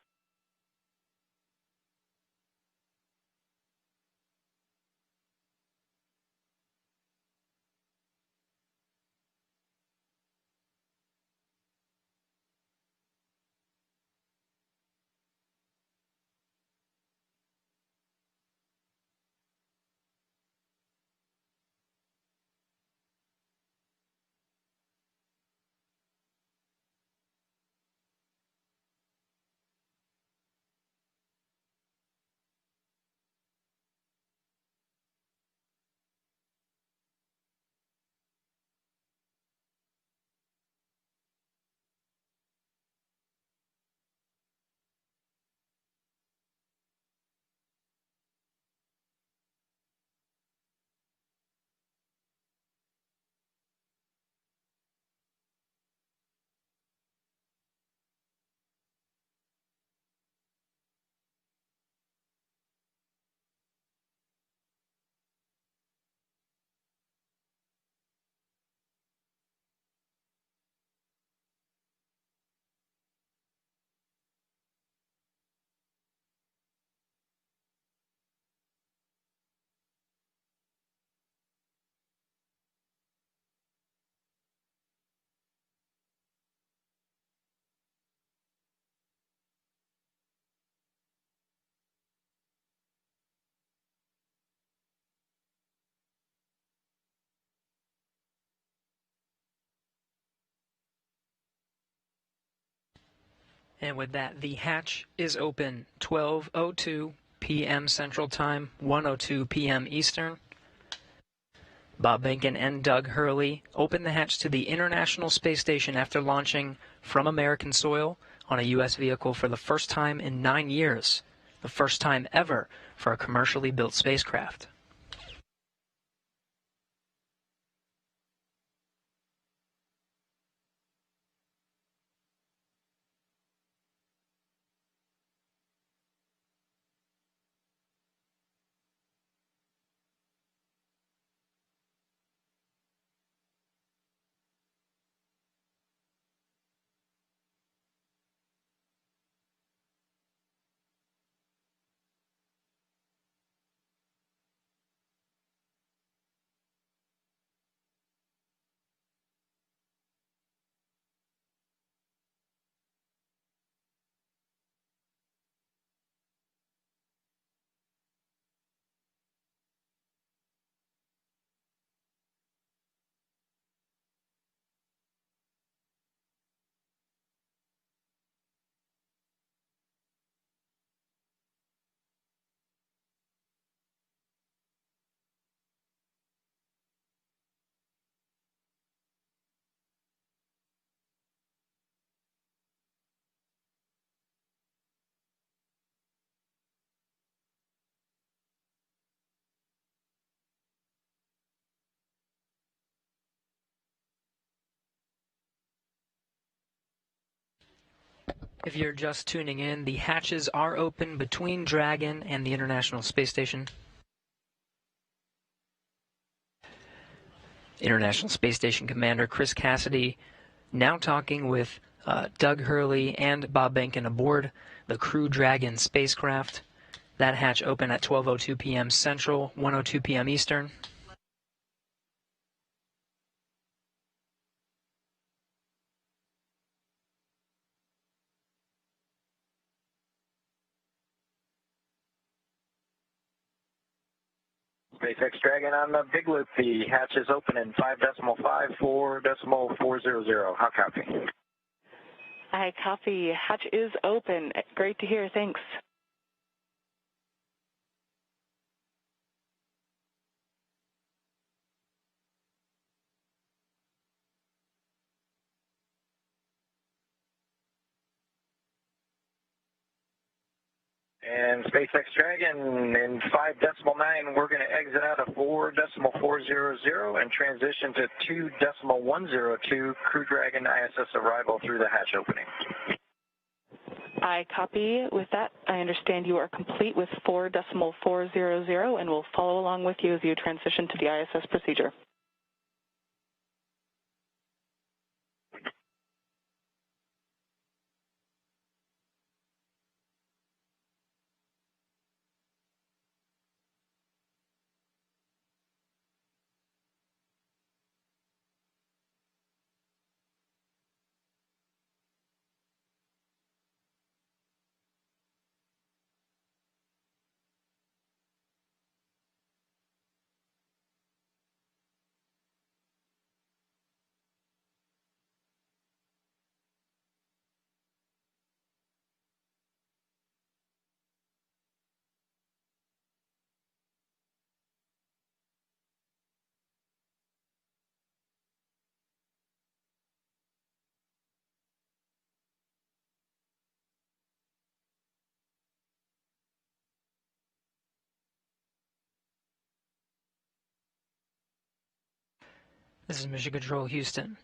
And with that, the hatch is open 12:02 p.m. Central Time, 1:02 p.m. Eastern. Bob Behnken and Doug Hurley opened the hatch to the International Space Station after launching from American soil on a U.S. vehicle for the first time in 9 years, the first time ever for a commercially built spacecraft. If you're just tuning in, the hatches are open between Dragon and the International Space Station. International Space Station Commander Chris Cassidy now talking with Doug Hurley and Bob Behnken aboard the Crew Dragon spacecraft. That hatch open at 12:02 p.m. Central, 1:02 p.m. Eastern. SpaceX Dragon on the big loop. The hatch is open in 5.54.400. How copy? I copy. Hatch is open. Great to hear. Thanks. And SpaceX Dragon in 5.9, we're going to exit out of 4.400 and transition to 2.102 Crew Dragon ISS arrival through the hatch opening. I copy. With that, I understand you are complete with 4.400 and will follow along with you as you transition to the ISS procedure. This is Mission Control Houston.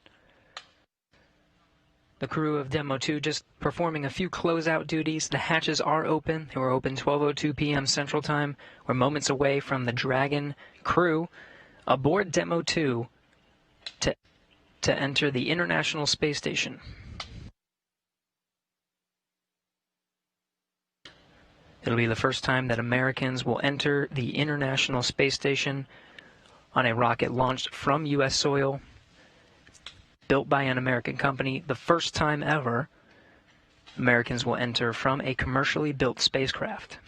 The crew of Demo 2 just performing a few closeout duties. The hatches are open. They were open 12:02 p.m. Central Time. We're moments away from the Dragon crew aboard Demo 2 to enter the International Space Station. It'll be the first time that Americans will enter the International Space Station on a rocket launched from U.S. soil, built by an American company. The first time ever Americans will enter from a commercially built spacecraft.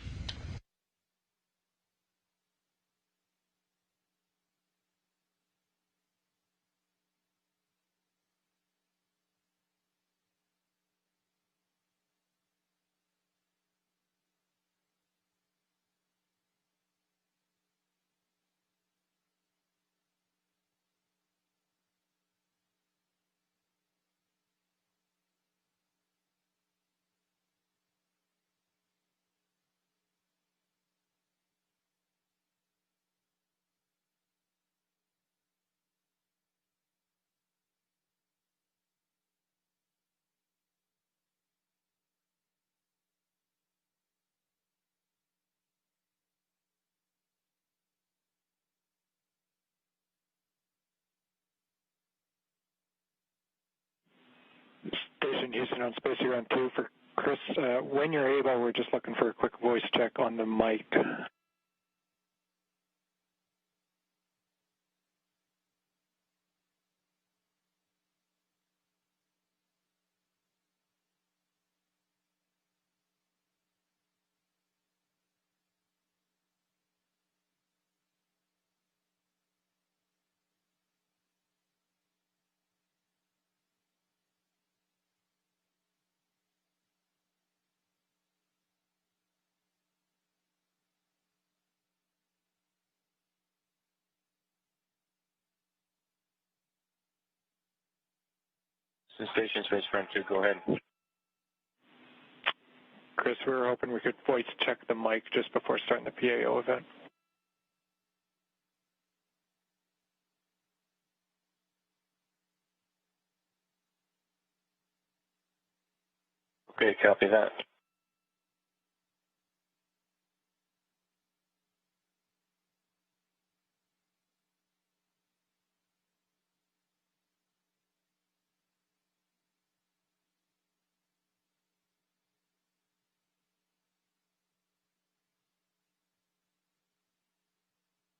Station Houston on Space Ground 2 for Chris. When you're able, we're just looking for a quick voice check on the mic. Station Space Ground 2, go ahead. Chris, we were hoping we could voice check the mic just before starting the PAO event. Okay, copy that.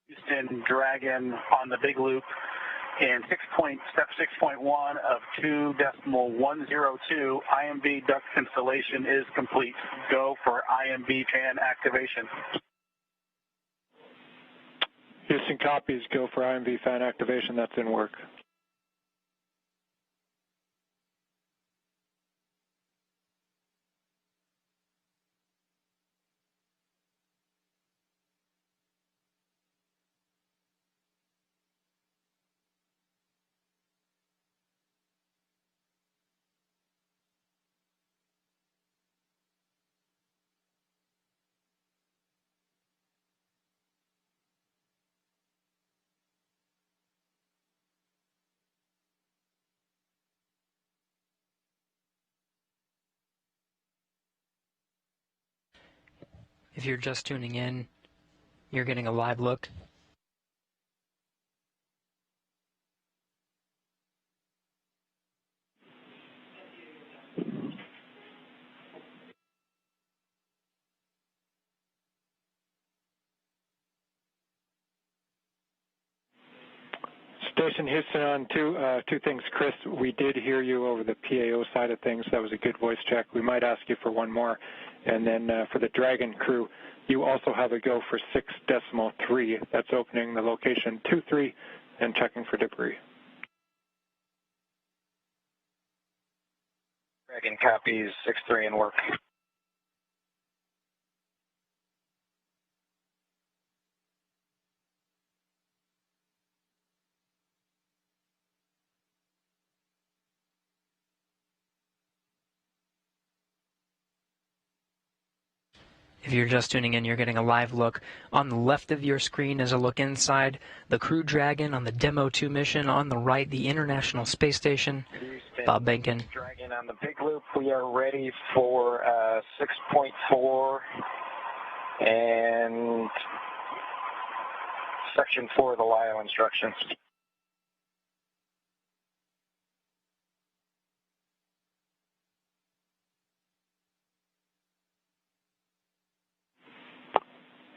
Houston Dragon on the big loop in step 6.1 of 2.102. IMB duct installation is complete. Go for IMB fan activation. Houston copies, go for IMB fan activation. That's in work. If you're just tuning in, you're getting a live look. Station Houston on two things. Chris, we did hear you over the PAO side of things. That was a good voice check. We might ask you for one more. And then for the Dragon crew, you also have a go for 6.3. That's opening the location 23 and checking for debris. Dragon copies 6.3 in work. If you're just tuning in, you're getting a live look. On the left of your screen is a look inside the Crew Dragon on the Demo 2 mission. On the right, the International Space Station. Bob Behnken. Dragon on the big loop. We are ready for 6.4 and section 4 of the LIO instructions.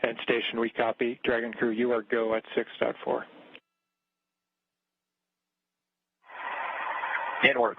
And station, we copy. Dragon crew, you are go at 6.4. In work.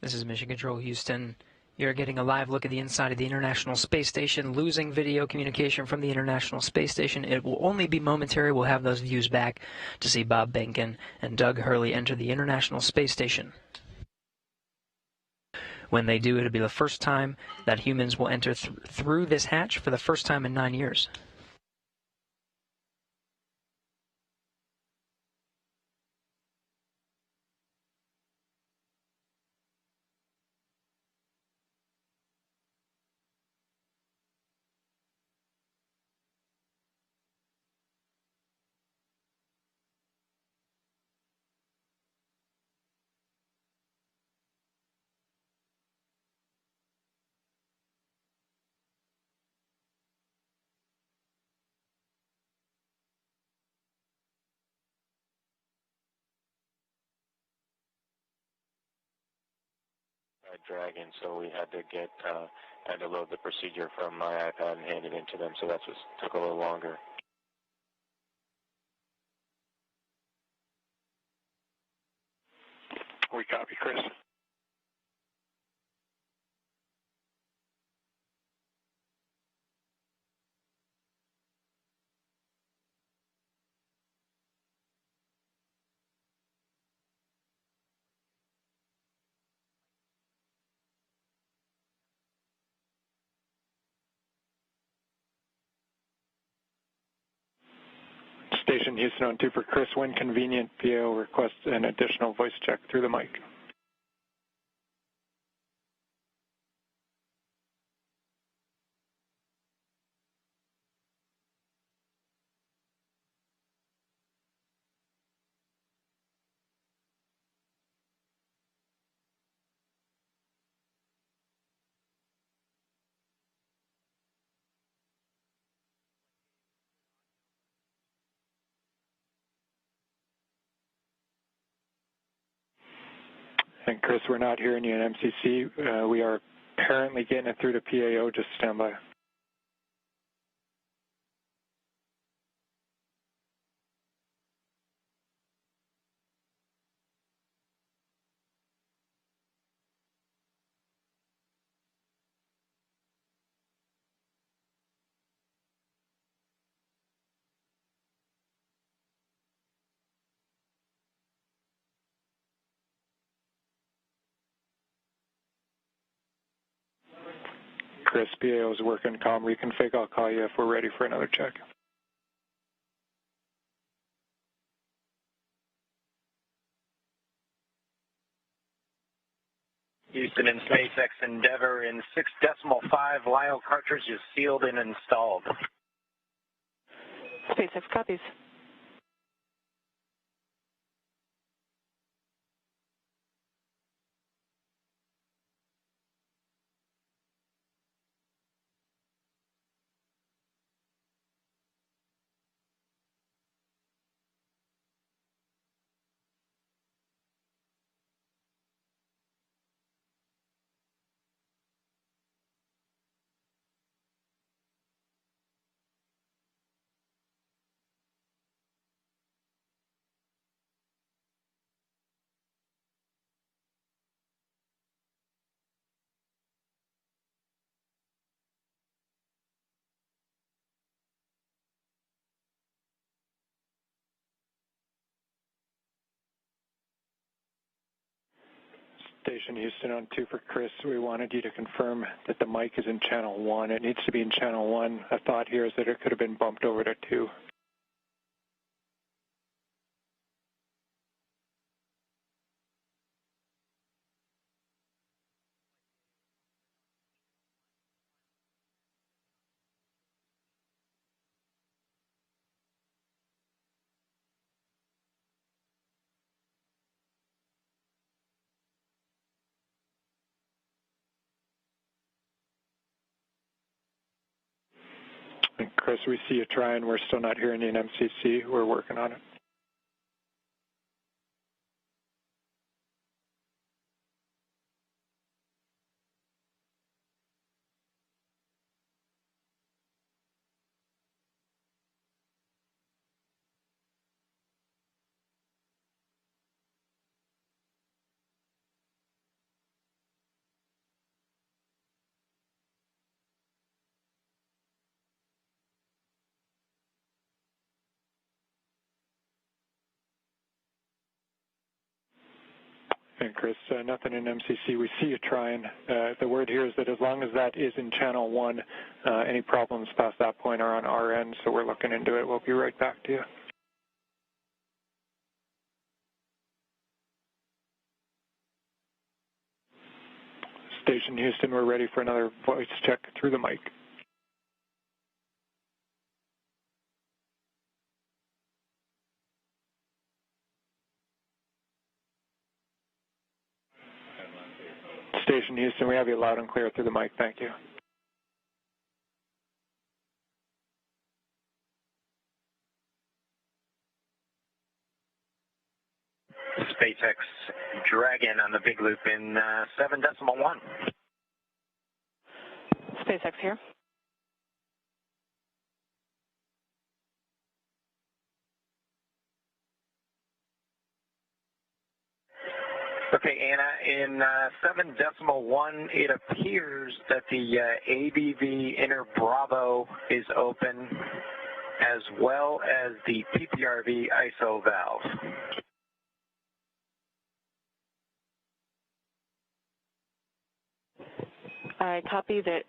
This is Mission Control Houston. You're getting a live look at the inside of the International Space Station, losing video communication from the International Space Station. It will only be momentary. We'll have those views back to see Bob Behnken and Doug Hurley enter the International Space Station. When they do, it'll be the first time that humans will enter through this hatch for the first time in 9 years. Dragon, so we had to load the procedure from my iPad and hand it in to them, so that's what took a little longer. We copy, Chris. Station Houston on 2 for Chris. When convenient, PO requests an additional voice check through the mic. And Chris, we're not hearing you in MCC. We are apparently getting it through to PAO. Just stand by. Chris, PAO is working comm reconfig. I'll call you if we're ready for another check. Houston and SpaceX Endeavour in 6.5 LIO cartridges sealed and installed. SpaceX copies. Station Houston on 2 for Chris. We wanted you to confirm that the mic is in channel 1. It needs to be in channel 1. A thought here is that it could have been bumped over to 2. And Chris, we see you trying. We're still not hearing you in MCC. We're working on it. And Chris, nothing in MCC. We see you trying. The word here is that as long as that is in channel 1, any problems past that point are on our end, so we're looking into it. We'll be right back to you. Station Houston, we're ready for another voice check through the mic. Station Houston, we have you loud and clear through the mic. Thank you. SpaceX Dragon on the big loop in 7.1. SpaceX here. Okay, Anna, in 7.1, it appears that the ABV inner Bravo is open, as well as the PPRV ISO valve. I copy that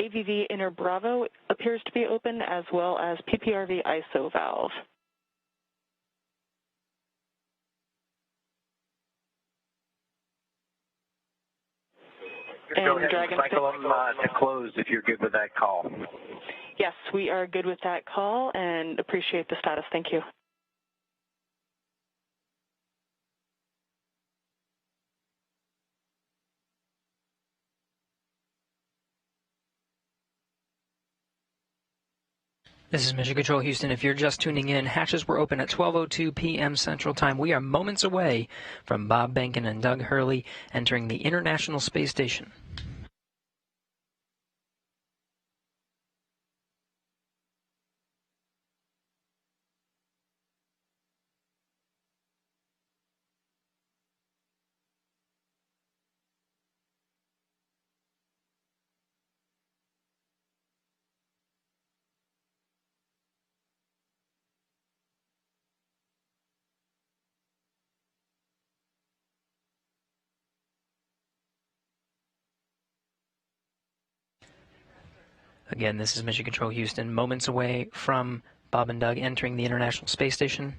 AVV inner Bravo appears to be open, as well as PPRV ISO valve. Go ahead and cycle them to close if you're good with that call. Yes, we are good with that call and appreciate the status. Thank you. This is Mission Control Houston. If you're just tuning in, hatches were open at 12:02 p.m. Central Time. We are moments away from Bob Behnken and Doug Hurley entering the International Space Station. Again, this is Mission Control Houston, moments away from Bob and Doug entering the International Space Station.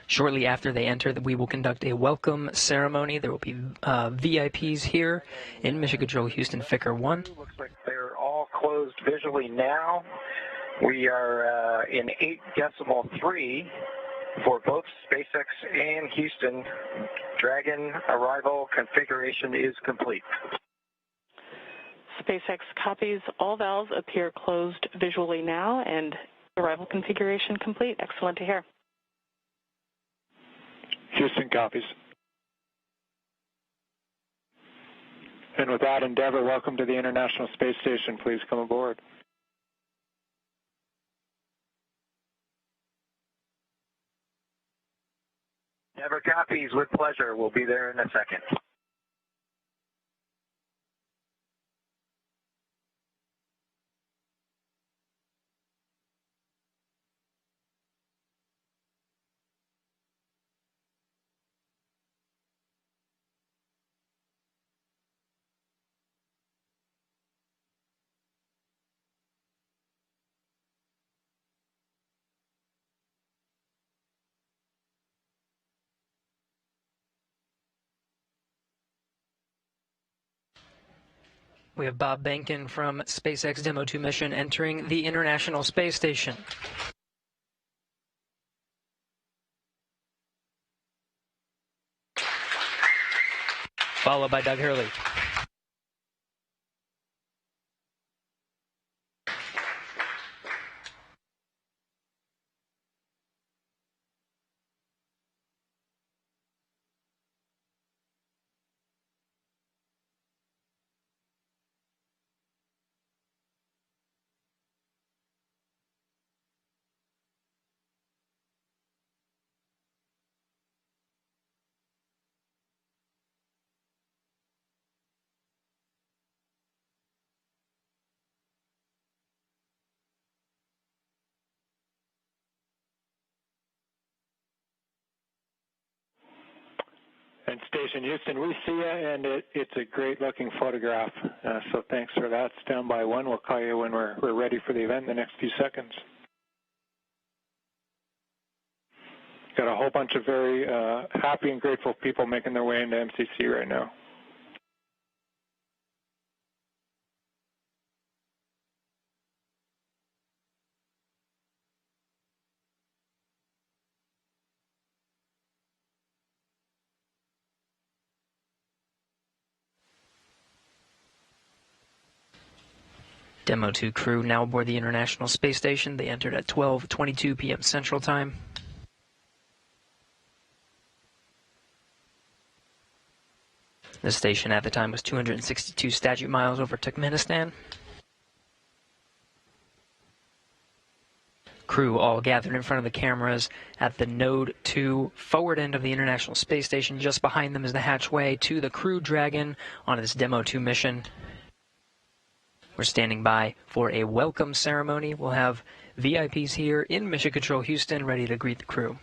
Shortly after they enter, we will conduct a welcome ceremony. There will be VIPs here in Mission Control Houston, Ficker 1. Looks like they're all closed visually now. We are in 8.3 for both SpaceX and Houston. Dragon arrival configuration is complete. SpaceX copies. All valves appear closed visually now, and arrival configuration complete. Excellent to hear. Houston copies. And with that, Endeavour, welcome to the International Space Station. Please come aboard. Endeavour copies with pleasure. We'll be there in a second. We have Bob Behnken from SpaceX Demo 2 mission entering the International Space Station. Followed by Doug Hurley. Station Houston, we see you, and it's a great-looking photograph. So thanks for that. Stand by one. We'll call you when we're ready for the event in the next few seconds. Got a whole bunch of very happy and grateful people making their way into MCC right now. Demo 2 crew now aboard the International Space Station. They entered at 12:22 p.m. Central Time. The station at the time was 262 statute miles over Turkmenistan. Crew all gathered in front of the cameras at the Node 2 forward end of the International Space Station. Just behind them is the hatchway to the Crew Dragon on its Demo 2 mission. We're standing by for a welcome ceremony. We'll have VIPs here in Mission Control Houston ready to greet the crew.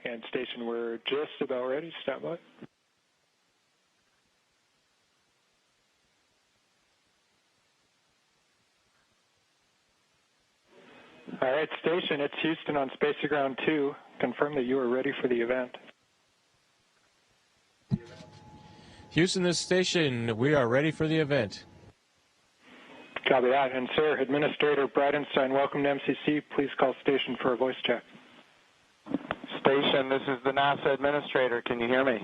And Station, we're just about ready. Stand by. All right, Station, it's Houston on Space Ground 2. Confirm that you are ready for the event. Houston, this station, we are ready for the event. Copy that. And, sir, Administrator Bridenstine, welcome to MCC. Please call Station for a voice check. Station, this is the NASA Administrator. Can you hear me?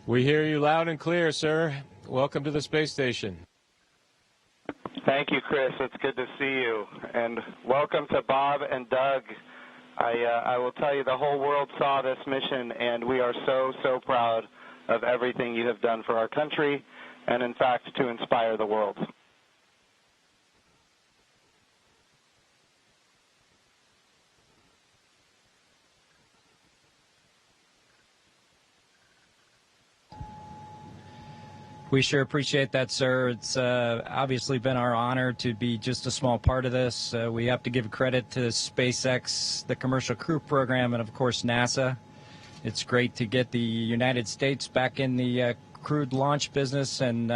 We hear you loud and clear, sir. Welcome to the space station. Thank you, Chris. It's good to see you. And welcome to Bob and Doug. I will tell you, the whole world saw this mission, and we are so proud of everything you have done for our country and, in fact, to inspire the world. We sure appreciate that, sir. It's obviously been our honor to be just a small part of this. We have to give credit to SpaceX, the Commercial Crew Program, and, of course, NASA. It's great to get the United States back in the crewed launch business, and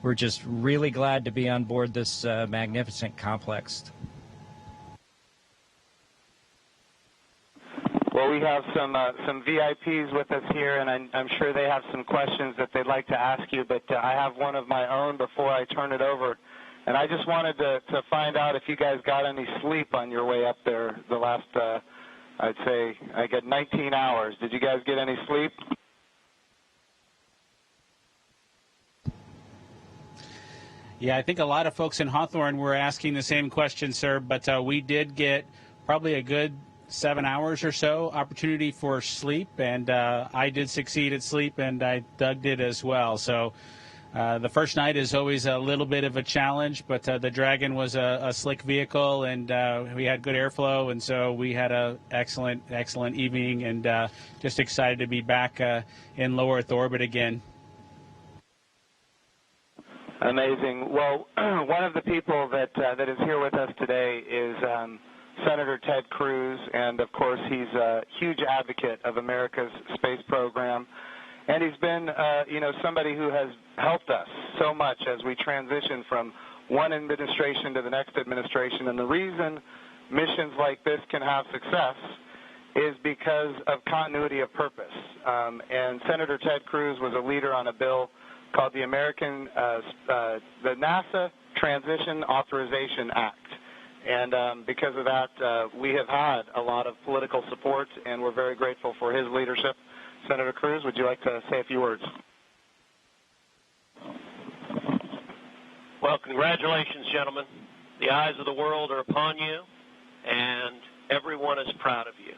we're just really glad to be on board this magnificent complex. Well, we have some VIPs with us here, and I'm sure they have some questions that they'd like to ask you, but I have one of my own before I turn it over. And I just wanted to find out if you guys got any sleep on your way up there the last, I'd say, I got 19 hours. Did you guys get any sleep? Yeah, I think a lot of folks in Hawthorne were asking the same question, sir, but we did get probably a good 7 hours or so opportunity for sleep, and I did succeed at sleep, and Doug did as well. So the first night is always a little bit of a challenge, but the Dragon was a slick vehicle, and we had good airflow, and so we had an excellent evening, and just excited to be back in low Earth orbit again. Amazing. Well, one of the people that is here with us today is Senator Ted Cruz, and of course he's a huge advocate of America's space program, and he's been somebody who has helped us so much as we transition from one administration to the next administration. And the reason missions like this can have success is because of continuity of purpose. And Senator Ted Cruz was a leader on a bill called the the NASA Transition Authorization Act. And because of that, we have had a lot of political support, and we're very grateful for his leadership. Senator Cruz, would you like to say a few words? Well, congratulations, gentlemen. The eyes of the world are upon you, and everyone is proud of you.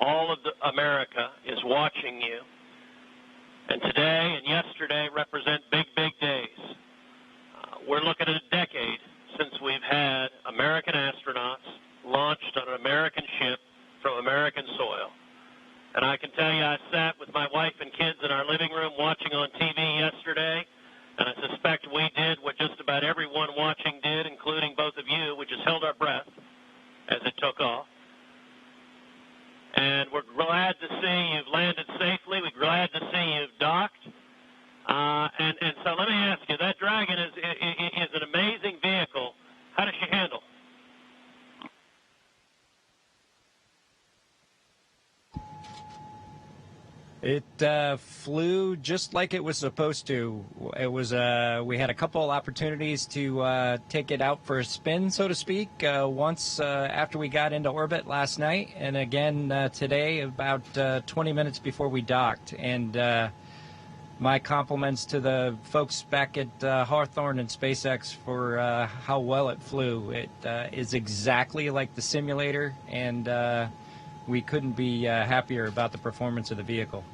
All of America is watching you, and today and yesterday represent big, big days. We're looking at a decade since we've had American astronauts launched on an American ship from American soil. And I can tell you, I sat with my wife and kids in our living room watching on TV yesterday, and I suspect we did what just about everyone watching did, including both of you. We just held our breath as it took off. And we're glad to see you've landed safely. We're glad to see you've docked. And so let me ask you, that Dragon is an amazing vehicle. How does she handle? It flew just like it was supposed to. It was we had a couple opportunities to take it out for a spin, so to speak, once after we got into orbit last night, and again today about 20 minutes before we docked. And my compliments to the folks back at Hawthorne and SpaceX for how well it flew. It is exactly like the simulator, and we couldn't be happier about the performance of the vehicle.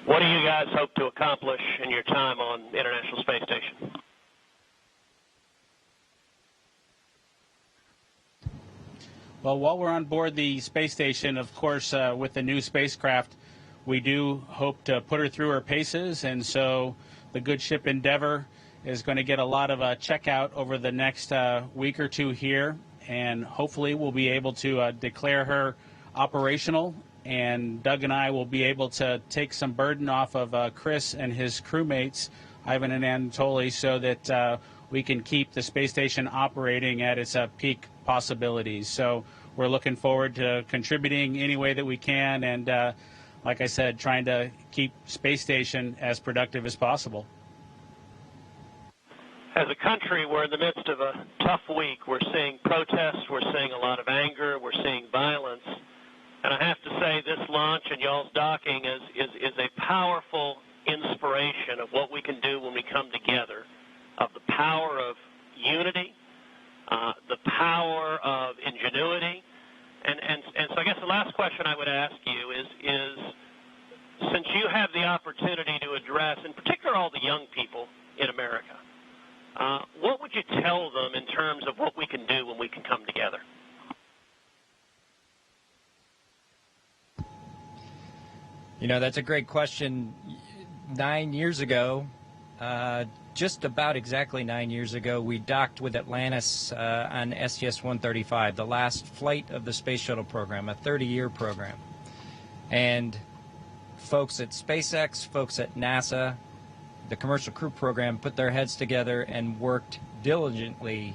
What do you guys hope to accomplish in your time on the International Space Station? Well, while we're on board the space station, of course, with the new spacecraft, we do hope to put her through her paces, and so the good ship Endeavour is going to get a lot of checkout over the next week or two here, and hopefully we'll be able to declare her operational, and Doug and I will be able to take some burden off of Chris and his crewmates, Ivan and Anatoly, so that we can keep the space station operating at its peak possibilities. So we're looking forward to contributing any way that we can, and like I said, trying to keep space station as productive as possible. As a country, we're in the midst of a tough week. We're seeing protests, we're seeing a lot of anger, we're seeing violence. And I have to say, this launch and y'all's docking is a powerful inspiration of what we can do when we come together, of the power of unity, the power of ingenuity. And so I guess the last question I would ask you is since you have the opportunity to address, in particular, all the young people in America, what would you tell them in terms of what we can do when we can come together? You know, that's a great question. 9 years ago, just about exactly 9 years ago, we docked with Atlantis on STS-135, the last flight of the Space Shuttle program, a 30-year program. And folks at SpaceX, folks at NASA, the Commercial Crew Program put their heads together and worked diligently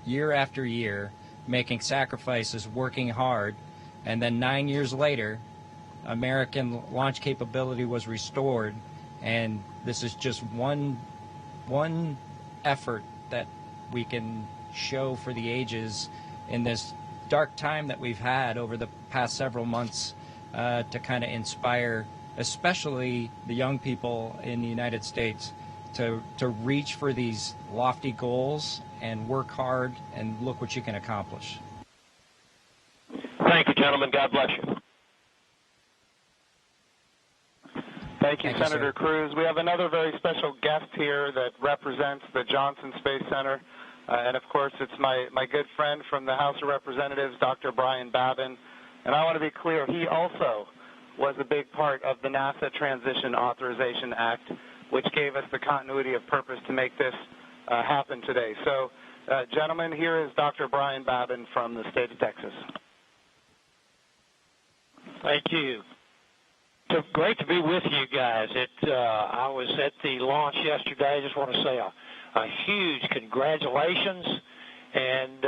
year after year, making sacrifices, working hard. And then 9 years later, American launch capability was restored, and this is just one effort that we can show for the ages in this dark time that we've had over the past several months to kind of inspire especially the young people in the United States to reach for these lofty goals and work hard and look what you can accomplish. Thank you, gentlemen. God bless you. Thank you, Senator Cruz. We have another very special guest here that represents the Johnson Space Center. And, of course, it's my good friend from the House of Representatives, Dr. Brian Babin. And I want to be clear, he also was a big part of the NASA Transition Authorization Act, which gave us the continuity of purpose to make this happen today. So, gentlemen, here is Dr. Brian Babin from the state of Texas. Thank you. So great to be with you guys. I was at the launch yesterday. I just want to say a huge congratulations. And,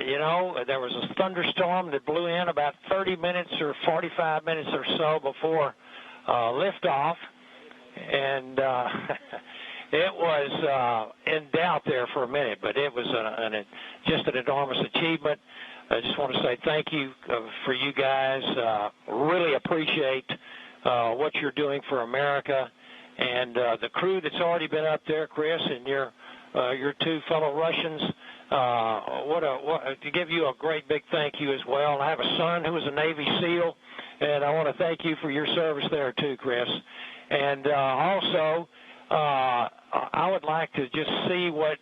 you know, there was a thunderstorm that blew in about 30 minutes or 45 minutes or so before liftoff. and it was in doubt there for a minute, but it was just an enormous achievement. I just want to say thank you for you guys. Really appreciate what you're doing for America, and the crew that's already been up there, Chris, and your two fellow Russians. To give you a great big thank you as well. And I have a son who was a Navy SEAL, and I want to thank you for your service there too, Chris. And also, I would like to just see what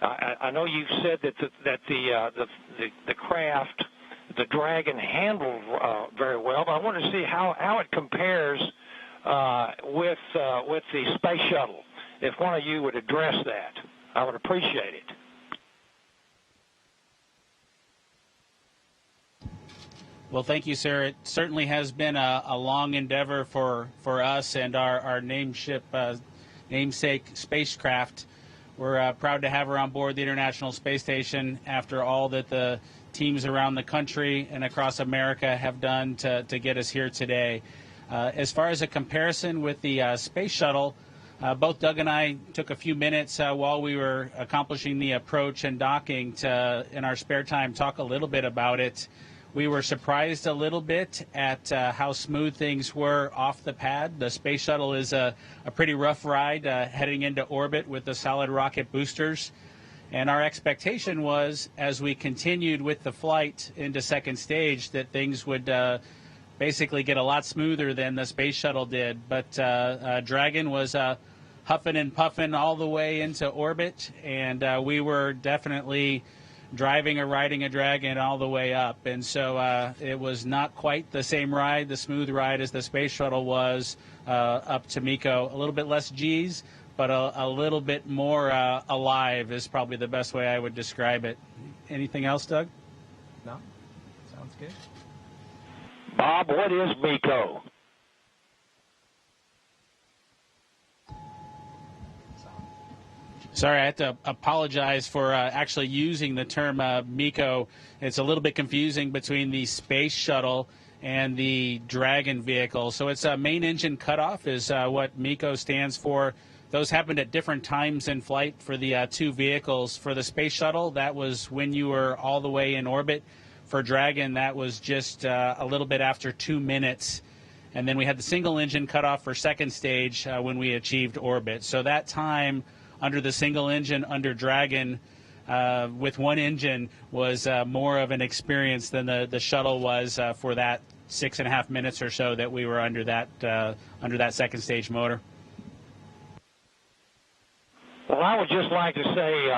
I know you've said that the craft, the Dragon, handled very well, but I want to see how it compares with the space shuttle. If one of you would address that, I would appreciate it. Well, thank you, sir. It certainly has been a long endeavor for us and our namesake spacecraft. We're proud to have her on board the International Space Station after all that the teams around the country and across America have done to get us here today. As far as a comparison with the space shuttle, both Doug and I took a few minutes while we were accomplishing the approach and docking to, in our spare time, talk a little bit about it. We were surprised a little bit at how smooth things were off the pad. The space shuttle is a pretty rough ride heading into orbit with the solid rocket boosters. And our expectation was, as we continued with the flight into second stage, that things would basically get a lot smoother than the space shuttle did. But Dragon was huffing and puffing all the way into orbit, and we were definitely driving or riding a Dragon all the way up. And so it was not quite the same ride, the smooth ride, as the space shuttle was up to MECO. A little bit less G's, but a little bit more alive is probably the best way I would describe it. Anything else, Doug? No? Sounds good. Bob, what is MECO? Sorry, I have to apologize for actually using the term MECO. It's a little bit confusing between the space shuttle and the Dragon vehicle. So it's a main engine cutoff is what MECO stands for. Those happened at different times in flight for the two vehicles. For the space shuttle, that was when you were all the way in orbit. For Dragon, that was just a little bit after 2 minutes. And then we had the single engine cutoff for second stage when we achieved orbit. So that time under the single engine under Dragon with one engine was more of an experience than the shuttle was for that 6.5 minutes or so that we were under that second stage motor. Well, I would just like to say,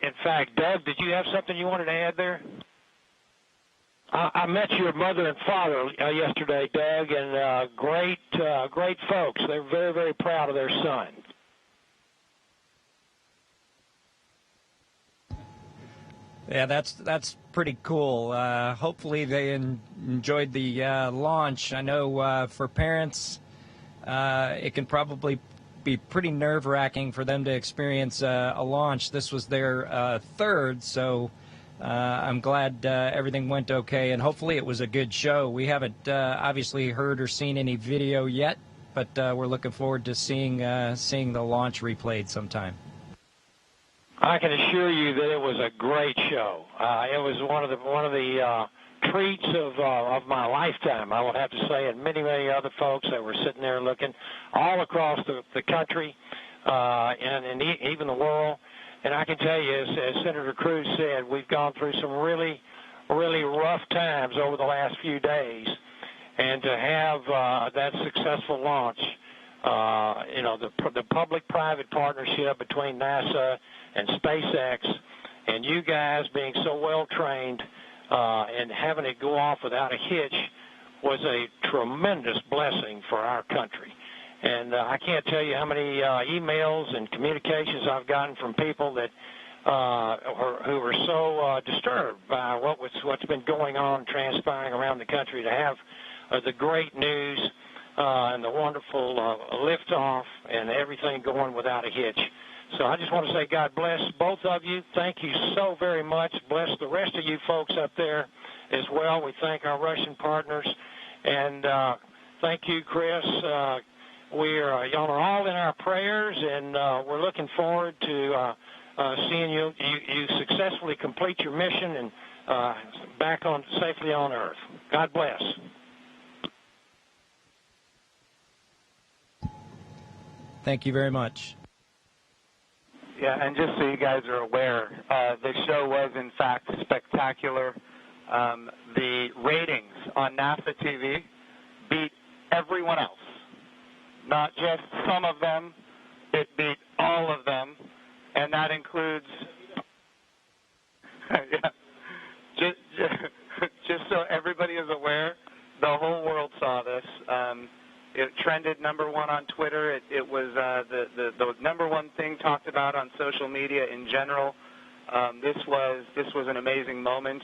in fact, Doug, did you have something you wanted to add there? I met your mother and father yesterday, Doug, and great folks. They're very, very proud of their son. Yeah, that's pretty cool. Hopefully they enjoyed the launch. I know for parents, it can probably be pretty nerve-wracking for them to experience a launch. This was their third, so I'm glad everything went okay, and hopefully it was a good show. We haven't obviously heard or seen any video yet, but we're looking forward to seeing the launch replayed sometime. I can assure you that it was a great show. It was one of the treats of my lifetime, I would have to say, and many other folks that were sitting there looking all across the country and even the world. And I can tell you, as Senator Cruz said, we've gone through some really, really rough times over the last few days, and to have that successful launch, the public-private partnership between NASA and SpaceX, and you guys being so well trained and having it go off without a hitch was a tremendous blessing for our country. And I can't tell you how many emails and communications I've gotten from people that who were so disturbed by what's been going on, transpiring around the country, to have the great news and the wonderful liftoff and everything going without a hitch. So I just want to say God bless both of you. Thank you so very much. Bless the rest of you folks up there as well. We thank our Russian partners. And Thank you, Chris. Y'all are all in our prayers, and we're looking forward to seeing you successfully complete your mission and back on safely on Earth. God bless. Thank you very much. Yeah, and just so you guys are aware, the show was in fact spectacular. The ratings on NASA TV beat everyone else. Not just some of them, it beat all of them, and that includes, just so everybody is aware, the whole world saw this. It trended #1 on Twitter. It was the #1 thing talked about on social media in general. This was an amazing moment,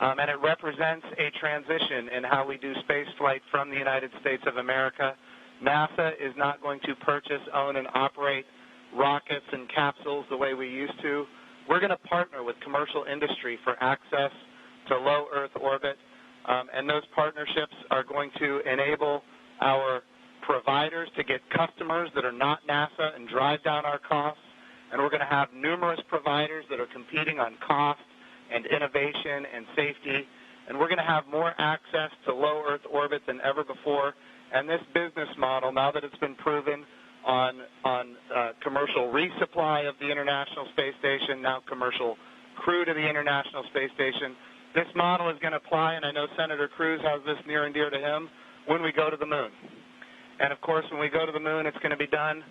and it represents a transition in how we do space flight from the United States of America. NASA is not going to purchase, own, and operate rockets and capsules the way we used to. We're going to partner with commercial industry for access to low Earth orbit, and those partnerships are going to enable our providers to get customers that are not NASA and drive down our costs. And we're going to have numerous providers that are competing on cost and innovation and safety. And we're going to have more access to low Earth orbit than ever before. And this business model, now that it's been proven on commercial resupply of the International Space Station, now commercial crew to the International Space Station, this model is going to apply, and I know Senator Cruz has this near and dear to him, when we go to the moon. And, of course, when we go to the moon, it's going to be done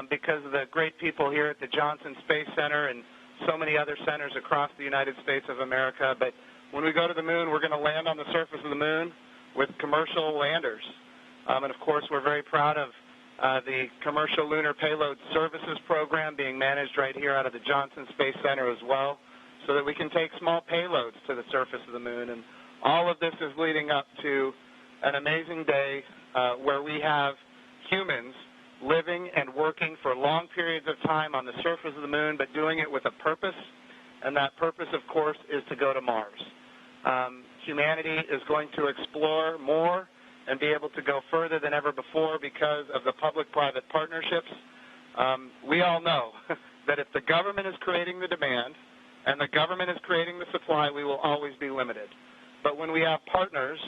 because of the great people here at the Johnson Space Center and so many other centers across the United States of America. But when we go to the moon, we're going to land on the surface of the moon with commercial landers. And, of course, we're very proud of the Commercial Lunar Payload Services Program being managed right here out of the Johnson Space Center as well, so that we can take small payloads to the surface of the moon. And all of this is leading up to an amazing day where we have humans living and working for long periods of time on the surface of the moon, but doing it with a purpose. And that purpose, of course, is to go to Mars. Humanity is going to explore more and be able to go further than ever before because of the public-private partnerships. We all know that if the government is creating the demand and the government is creating the supply, we will always be limited. But when we have partners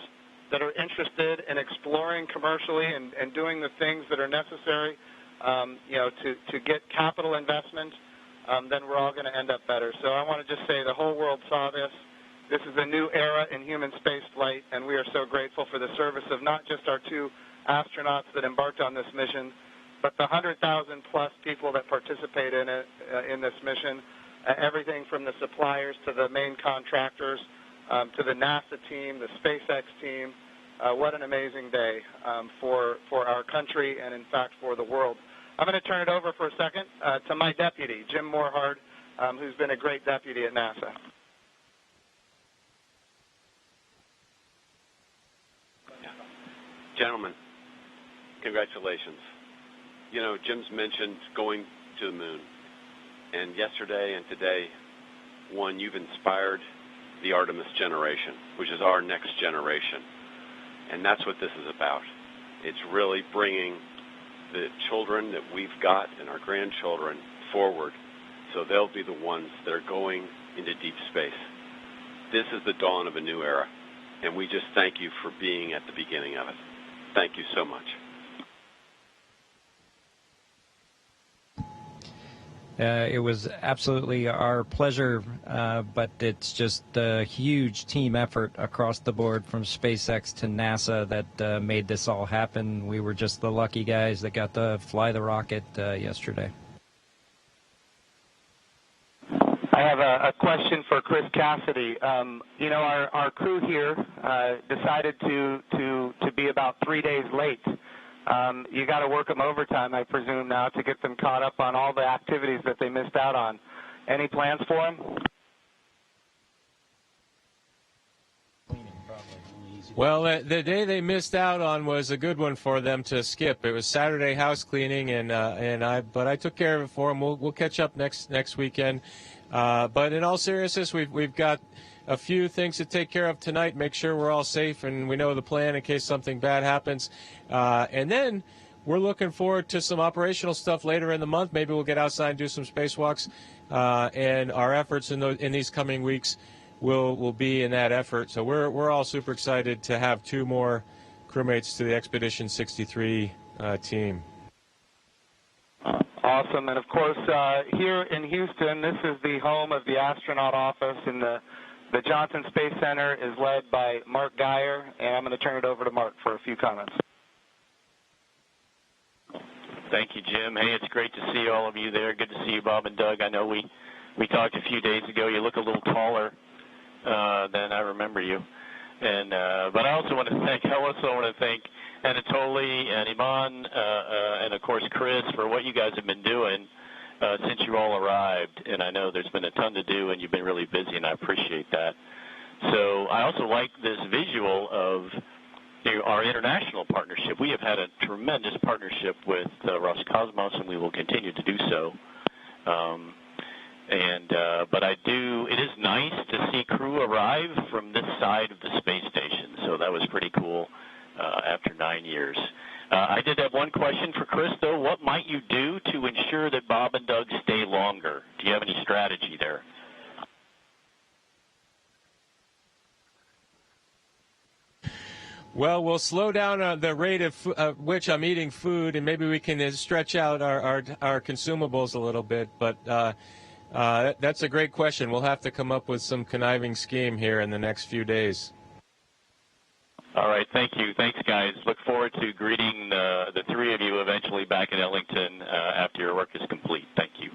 that are interested in exploring commercially and doing the things that are necessary, to get capital investment, then we're all going to end up better. So I want to just say the whole world saw this. This is a new era in human space flight, and we are so grateful for the service of not just our 2 astronauts that embarked on this mission, but the 100,000-plus people that participate in it, in this mission, everything from the suppliers to the main contractors, to the NASA team, the SpaceX team. What an amazing day for our country and, in fact, for the world. I'm going to turn it over for a second to my deputy, Jim Morehard, who's been a great deputy at NASA. Gentlemen, congratulations. You know, Jim's mentioned going to the moon. And yesterday and today, one, you've inspired the Artemis generation, which is our next generation. And that's what this is about. It's really bringing the children that we've got and our grandchildren forward so they'll be the ones that are going into deep space. This is the dawn of a new era, and we just thank you for being at the beginning of it. Thank you so much. It was absolutely our pleasure, but it's just a huge team effort across the board from SpaceX to NASA that made this all happen. We were just the lucky guys that got to fly the rocket yesterday. I have a question for Chris Cassidy. Our crew here decided to be about 3 days late. You got to work them overtime, I presume, now to get them caught up on all the activities that they missed out on. Any plans for them? Well, the day they missed out on was a good one for them to skip. It was Saturday house cleaning, but I took care of it for them. We'll catch up next weekend. But in all seriousness, we've got a few things to take care of tonight, make sure we're all safe and we know the plan in case something bad happens. And then we're looking forward to some operational stuff later in the month. Maybe we'll get outside and do some spacewalks. And our efforts in these coming weeks will be in that effort. So we're all super excited to have 2 more crewmates to the Expedition 63 team. Awesome. And, of course, here in Houston, this is the home of the astronaut office, and the Johnson Space Center is led by Mark Geyer, and I'm going to turn it over to Mark for a few comments. Thank you, Jim. Hey, it's great to see all of you there. Good to see you, Bob and Doug. I know we talked a few days ago. You look a little taller than I remember you. And but I also want to thank Anatoly and Iman and, of course, Chris for what you guys have been doing since you all arrived. And I know there's been a ton to do, and you've been really busy, and I appreciate that. So I also like this visual of our international partnership. We have had a tremendous partnership with Roscosmos, and we will continue to do so. But it is nice to see crew arrive from this side of the space station. So that was pretty cool after 9 years. I did have one question for Chris, though. What might you do to ensure that Bob and Doug stay longer? Do you have any strategy there? Well, we'll slow down the rate of which I'm eating food, and maybe we can stretch out our consumables a little bit. But that's a great question. We'll have to come up with some conniving scheme here in the next few days. All right, thank you. Thanks, guys. Look forward to greeting the 3 of you eventually back in Ellington after your work is complete. Thank you.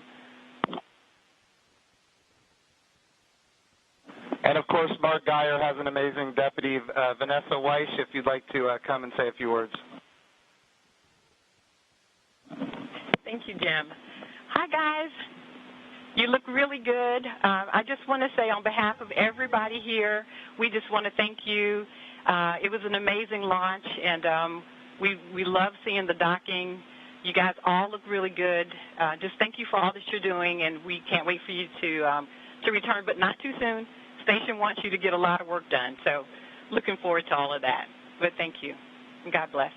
And, of course, Mark Geyer has an amazing deputy, Vanessa Weiss, if you'd like to come and say a few words. Thank you, Jim. Hi, guys. You look really good. I just want to say on behalf of everybody here, we just want to thank you. It was an amazing launch, and we love seeing the docking. You guys all look really good. Just thank you for all that you're doing, and we can't wait for you to return, but not too soon. Station wants you to get a lot of work done, so looking forward to all of that. But thank you, and God bless.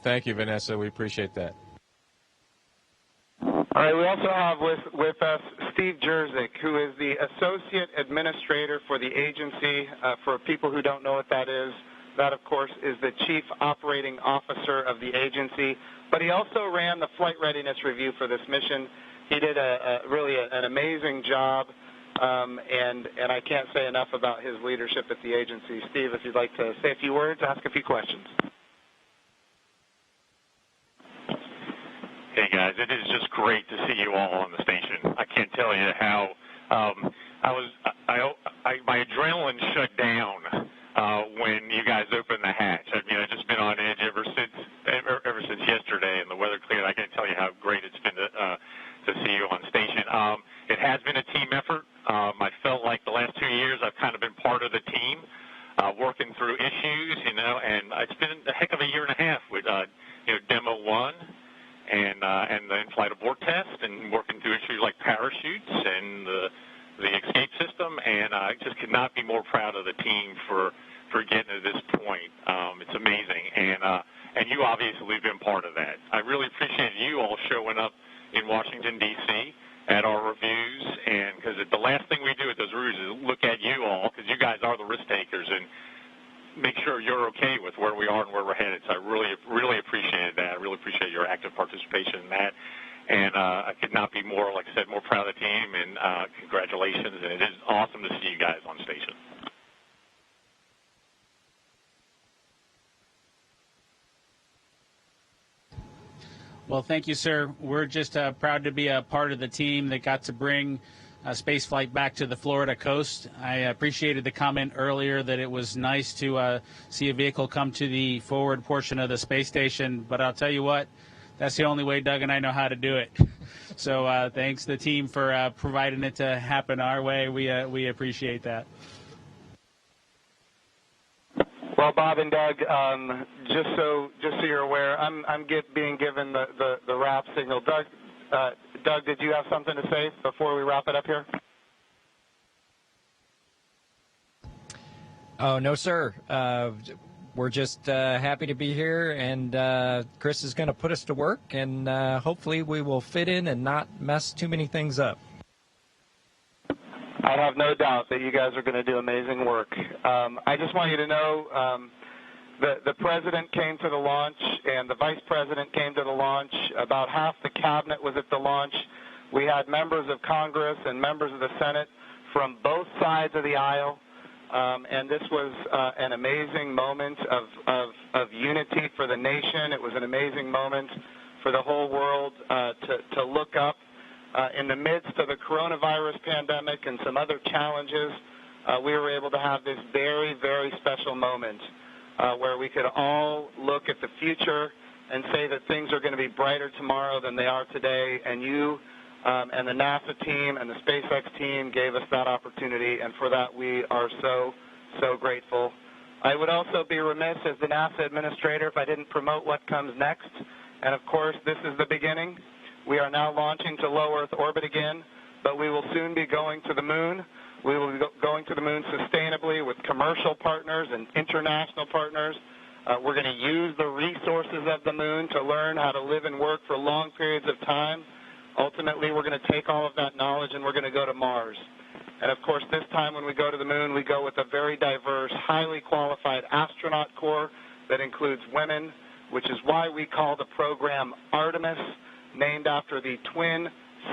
Thank you, Vanessa. We appreciate that. All right, we also have with us Steve Jerzik, who is the Associate Administrator for the agency. For people who don't know what that is, that, of course, is the Chief Operating Officer of the agency. But he also ran the flight readiness review for this mission. He did really an amazing job, and I can't say enough about his leadership at the agency. Steve, if you'd like to say a few words, ask a few questions. Hey, guys, it is just great to see you all on the station. I can't tell you how my adrenaline shut down when you guys opened the hatch. I mean, I've just been on edge ever since yesterday, and the weather cleared. I can't tell you how great it's been to see you on station. It has been a team effort. I felt like the last 2 years I've kind of been part of the team, working through issues, and it's been a heck of a year and a half with, Demo 1 and the in-flight abort test, and working through issues like parachutes and the escape system, and I just could not be more proud of the team for getting to this point. It's amazing, and you obviously have been part of that. I really appreciate you all showing up in Washington, D.C. at our reviews, and because the last thing we do at those reviews is look at you all, because you guys are the risk takers, and make sure you're okay with where we are and where we're headed. So I really, really appreciated that. I really appreciate your active participation in that. And I could not be more, like I said, more proud of the team, and congratulations. And it is awesome to see you guys on station. Well, thank you, sir. We're just proud to be a part of the team that got to bring spaceflight back to the Florida coast. I appreciated the comment earlier that it was nice to see a vehicle come to the forward portion of the space station, but I'll tell you what, that's the only way Doug and I know how to do it. So thanks to the team for providing it to happen our way. We appreciate that. Well, Bob and Doug, just so you're aware, I'm being given the wrap signal. Doug, did you have something to say before we wrap it up here? Oh, no, sir. We're just happy to be here, and Chris is going to put us to work, and hopefully we will fit in and not mess too many things up. I have no doubt that you guys are going to do amazing work. I just want you to know the president came to the launch and the vice president came to the launch. About half the cabinet was at the launch. We had members of Congress and members of the Senate from both sides of the aisle, and this was an amazing moment of unity for the nation. It was an amazing moment for the whole world to look up. In the midst of the coronavirus pandemic and some other challenges, we were able to have this very, very special moment where we could all look at the future and say that things are going to be brighter tomorrow than they are today. And you and the NASA team and the SpaceX team gave us that opportunity, and for that we are so, so grateful. I would also be remiss as the NASA administrator if I didn't promote what comes next. And of course, this is the beginning. We are now launching to low Earth orbit again, but we will soon be going to the moon. We will be going to the moon sustainably with commercial partners and international partners. We're going to use the resources of the moon to learn how to live and work for long periods of time. Ultimately, we're going to take all of that knowledge and we're going to go to Mars. And of course, this time when we go to the moon, we go with a very diverse, highly qualified astronaut corps that includes women, which is why we call the program Artemis, named after the twin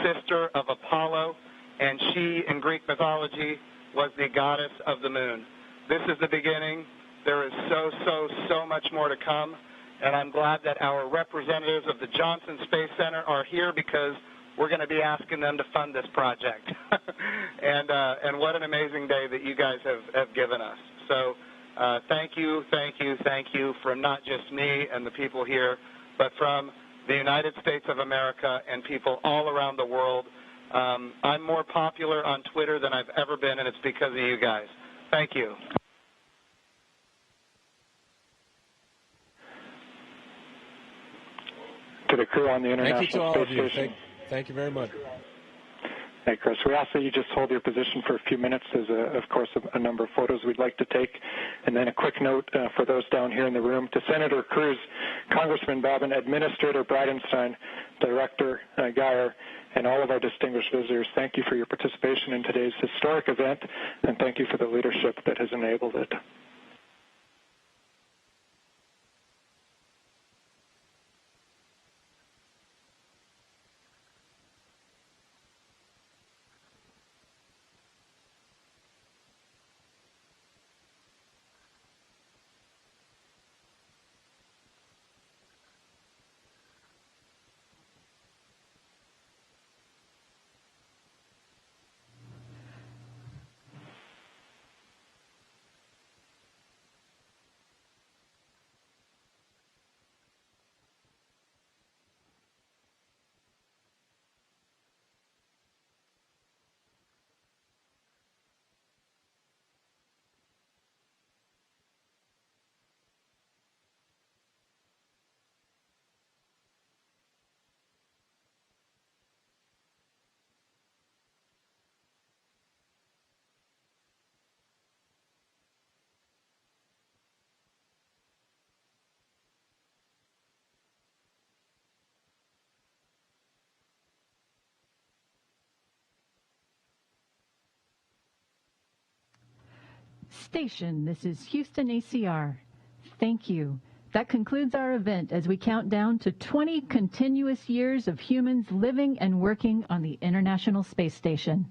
sister of Apollo, and she, in Greek mythology, was the goddess of the moon. This is the beginning. There is so much more to come, and I'm glad that our representatives of the Johnson Space Center are here because we're going to be asking them to fund this project. And what an amazing day that you guys have given us. So thank you from not just me and the people here, but from the United States of America and people all around the world. I'm more popular on Twitter than I've ever been, and it's because of you guys. Thank you. To the crew on the International Space Station. Thank you very much. Hey, Chris, we ask that you just hold your position for a few minutes. There's, of course, a number of photos we'd like to take. And then a quick note for those down here in the room. To Senator Cruz, Congressman Bobbin, Administrator Bridenstine, Director Geyer, and all of our distinguished visitors, thank you for your participation in today's historic event, and thank you for the leadership that has enabled it. Station, this is Houston ACR. Thank you. That concludes our event as we count down to 20 continuous years of humans living and working on the International Space Station.